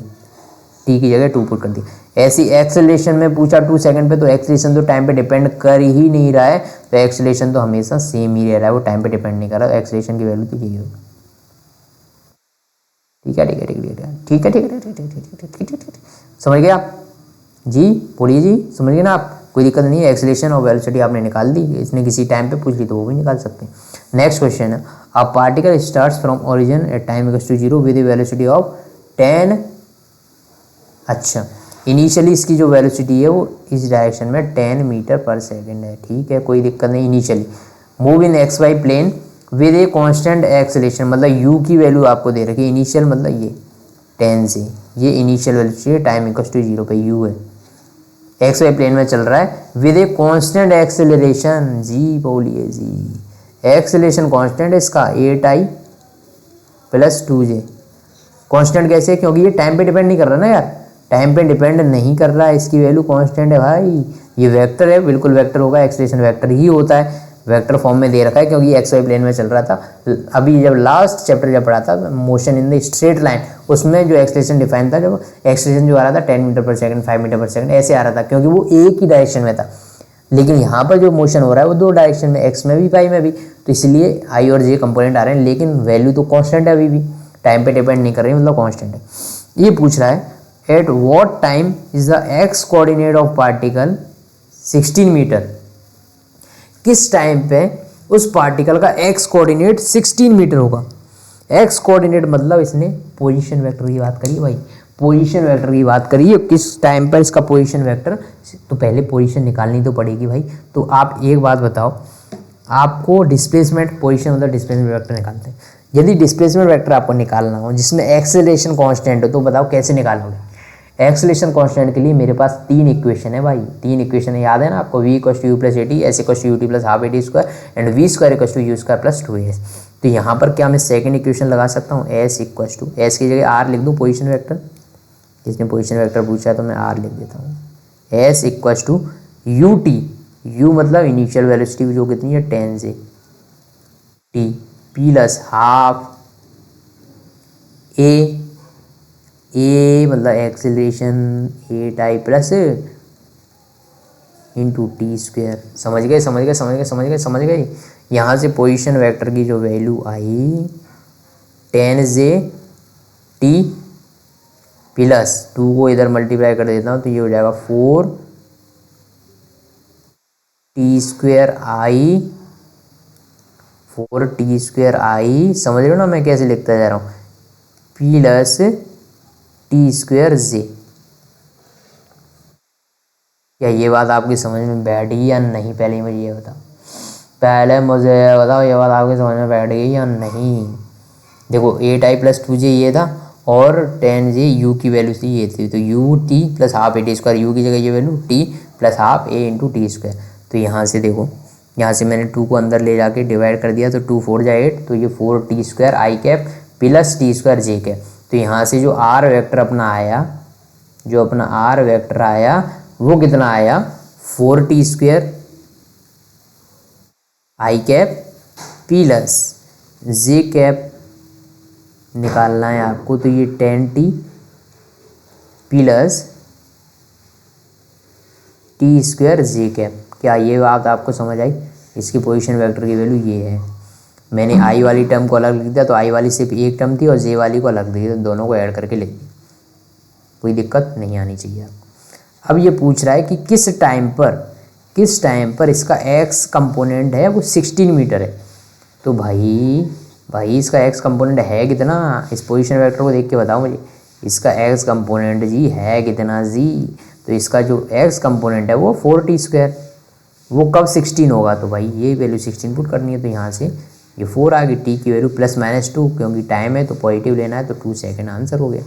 t की जगह 2 पुट कर दी। ऐसी एक्सेलरेशन में पूछा 2 सेकंड पे, तो एक्सेलरेशन तो टाइम पे डिपेंड कर ही नहीं रहा है, तो एक्सेलरेशन तो हमेशा सेम ही रह रहा है, वो टाइम पे डिपेंड नहीं कर रहा। एक्सेलरेशन की वैल्यू तो यही होगी। ठीक है, ठीक है, ठीक है, ठीक है, ठीक है, ठीक है, ठीक है, समझ गए आप जी? बोलिए जी, समझ गए ना आप? कोई दिक्कत नहीं है। एक्सेलरेशन और वेलोसिटी आपने निकाल दी, इसने किसी टाइम पे पूछ ली तो वो भी निकाल सकते हैं। नेक्स्ट क्वेश्चन है, a particle starts from origin at time = 0 with A velocity of 10। अच्छा, इनिशियली इसकी जो वेलोसिटी है वो इस डायरेक्शन में 10 मीटर पर सेकेंड है। ठीक है, कोई दिक्कत नहीं। Initially move in XY plane with a constant acceleration, मतलब u की वैल्यू आपको दे रखी है। इनिशियल मतलब ये 10 से, ये इनिशियल वेलोसिटी है, टाइम = 0 पे u है, XY प्लेन में चल रहा है विद ए कांस्टेंट एक्सेलरेशन। जी बोलिए जी, एक्सेलरेशन कांस्टेंट है इसका 8i + 2j। कांस्टेंट कैसे? क्योंकि ये टाइम पे डिपेंड नहीं कर रहा ना यार, टाइम पे डिपेंड नहीं कर रहा है, इसकी वैल्यू कांस्टेंट है भाई। ये वेक्टर है, बिल्कुल वेक्टर होगा, एक्सेलरेशन वेक्टर ही होता है, वेक्टर फॉर्म में दे रखा है क्योंकि XY प्लेन में चल रहा था। अभी जब लास्ट चैप्टर जब पढ़ा था motion in the straight line, उसमें जो एक्सेलरेशन डिफाइन था, जब एक्सेलरेशन जो आ रहा था 10 मीटर पर सेकंड, 5 मीटर पर सेकंड ऐसे आ रहा था क्योंकि वो एक ही डायरेक्शन में था। लेकिन यहाँ पर जो मोशन हो रहा है वो 2 डायरेक्शन में, x में भी y में भी, तो इसलिए i और j कंपोनेंट आ रहे हैं, लेकिन वैल्यू तो कांस्टेंट है, अभी भी टाइम पे डिपेंड नहीं कर रही, मतलब कांस्टेंट है। ये पूछ रहा है at what time is the x coordinate of particle 16 metre. किस टाइम पे उस पार्टिकल का x कोऑर्डिनेट 16 मीटर होगा। x कोऑर्डिनेट मतलब इसने पोजीशन वेक्टर की बात करी भाई, पोजीशन वेक्टर की बात करी है, किस टाइम पर इसका पोजीशन वेक्टर। तो पहले पोजीशन निकालनी तो पड़ेगी भाई। तो आप एक बात बताओ, आपको डिस्प्लेसमेंट, पोजीशन मतलब डिस्प्लेसमेंट वेक्टर निकालते हैं। यदि डिस्प्लेसमेंट वेक्टर आपको निकालना हो जिसमें एक्सेलरेशन कांस्टेंट हो, तो बताओ कैसे निकालोगे। एक्सेलरेशन कांस्टेंट के लिए मेरे पास 3 इक्वेशन है भाई, 3 इक्वेशन याद है ना आपको, v = u + at, s = ut + ½ at² and v² = u² + 2s। तो यहाँ पर क्या मैं सेकंड इक्वेशन लगा सकता हूँ, s की जगह r लिख दूँ पोजीशन वेक्टर, जिसने पोजीशन वेक्टर पूछा है तो मैं r लिख देता हूँ। s = ut, u मतलब इनिशियल वेलोसिटी जो कितनी है 10 से, t + ½ a ए मतलब एक्सेलरेशन ए टाई प्लस इंटू टी स्क्वायर। समझ गए समझ गए समझ गए समझ गए समझ गए। यहाँ से पोजीशन वेक्टर की जो वैल्यू आई 10j t प्लस 2 को इधर मल्टीप्लाई कर देता हूँ तो ये हो जाएगा 4t समझ रहे हो ना मैं कैसे लिखता जा रहा हूँ, प्लस t²j। क्या ये बात आपकी समझ में बैठ गई या नहीं, पहले मुझे ये बताओ, पहले मुझे बताओ ये बात आपकी समझ में बैठ गई या नहीं। देखो ए टाई प्लस 2j ये था और 10j यू की वैल्यू थी ये थी, तो U T plus half A T square, you की जगह ये वैल्यू टी प्लस हाफ ए इंटू टी स्क्वायर। तो यहाँ से देखो, यहाँ से मैंने 2 को अंदर ले जाके डिवाइड कर दिया तो 2 4 जा 8, तो ये 4t² आई कैप प्लस t² जे कैप। तो यहाँ से जो आर वेक्टर अपना आया, जो अपना आर वेक्टर आया वो कितना आया 4t² आई कैप प्लस जे कैप निकालना है आपको, तो ये 10t प्लस t² जे कैप। क्या ये बात आपको समझ आई? इसकी पोजीशन वेक्टर की वैल्यू ये है। मैंने आई वाली टर्म को अलग लिख दिया, तो आई वाली सिर्फ एक टर्म थी और जे वाली को अलग दी, तो दोनों को ऐड करके लिख दी, कोई दिक्कत नहीं आनी चाहिए आपको। अब ये पूछ रहा है कि किस टाइम पर इसका एक्स कंपोनेंट है वो 16 मीटर है। तो भाई इसका एक्स कंपोनेंट है कितना, इस पोजीशन वेक्टर को देख के बताओ मुझे, इसका एक्स कंपोनेंट जी है कितना जी। तो इसका जो एक्स कंपोनेंट है वो 4t², वो कब 16 होगा, तो भाई ये वैल्यू 16 पुट करनी है। तो यहाँ से ये 4 आ गई, टी की वैल्यू प्लस -2, क्योंकि टाइम है तो पॉजिटिव लेना है, तो 2 सेकेंड आंसर हो गया।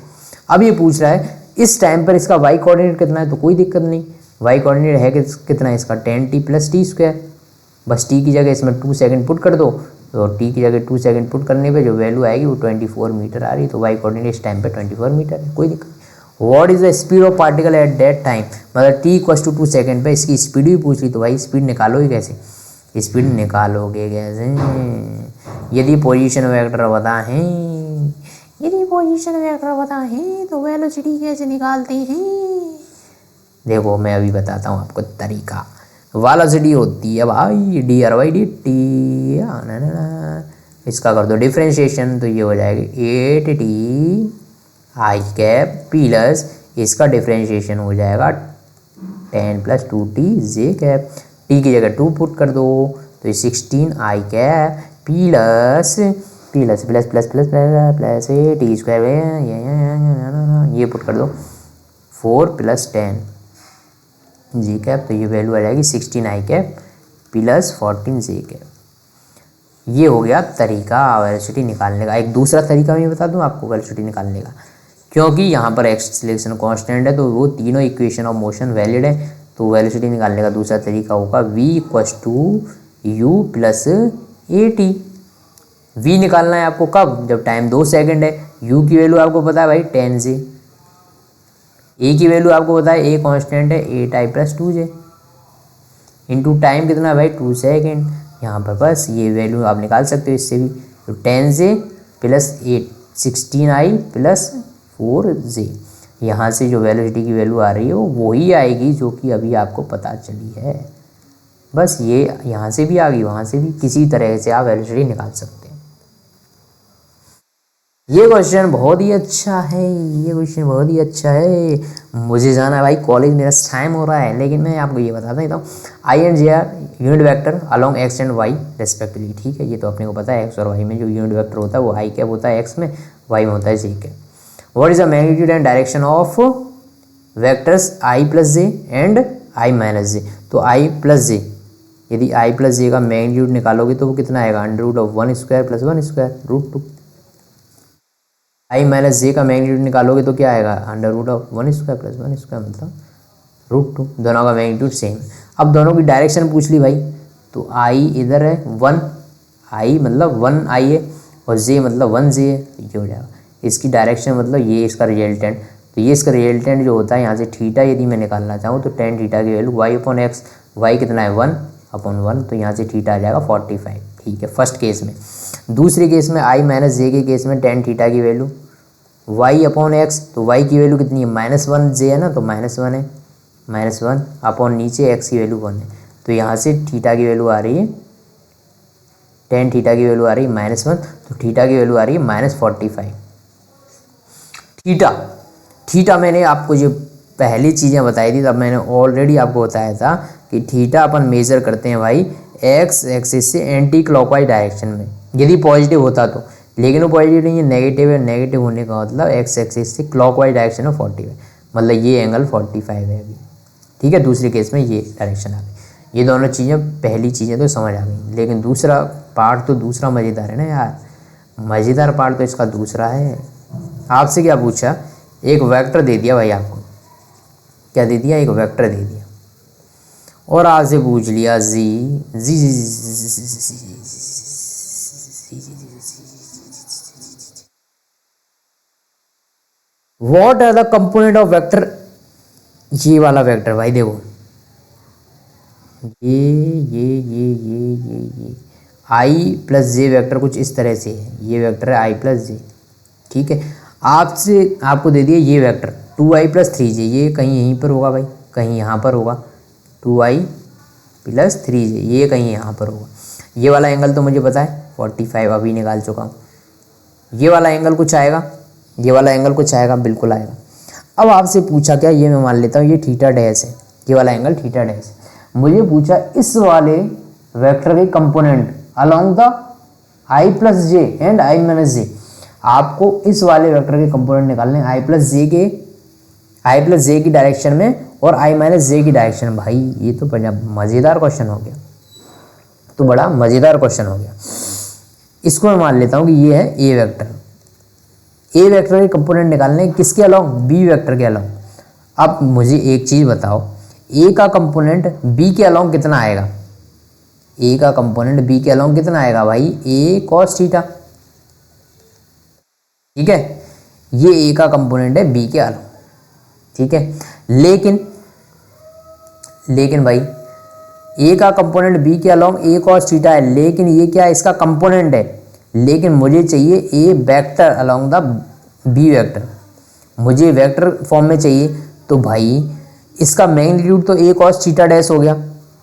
अब ये पूछ रहा है इस टाइम पर इसका वाई कोऑर्डिनेट कितना है, तो कोई दिक्कत नहीं, वाई कोऑर्डिनेट है कितना है इसका 10t प्लस t²। बस टी की जगह इसमें 2 सेकेंड पुट कर दो, तो टी की जगह 2 सेकेंड पुट करने पे जो वैल्यू आएगी वो 24 मीटर आ रही, तो वाई कोऑर्डिनेट इस टाइम पे 24 मीटर है, कोई दिक्कत। What is the speed of particle at that time, मतलब t = 2 सेकेंड पे इसकी स्पीड भी पूछ ली, तो भाई स्पीड निकालोगे कैसे, स्पीड निकालोगे कैसे, यदि पोजीशन वेक्टर बताएं तो वेलोसिटी कैसे निकालते हैं। देखो मैं अभी बताता हूँ आपको तरीका। वेलोसिटी होती है भाई dr/dt, इसका कर दो डिफ्रेंशिएशन, तो ये हो जाएगा 8t आई कैप प्लस इसका डिफ्रेंशिएशन हो जाएगा 10 + 2t जे कैप। टी की जगह 2 पुट कर दो, तो ये 16 i cap plus plus plus plus plus plus t², ये पुट कर दो 4 + 10 जी कैप, तो ये वैल्यू आ जाएगी 16 i cap plus 14 J cap. ये हो गया तरीका वेलोसिटी निकालने का। एक दूसरा तरीका मैं बता दूं आपको वेलोसिटी निकालने का, क्योंकि यहाँ पर एक्सेलरेशन कांस्टेंट है तो वो तीनों इक्वेशन ऑफ मोशन वैलिड है, तो वेलोसिटी निकालने का दूसरा तरीका होगा v = u + at। v निकालना है आपको कब, जब टाइम 2 सेकंड है, u की वैल्यू आपको पता है भाई 10j, a की वैल्यू आपको पता है a कांस्टेंट है a tie + 2j, into time कितना है भाई 2 सेकेंड। यहाँ पर बस ये वैल्यू आप निकाल सकते हो इससे भी, तो 10j plus 8 16i plus 4j। यहाँ से जो वेलोसिटी की वैल्यू आ रही है वो वही आएगी जो कि अभी आपको पता चली है। बस ये यहाँ से भी आ गई, वहाँ से भी, किसी तरह से आप वेलोसिटी निकाल सकते हैं। ये क्वेश्चन बहुत ही अच्छा है, मुझे जाना है भाई कॉलेज, मेरा टाइम हो रहा है, लेकिन मैं आपको ये बता देता हूँ i and j are unit vector along x and y respectively, ठीक है, ये तो अपने को पता है। एक्स और वाई में जो यूनिट वेक्टर होता है वो आई कैप होता है एक्स में, वाई में होता है j cap. What is the magnitude and direction of vectors i + j and i - j। तो i + j, यदि i + j का मैग्नीट्यूड निकालोगे तो वो कितना आएगा, √(1² + 1² √2। i - j का मैग्नीट्यूड निकालोगे तो क्या आएगा, √(1² + 1² मतलब √2। दोनों का मैग्नीट्यूड सेम। अब दोनों की डायरेक्शन पूछ ली भाई, तो i इधर है 1, i मतलब 1i है और j मतलब 1j है, ये हो जाएगा। इसकी डायरेक्शन मतलब ये इसका रिजल्टेंट, तो ये इसका रिजल्टेंट जो होता है यहाँ से थीटा यदि मैं निकालना चाहूँ तो tan थीटा की वैल्यू y/x, y कितना है 1/1, तो यहाँ से थीटा आ जाएगा 45, ठीक है, फर्स्ट केस में। दूसरे केस में i - j के केस में tan थीटा की वैल्यू वाई अपॉन एक्स, तो वाई की वैल्यू कितनी है -1 जे है ना, तो -1 है, -1 अपॉन नीचे एक्स की वैल्यू 1 है, तो यहाँ से थीटा की वैल्यू आ रही है टेन थीटा की वैल्यू आ रही है -1, तो थीटा की वैल्यू आ रही है -45। थीटा थीटा मैंने आपको जो पहली चीज़ें बताई थी तब मैंने ऑलरेडी आपको बताया था कि थीटा अपन मेजर करते हैं भाई एक्स एक्सिस से एंटी क्लॉकवाइज डायरेक्शन में, यदि पॉजिटिव होता तो, लेकिन वो पॉजिटिव नहीं है, नेगेटिव है, नेगेटिव होने का मतलब एक्स एक्सिस से क्लॉकवाइज डायरेक्शन में 40 है, मतलब ये एंगल 45 है अभी, ठीक है। दूसरे केस में ये डायरेक्शन आ गई। ये दोनों चीज़ें पहली चीज़ें तो समझ आ गई, लेकिन दूसरा पार्ट तो दूसरा मज़ेदार है ना यार, मज़ेदार पार्ट तो इसका दूसरा है। आपसे क्या पूछा, एक वेक्टर दे दिया भाई आपको, क्या दे दिया, एक वेक्टर दे दिया, और आपसे पूछ लिया जी जी what are the component of vector, ये वाला वेक्टर भाई देखो, ये आई प्लस जे वेक्टर कुछ इस तरह से है, ये वेक्टर है आई प्लस जे, ठीक है। आपसे आपको दे दिया ये वेक्टर 2i प्लस 3j, ये कहीं यहीं पर होगा भाई, कहीं यहाँ पर होगा 2i प्लस 3j, ये कहीं यहाँ पर होगा। ये वाला एंगल तो मुझे पता है 45 अभी निकाल चुका हूँ, ये वाला एंगल कुछ आएगा, ये वाला एंगल कुछ आएगा, बिल्कुल आएगा। अब आपसे पूछा क्या, ये मैं मान लेता हूँ ये थीटा डैश है, ये वाला एंगल थीटा डैश है, मुझे पूछा इस वाले वेक्टर के component along the i plus j and i minus j, आपको इस वाले वेक्टर के कंपोनेंट निकालने आई प्लस जे की डायरेक्शन में और आई माइनस जे की डायरेक्शन में। भाई ये तो बड़ा मज़ेदार क्वेश्चन हो गया, तो बड़ा मज़ेदार क्वेश्चन हो गया। इसको मैं मान लेता हूँ कि ये है ए वेक्टर, ए वेक्टर के कंपोनेंट निकालने किसके अलोंग, बी वेक्टर के अलोंग। अब मुझे एक चीज़ बताओ, ए का कंपोनेंट बी के अलोंग कितना आएगा, ए का कंपोनेंट बी के अलोंग कितना आएगा भाई, ए कॉस थीटा, ठीक है। ये ए का कंपोनेंट है बी के अलोंग, ठीक है। लेकिन भाई ए का कंपोनेंट बी के अलोंग ए कॉस थीटा है, लेकिन ये क्या है, इसका कंपोनेंट है, लेकिन मुझे चाहिए a vector along the b vector, मुझे वेक्टर फॉर्म में चाहिए, तो भाई इसका मैग्नीट्यूड तो ए कॉस थीटा डैश हो गया,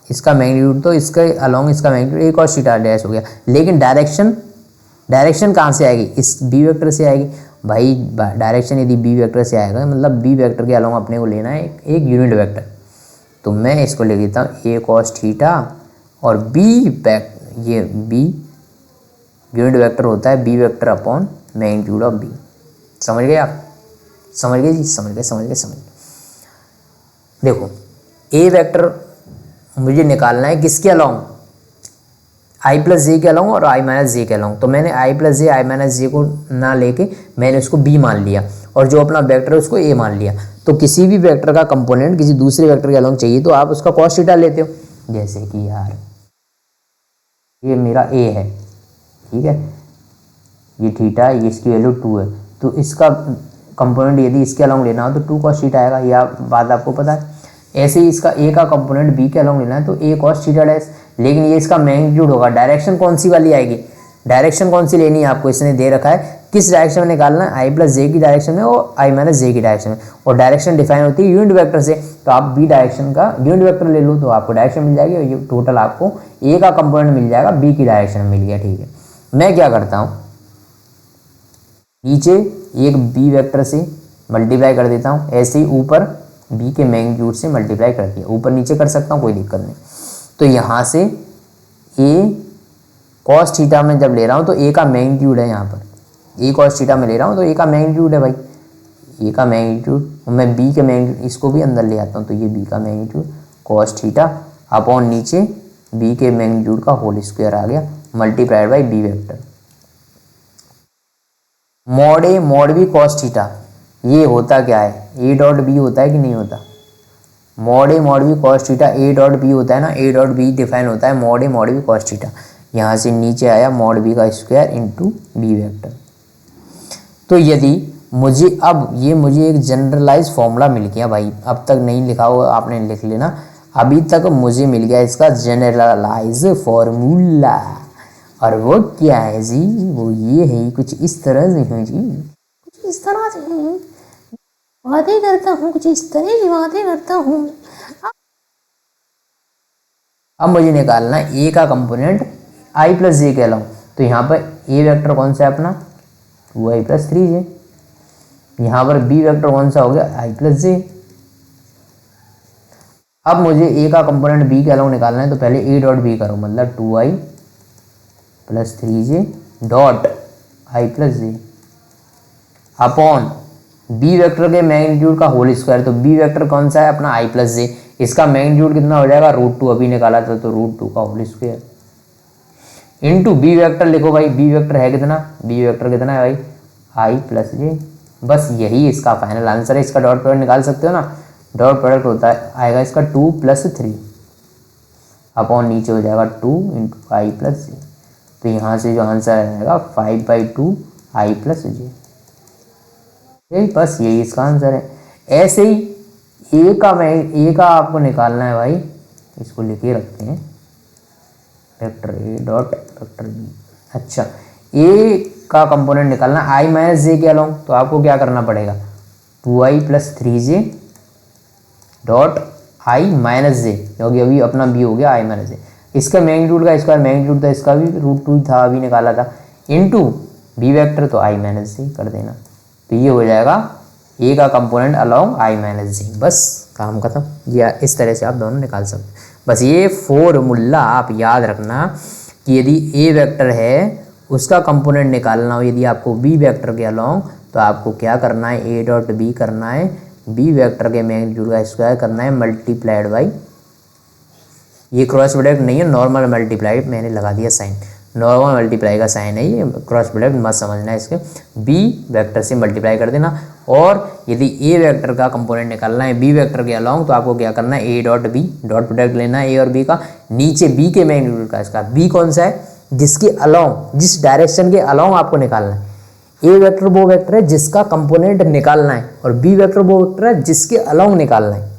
इसका मैग्नीट्यूड तो इसके अलोंग इसका मैग्नीट्यूड ए कॉस थीटा डैश हो गया, लेकिन डायरेक्शन कहाँ से आएगी, इस बी वेक्टर से आएगी। भाई डायरेक्शन यदि बी वेक्टर से आएगा मतलब बी वेक्टर के अलोंग अपने को लेना है एक यूनिट वेक्टर, तो मैं इसको ले लेता हूँ ए कॉस थीटा और ये बी यूनिट वेक्टर होता है B vector upon magnitude of B. समझ गए आप, समझ गए जी, समझ गए। देखो ए वेक्टर मुझे निकालना है किसके अलोंग, आई प्लस जे के अलोंग और आई माइनस जे के अलोंग, तो मैंने आई प्लस जे आई माइनस जे को ना लेके मैंने उसको बी मान लिया और जो अपना वेक्टर है उसको ए मान लिया। तो किसी भी वेक्टर का कंपोनेंट किसी दूसरे वेक्टर के अलोंग चाहिए तो आप उसका कॉस थीटा लेते हो, जैसे कि यार ये मेरा ए है, ठीक है, ये थीटा है, इसकी वैल्यू 2 है, तो इसका कंपोनेंट यदि इसके अलोंग लेना हो तो 2 कॉस थीटा आएगा, यह बात आपको पता है। ऐसे ही इसका ए का कंपोनेंट बी के अलोंग लेना है तो ए कॉस थीटा डैश, लेकिन ये इसका मैग्नीट्यूड होगा, डायरेक्शन कौन सी वाली आएगी, डायरेक्शन कौन सी लेनी है आपको, इसने दे रखा है किस डायरेक्शन में निकालना है, आई प्लस जे की डायरेक्शन में और आई माइनस जे की डायरेक्शन में, और डायरेक्शन डिफाइन होती है यूनिट वेक्टर से, तो आप बी डायरेक्शन का यूनिट वेक्टर ले लो तो आपको डायरेक्शन मिल जाएगी और ये टोटल आपको ए का कंपोनेंट मिल जाएगा बी की डायरेक्शन में मिल गया, ठीक है। मैं क्या करता हूँ, नीचे एक बी वेक्टर से मल्टीप्लाई कर देता हूँ, ऐसे ही ऊपर बी के मैग्नीट्यूड से मल्टीप्लाई कर दिया, ऊपर नीचे कर सकता हूँ कोई दिक्कत नहीं। तो यहाँ से ए कॉस थीटा में जब ले रहा हूँ तो ए का मैग्नीट्यूड है, यहाँ पर ए कॉस थीटा में ले रहा हूँ तो ए का मैग्नीट्यूड है भाई, ए का मैग्नीट्यूड, मैं बी के मैग्नीट्यूड इसको भी अंदर ले आता हूँ, तो ये बी का मैग्नीट्यूड कॉस थीटा अपॉन नीचे बी के मैग्नीट्यूड का होल स्क्वायर आ गया multiplied by B vector. Mod A mod B cos theta, ये होता क्या है, ए डॉट बी होता है कि नहीं होता, mod A mod B cos theta A dot B होता है ना, ए डॉट बी डिफाइन होता है mod A mod B cos theta, यहाँ से नीचे आया मॉड बी का स्क्वायर इंटू बी वेक्टर। तो यदि मुझे मुझे एक जनरलाइज फॉर्मूला मिल गया भाई, अब तक नहीं लिखा हुआ आपने लिख लेना, अभी तक मुझे मिल गया इसका जनरलाइज फॉर्मूला, और वो क्या है जी, वो ये है कुछ इस तरह से है जी, कुछ इस तरह से बातें करता हूँ, कुछ इस तरह की बातें करता हूँ। अब मुझे निकालना है ए का कंपोनेंट आई प्लस जे के अलावा। तो यहाँ पर ए वेक्टर कौन सा है अपना 2i प्लस 3j। यहाँ पर बी वेक्टर कौन सा हो गया आई प्लस जे। अब मुझे ए का कंपोनेंट बी के अलावा निकालना है, तो पहले ए डॉट बी करो, मतलब 2i plus 3j dot I plus J upon B vector के मैग्नीट्यूड का होल स्क्वायर। तो बी वेक्टर कौन सा है अपना आई प्लस जे, इसका मैग्नीट्यूड कितना हो जाएगा √2, अभी निकाला था तो √2 का whole square into B vector लिखो भाई, बी वेक्टर है कितना, बी वेक्टर कितना है भाई आई प्लस जे। बस यही इसका फाइनल आंसर है। इसका डॉट प्रोडक्ट निकाल सकते हो ना, डॉट प्रोडक्ट होता है आएगा इसका 2 + 3 अपॉन नीचे हो जाएगा 2 × आई प्लस जे। तो यहाँ से जो आंसर आएगा 5/2 आई प्लस जे। बस यही इसका आंसर है। ऐसे ही ए का आपको निकालना है भाई, इसको लिखे रखते हैं vector A dot vector B. अच्छा, ए का कंपोनेंट निकालना आई माइनस जे के अलाउ, तो आपको क्या करना पड़ेगा 2i plus 3j dot i minus j, क्योंकि अभी अपना बी हो गया आई माइनस जे। इसका मैग्नीट्यूड का स्क्वायर, मैग्नीट्यूड था इसका भी √2 था अभी निकाला था, इनटू बी वेक्टर तो आई माइनस जे कर देना। तो ये हो जाएगा ए का कंपोनेंट अलोंग आई माइनस जे। बस काम खत्म। या इस तरह से आप दोनों निकाल सकते हैं। बस ये फॉर्मूला आप याद रखना कि यदि ए वेक्टर है उसका कंपोनेंट निकालना हो यदि आपको बी वेक्टर के अलोंग, तो आपको क्या करना है ए डॉट बी करना है, बी वेक्टर के मैग्नीट्यूड का स्क्वायर करना है मल्टीप्लाइड बाई, ये क्रॉस प्रोडक्ट नहीं है नॉर्मल मल्टीप्लाइड, मैंने लगा दिया साइन, नॉर्मल मल्टीप्लाई का साइन है ये, क्रॉस प्रोडक्ट मत समझना है इसके, बी वेक्टर से मल्टीप्लाई कर देना। और यदि ए वेक्टर का कंपोनेंट निकालना है बी वेक्टर के अलोंग, तो आपको क्या करना है A dot B, dot product लेना है ए और बी का, नीचे बी के मैग्नीट्यूड का इसका, बी कौन सा है जिसके अलोंग, जिस डायरेक्शन के अलोंग आपको निकालना है। ए वेक्टर वो वेक्टर है जिसका कंपोनेंट निकालना है, और बी वेक्टर वो वेक्टर है जिसके अलोंग निकालना है।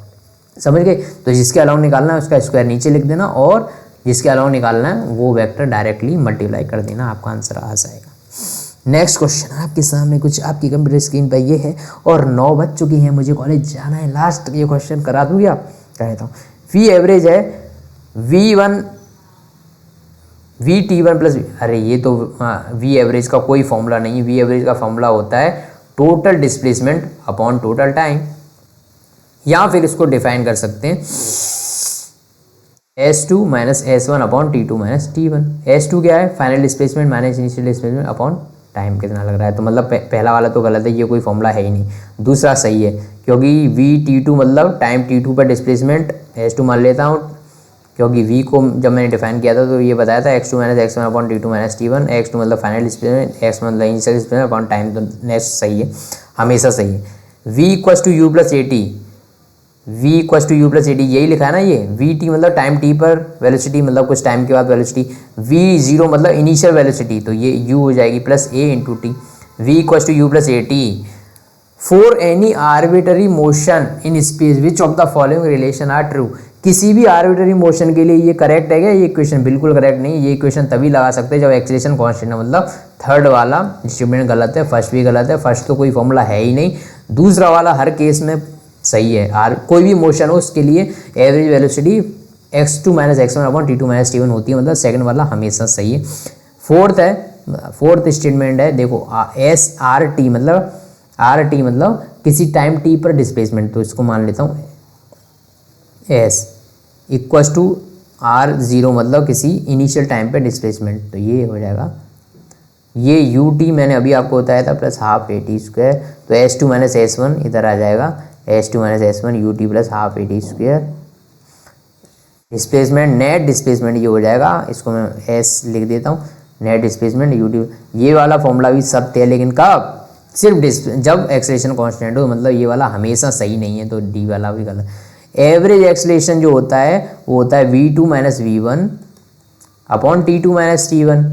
समझ गए? तो जिसके अलोंग निकालना है उसका स्क्वायर नीचे लिख देना, और जिसके अलावा निकालना है वो वेक्टर डायरेक्टली मल्टीप्लाई कर देना, आपका आंसर आ जाएगा। नेक्स्ट क्वेश्चन आपके सामने कुछ आपकी कंप्यूटर स्क्रीन पर ये है, और 9 बज चुकी हैं, मुझे कॉलेज जाना है। लास्ट ये क्वेश्चन करा दूँ क्या कहता हूँ। वी एवरेज है VT1 प्लस, अरे ये तो वी एवरेज का कोई फॉर्मूला नहीं है। वी एवरेज का फॉर्मूला होता है total displacement upon total time, या फिर इसको डिफाइन कर सकते हैं S2 minus S1 upon T2 minus T1। S2 क्या है final displacement minus initial displacement upon time कितना लग रहा है। तो मतलब पहला वाला तो गलत है, ये कोई फॉर्मूला है ही नहीं। दूसरा सही है, क्योंकि VT2 मतलब टाइम T2 पर डिस्प्लेसमेंट S2 मान लेता हूँ, क्योंकि V को जब मैंने डिफाइन किया था तो ये बताया था x2 minus x1 upon T2 minus T1। x2 मतलब फाइनल डिस्प्लेसमेंट, x मतलब इनिशियल डिस्प्लेसमेंट अपॉन टाइम, तो नेक्स्ट सही है, हमेशा सही है। V equals to U plus AT, V equals to U plus AT यही लिखा है ना ये। VT मतलब टाइम T पर वेलोसिटी, मतलब कुछ टाइम के बाद वेलोसिटी। V0 मतलब इनिशियल वेलोसिटी, तो ये U हो जाएगी plus A into T. V equals to U plus AT for any arbitrary motion in space which of the following relation are true. किसी भी आर्बिटरी मोशन के लिए ये करेक्ट है क्या? ये इक्वेशन बिल्कुल करेक्ट नहीं। ये इक्वेशन तभी लगा सकते हैं जब एक्सेलरेशन कांस्टेंट है, मतलब थर्ड वाला स्टेटमेंट गलत है, फर्स्ट भी गलत है। फर्स्ट तो कोई फॉर्मूला है ही नहीं, दूसरा वाला हर केस में सही है। कोई भी मोशन हो उसके लिए average velocity x2 minus x1 upon T2 minus T1 होती है, मतलब सेकंड वाला हमेशा सही है। फोर्थ स्टेटमेंट है देखो, SRT मतलब RT मतलब किसी टाइम t पर डिस्प्लेसमेंट, तो इसको मान लेता हूँ S इक्वल्स टू R0 मतलब किसी इनिशियल टाइम पे डिस्प्लेसमेंट, तो ये हो जाएगा, ये UT मैंने अभी आपको बताया था प्लस हाफ AT स्क्वायर, तो S2 माइनस S1 इधर आ जाएगा, S2 minus S1 UT plus half AT square. Displacement net displacement ये हो जाएगा, इसको मैं S लिख देता हूँ, नेट डिस्प्लेसमेंट UT। ये वाला फॉर्मूला भी सत्य है, लेकिन कब? सिर्फ जब एक्सेलरेशन कांस्टेंट हो, मतलब ये वाला हमेशा सही नहीं है, तो डी वाला भी गलत। एवरेज एक्सेलरेशन जो होता है वो होता है V2 minus V1 upon T2 minus T1।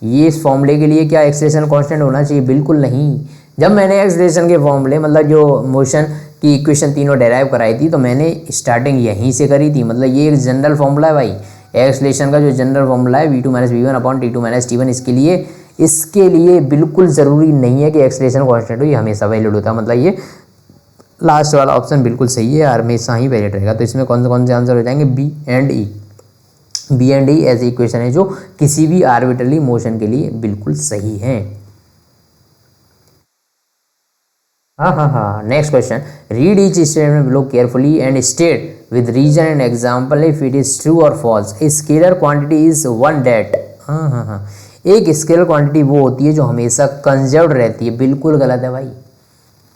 ये इस फॉर्मूले के लिए क्या एक्सेलरेशन कांस्टेंट होना चाहिए? बिल्कुल नहीं। जब मैंने एक्सेलरेशन के फॉर्मूले मतलब जो मोशन की इक्वेशन तीनों डेराइव कराई थी, तो मैंने स्टार्टिंग यहीं से करी थी, मतलब ये एक जनरल फॉर्मूला है भाई। एक्सेलरेशन का जो जनरल फॉर्मूला है V2 minus V1 upon T2 minus T1, इसके लिए इसके लिए बिल्कुल ज़रूरी नहीं है कि एक्सलेशन कांस्टेंट हो, ये हमेशा वैलिड होता है। मतलब ये लास्ट वाला ऑप्शन बिल्कुल सही है, हमेशा ही वैलिड रहेगा। तो इसमें कौन से आंसर हो जाएंगे? B and E. B and E ऐसी इक्वेशन है जो किसी भी आर्बिट्ररी मोशन के लिए बिल्कुल सही है। हाँ, next question, read each statement below carefully and state with reason and example if it is true और false. A scalar quantity is one that. हाँ, एक स्केलर क्वांटिटी वो होती है जो हमेशा कंजर्व्ड रहती है। बिल्कुल गलत है भाई,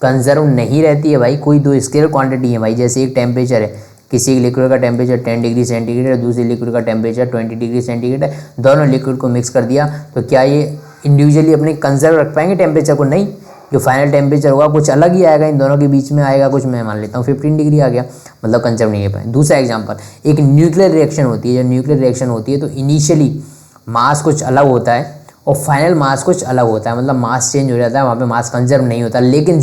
कंजर्व नहीं रहती है भाई। कोई दो स्केलर क्वांटिटी है भाई, जैसे एक टेम्परेचर है, किसी लिक्विड का टेम्परेचर 10 डिग्री सेंटीग्रेड है, दूसरी लिक्विड का टेम्परेचर 20 डिग्री सेंटीग्रेड है, दोनों लिक्विड को मिक्स कर दिया, तो क्या ये इंडिविजुअली अपने कंजर्व रख पाएंगे टेम्परेचर को? नहीं, जो फाइनल टेम्परेचर होगा कुछ अलग ही आएगा, इन दोनों के बीच में आएगा कुछ, मैं मान लेता हूँ 15 डिग्री आ गया, मतलब कंजर्व नहीं है पाए। दूसरा एग्जाम्पल, एक न्यूक्लियर रिएक्शन होती है। जब न्यूक्लियर रिएक्शन होती है तो इनिशियली मास कुछ अलग होता है और फाइनल मास कुछ अलग होता है, मतलब मास चेंज हो जाता है, वहाँ पे मास कंजर्व नहीं होता। लेकिन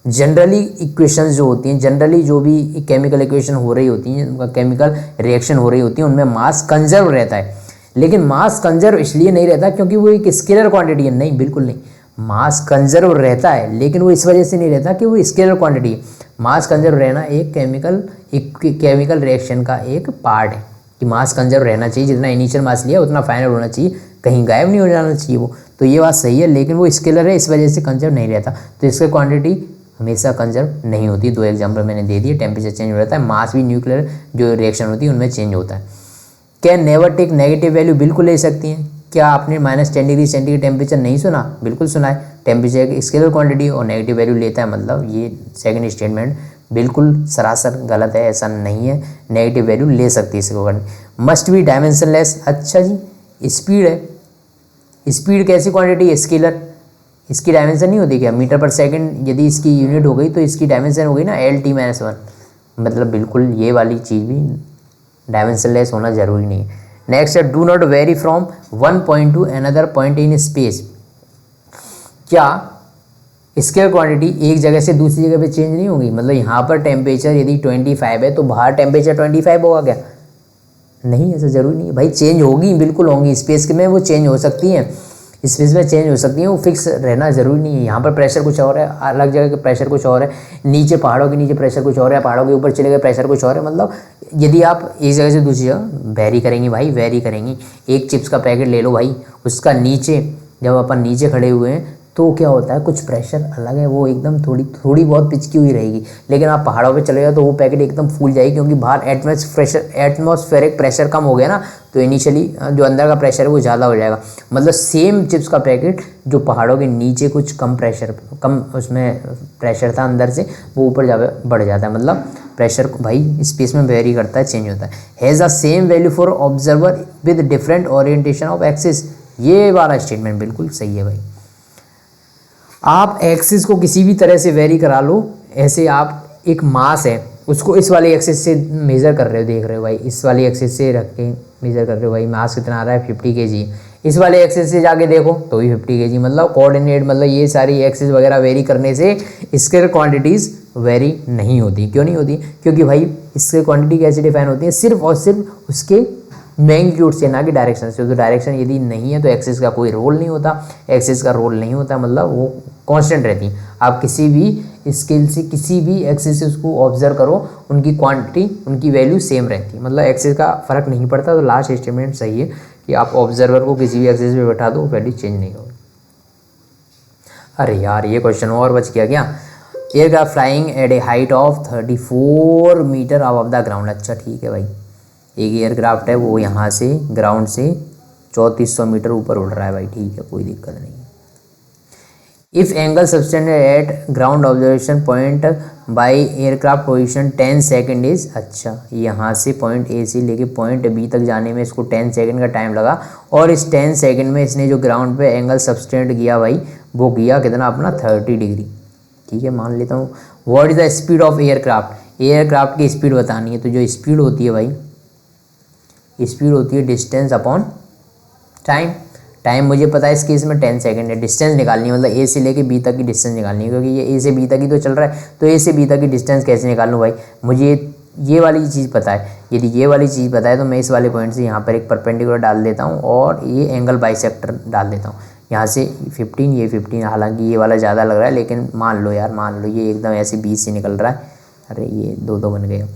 जनरली इक्वेशंस जो होती हैं, जनरली जो भी केमिकल इक्वेशन हो रही होती हैं, केमिकल रिएक्शन हो रही होती है, उनमें मास कंजर्व रहता है। लेकिन मास कंजर्व इसलिए नहीं रहता क्योंकि वो एक स्केलर क्वांटिटी है, नहीं, बिल्कुल नहीं। मास कंजर्व रहता है लेकिन वो इस वजह से नहीं रहता कि वो स्केलर क्वांटिटी है। मास कंजर्व रहना एक केमिकल रिएक्शन का एक पार्ट है कि मास कंजर्व रहना चाहिए, जितना इनिशियल मास लिया उतना फाइनल होना चाहिए, कहीं गायब नहीं हो जाना चाहिए वो। तो ये बात सही है, लेकिन वो स्केलर है, इस वजह से कंजर्व नहीं रहता। तो इसकी क्वांटिटी हमेशा कंजर्व नहीं होती। दो एग्जाम्पल मैंने दे दिए, टेम्परेचर चेंज हो जाता है, मास भी न्यूक्लियर जो रिएक्शन होती है उनमें चेंज होता है। Can never take negative value, बिल्कुल ले सकती हैं। क्या आपने -10 डिग्री सेंटीग्रेड टेम्परेचर नहीं सुना? बिल्कुल सुना है। टेम्परेचर एक स्केलर क्वांटिटी और नेगेटिव वैल्यू लेता है, मतलब ये सेकंड स्टेटमेंट बिल्कुल सरासर गलत है, ऐसा नहीं है। नेगेटिव वैल्यू ले सकती है इसको। मस्ट बी डायमेंशनलेस, अच्छा जी, स्पीड है, स्पीड कैसी क्वांटिटी है? स्केलर, इसकी डायमेंशन नहीं होती क्या? मीटर पर सेकंड यदि इसकी यूनिट हो गई तो इसकी डायमेंशन हो गई ना LT-1, मतलब बिल्कुल ये वाली चीज़ भी डायमेंशनलेस होना जरूरी नहीं है। नेक्स्ट है, do not very from one point two another point in space. क्या स्केलर क्वांटिटी एक जगह से दूसरी जगह पे चेंज नहीं होगी? मतलब यहाँ पर टेम्परेचर यदि 25 है तो बाहर टेम्परेचर 25 होगा क्या? नहीं, ऐसा जरूरी नहीं है भाई, चेंज होगी, बिल्कुल होंगी। स्पेस में वो चेंज हो सकती हैं, स्पेस में चेंज हो सकती है, वो फिक्स रहना ज़रूरी नहीं है। यहाँ पर प्रेशर कुछ और है, अलग जगह का प्रेशर कुछ और है, नीचे पहाड़ों के नीचे प्रेशर कुछ और है, पहाड़ों के ऊपर चले गए प्रेशर कुछ और है। मतलब यदि आप एक जगह से दूसरी जगह वेरी करेंगी भाई, वेरी करेंगी। एक चिप्स का पैकेट ले लो भाई, उसका नीचे जब अपन नीचे खड़े हुए हैं तो क्या होता है, कुछ प्रेशर अलग है, वो एकदम थोड़ी बहुत पिचकी हुई रहेगी। लेकिन आप पहाड़ों पे चले जाओ तो वो पैकेट एकदम फूल जाएगी, क्योंकि बाहर एटमॉस्फेरिक प्रेशर कम हो गया ना, तो इनिशियली जो अंदर का प्रेशर है वो ज़्यादा हो जाएगा। मतलब सेम चिप्स का पैकेट जो पहाड़ों के नीचे कुछ कम उसमें प्रेशर था अंदर से, वो ऊपर बढ़ जाता है। मतलब प्रेशर भाई स्पेस में वेरी करता है, चेंज होता है। Has a same value for observer with different orientation of axis, ये वाला स्टेटमेंट बिल्कुल सही है भाई। आप एक्सिस को किसी भी तरह से वेरी करा लो, ऐसे आप एक मास है उसको इस वाली एक्सिस से मेज़र कर रहे हो, देख रहे हो भाई, इस वाली एक्सिस से रख के मेज़र कर रहे हो भाई, मास कितना आ रहा है 50 kg। इस वाले एक्सिस से जाके देखो तो भी 50 kg। मतलब कोऑर्डिनेट, मतलब ये सारी एक्सिस वगैरह वेरी करने से स्केलर क्वांटिटीज़ वेरी नहीं होती। क्यों नहीं होती? क्योंकि भाई स्केलर क्वांटिटी कैसे डिफाइन होती है? सिर्फ और सिर्फ उसके मैग्नीट्यूड से, ना कि डायरेक्शन से। तो डायरेक्शन यदि नहीं है तो एक्सिस का कोई रोल नहीं होता, एक्सिस का रोल नहीं होता, मतलब वो कांस्टेंट रहती है। आप किसी भी स्केल से किसी भी एक्सिस से उसको ऑब्जर्व करो, उनकी क्वांटिटी, उनकी वैल्यू सेम रहती है, मतलब एक्सिस का फर्क नहीं पड़ता। तो लास्ट स्टेटमेंट सही है कि आप ऑब्जर्वर को किसी भी एक्सिस पे बैठा दो, वैल्यू चेंज नहीं होगी। अरे यार, ये क्वेश्चन और बच गया क्या? Aircraft flying at a height of 34 metre above the ground. अच्छा ठीक है भाई, एक एयरक्राफ्ट है वो यहाँ से ग्राउंड से 3400 मीटर ऊपर उड़ रहा है भाई, ठीक है, कोई दिक्कत नहीं। If angle subtended eight ground observation point by aircraft position 10 second is, अच्छा यहाँ से पॉइंट ए से लेके पॉइंट बी तक जाने में इसको 10 सेकेंड का टाइम लगा, और इस 10 सेकेंड में इसने जो ग्राउंड पे एंगल सब्सटेंड किया भाई, वो किया कितना अपना 30 डिग्री। ठीक है, मान लेता हूँ। What is the speed of aircraft? Aircraft की स्पीड बतानी है, तो जो स्पीड होती है भाई, स्पीड होती है डिस्टेंस अपॉन टाइम। टाइम मुझे पता है इस केस में 10 सेकेंड है। डिस्टेंस निकालनी है, मतलब ए से लेके बी तक की डिस्टेंस निकालनी है, क्योंकि ये ए से बी तक ही तो चल रहा है। तो ए से बी तक की डिस्टेंस कैसे निकालूँ भाई? मुझे ये वाली चीज़ पता है, यदि ये वाली चीज़ पता है तो मैं इस वाले पॉइंट से यहाँ पर एक परपेंडिकुलर डाल देता हूँ और ये एंगल बाइसेक्टर डाल देता हूँ। यहाँ से 15, ये 15, हालांकि ये वाला ज़्यादा लग रहा है, लेकिन मान लो यार, मान लो ये एकदम ऐसे बीच से निकल रहा है। अरे ये दो दो बन गए।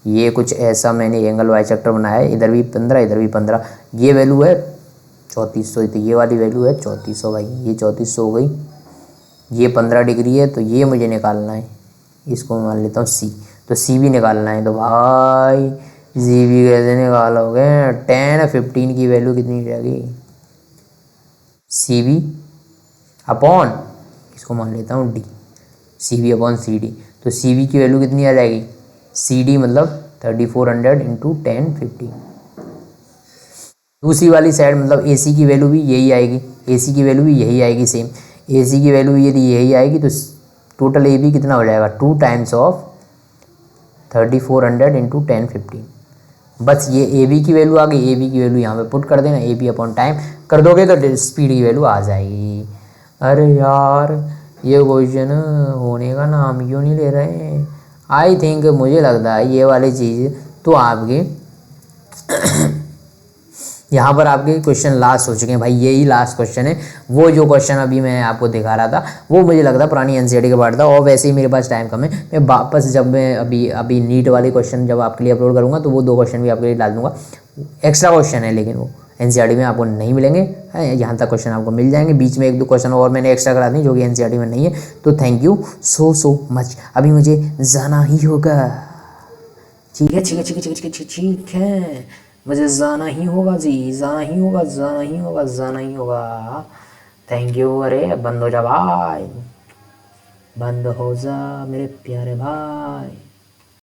ये कुछ ऐसा मैंने एंगल बाइसेक्टर बनाया है, इधर भी 15, इधर भी 15। ये वैल्यू है 3400, तो ये वाली वैल्यू है 3400 भाई, ये 3400 हो गई। ये 15 डिग्री है, तो ये मुझे निकालना है, इसको मैं मान लेता हूँ सी। तो सी भी निकालना है, तो भाई सी भी कैसे निकालोगे? 10 15 की वैल्यू कितनी हो जाएगी? सी बी अपॉन, इसको मान लेता हूँ D, C B upon C D. तो सी बी की वैल्यू कितनी आ जाएगी? सी डी मतलब 3400 इंटू 10 15। दूसरी वाली साइड मतलब ए सी की वैल्यू भी यही आएगी, ए सी की वैल्यू भी यही आएगी सेम। ए सी की वैल्यू यदि यही आएगी तो टोटल ए बी कितना हो जाएगा? 2 टाइम्स ऑफ 3400 इंटू 10 15। बस ये ए बी की वैल्यू आ गई, ए बी की वैल्यू यहाँ पे पुट कर देना, ए बी अपॉन टाइम कर दोगे तो स्पीड की वैल्यू आ जाएगी। अरे यार ये क्वेश्चन होने का नाम क्यों नहीं ले रहे? आई थिंक मुझे लगता है ये वाली चीज़ तो आपके यहाँ पर आपके क्वेश्चन लास्ट हो चुके हैं भाई, यही लास्ट क्वेश्चन है। वो जो क्वेश्चन अभी मैं आपको दिखा रहा था वो मुझे लगता है पुरानी एनसीईआरटी का पार्ट था, और वैसे ही मेरे पास टाइम कम है। मैं वापस जब मैं अभी नीट वाले क्वेश्चन जब आपके लिए अपलोड करूँगा तो वो 2 क्वेश्चन भी आपके लिए डाल दूँगा। एक्स्ट्रा क्वेश्चन है, लेकिन वो एनसीईआरटी में आपको नहीं मिलेंगे, यहाँ तक क्वेश्चन आपको मिल जाएंगे। बीच में 1-2 क्वेश्चन और मैंने एक्स्ट्रा करा दी जो कि एनसीईआरटी में नहीं है। तो थैंक यू सो मच। अभी मुझे जाना ही होगा। ठीक है, ठीक है, ठीक है, ठीक है, ठीक है, ठीक है, मुझे जाना ही होगा जी, जाना ही होगा, जाना ही होगा, जाना ही होगा। Thank you. अरे बंद हो जा भाई, बंद हो जा मेरे प्यारे भाई।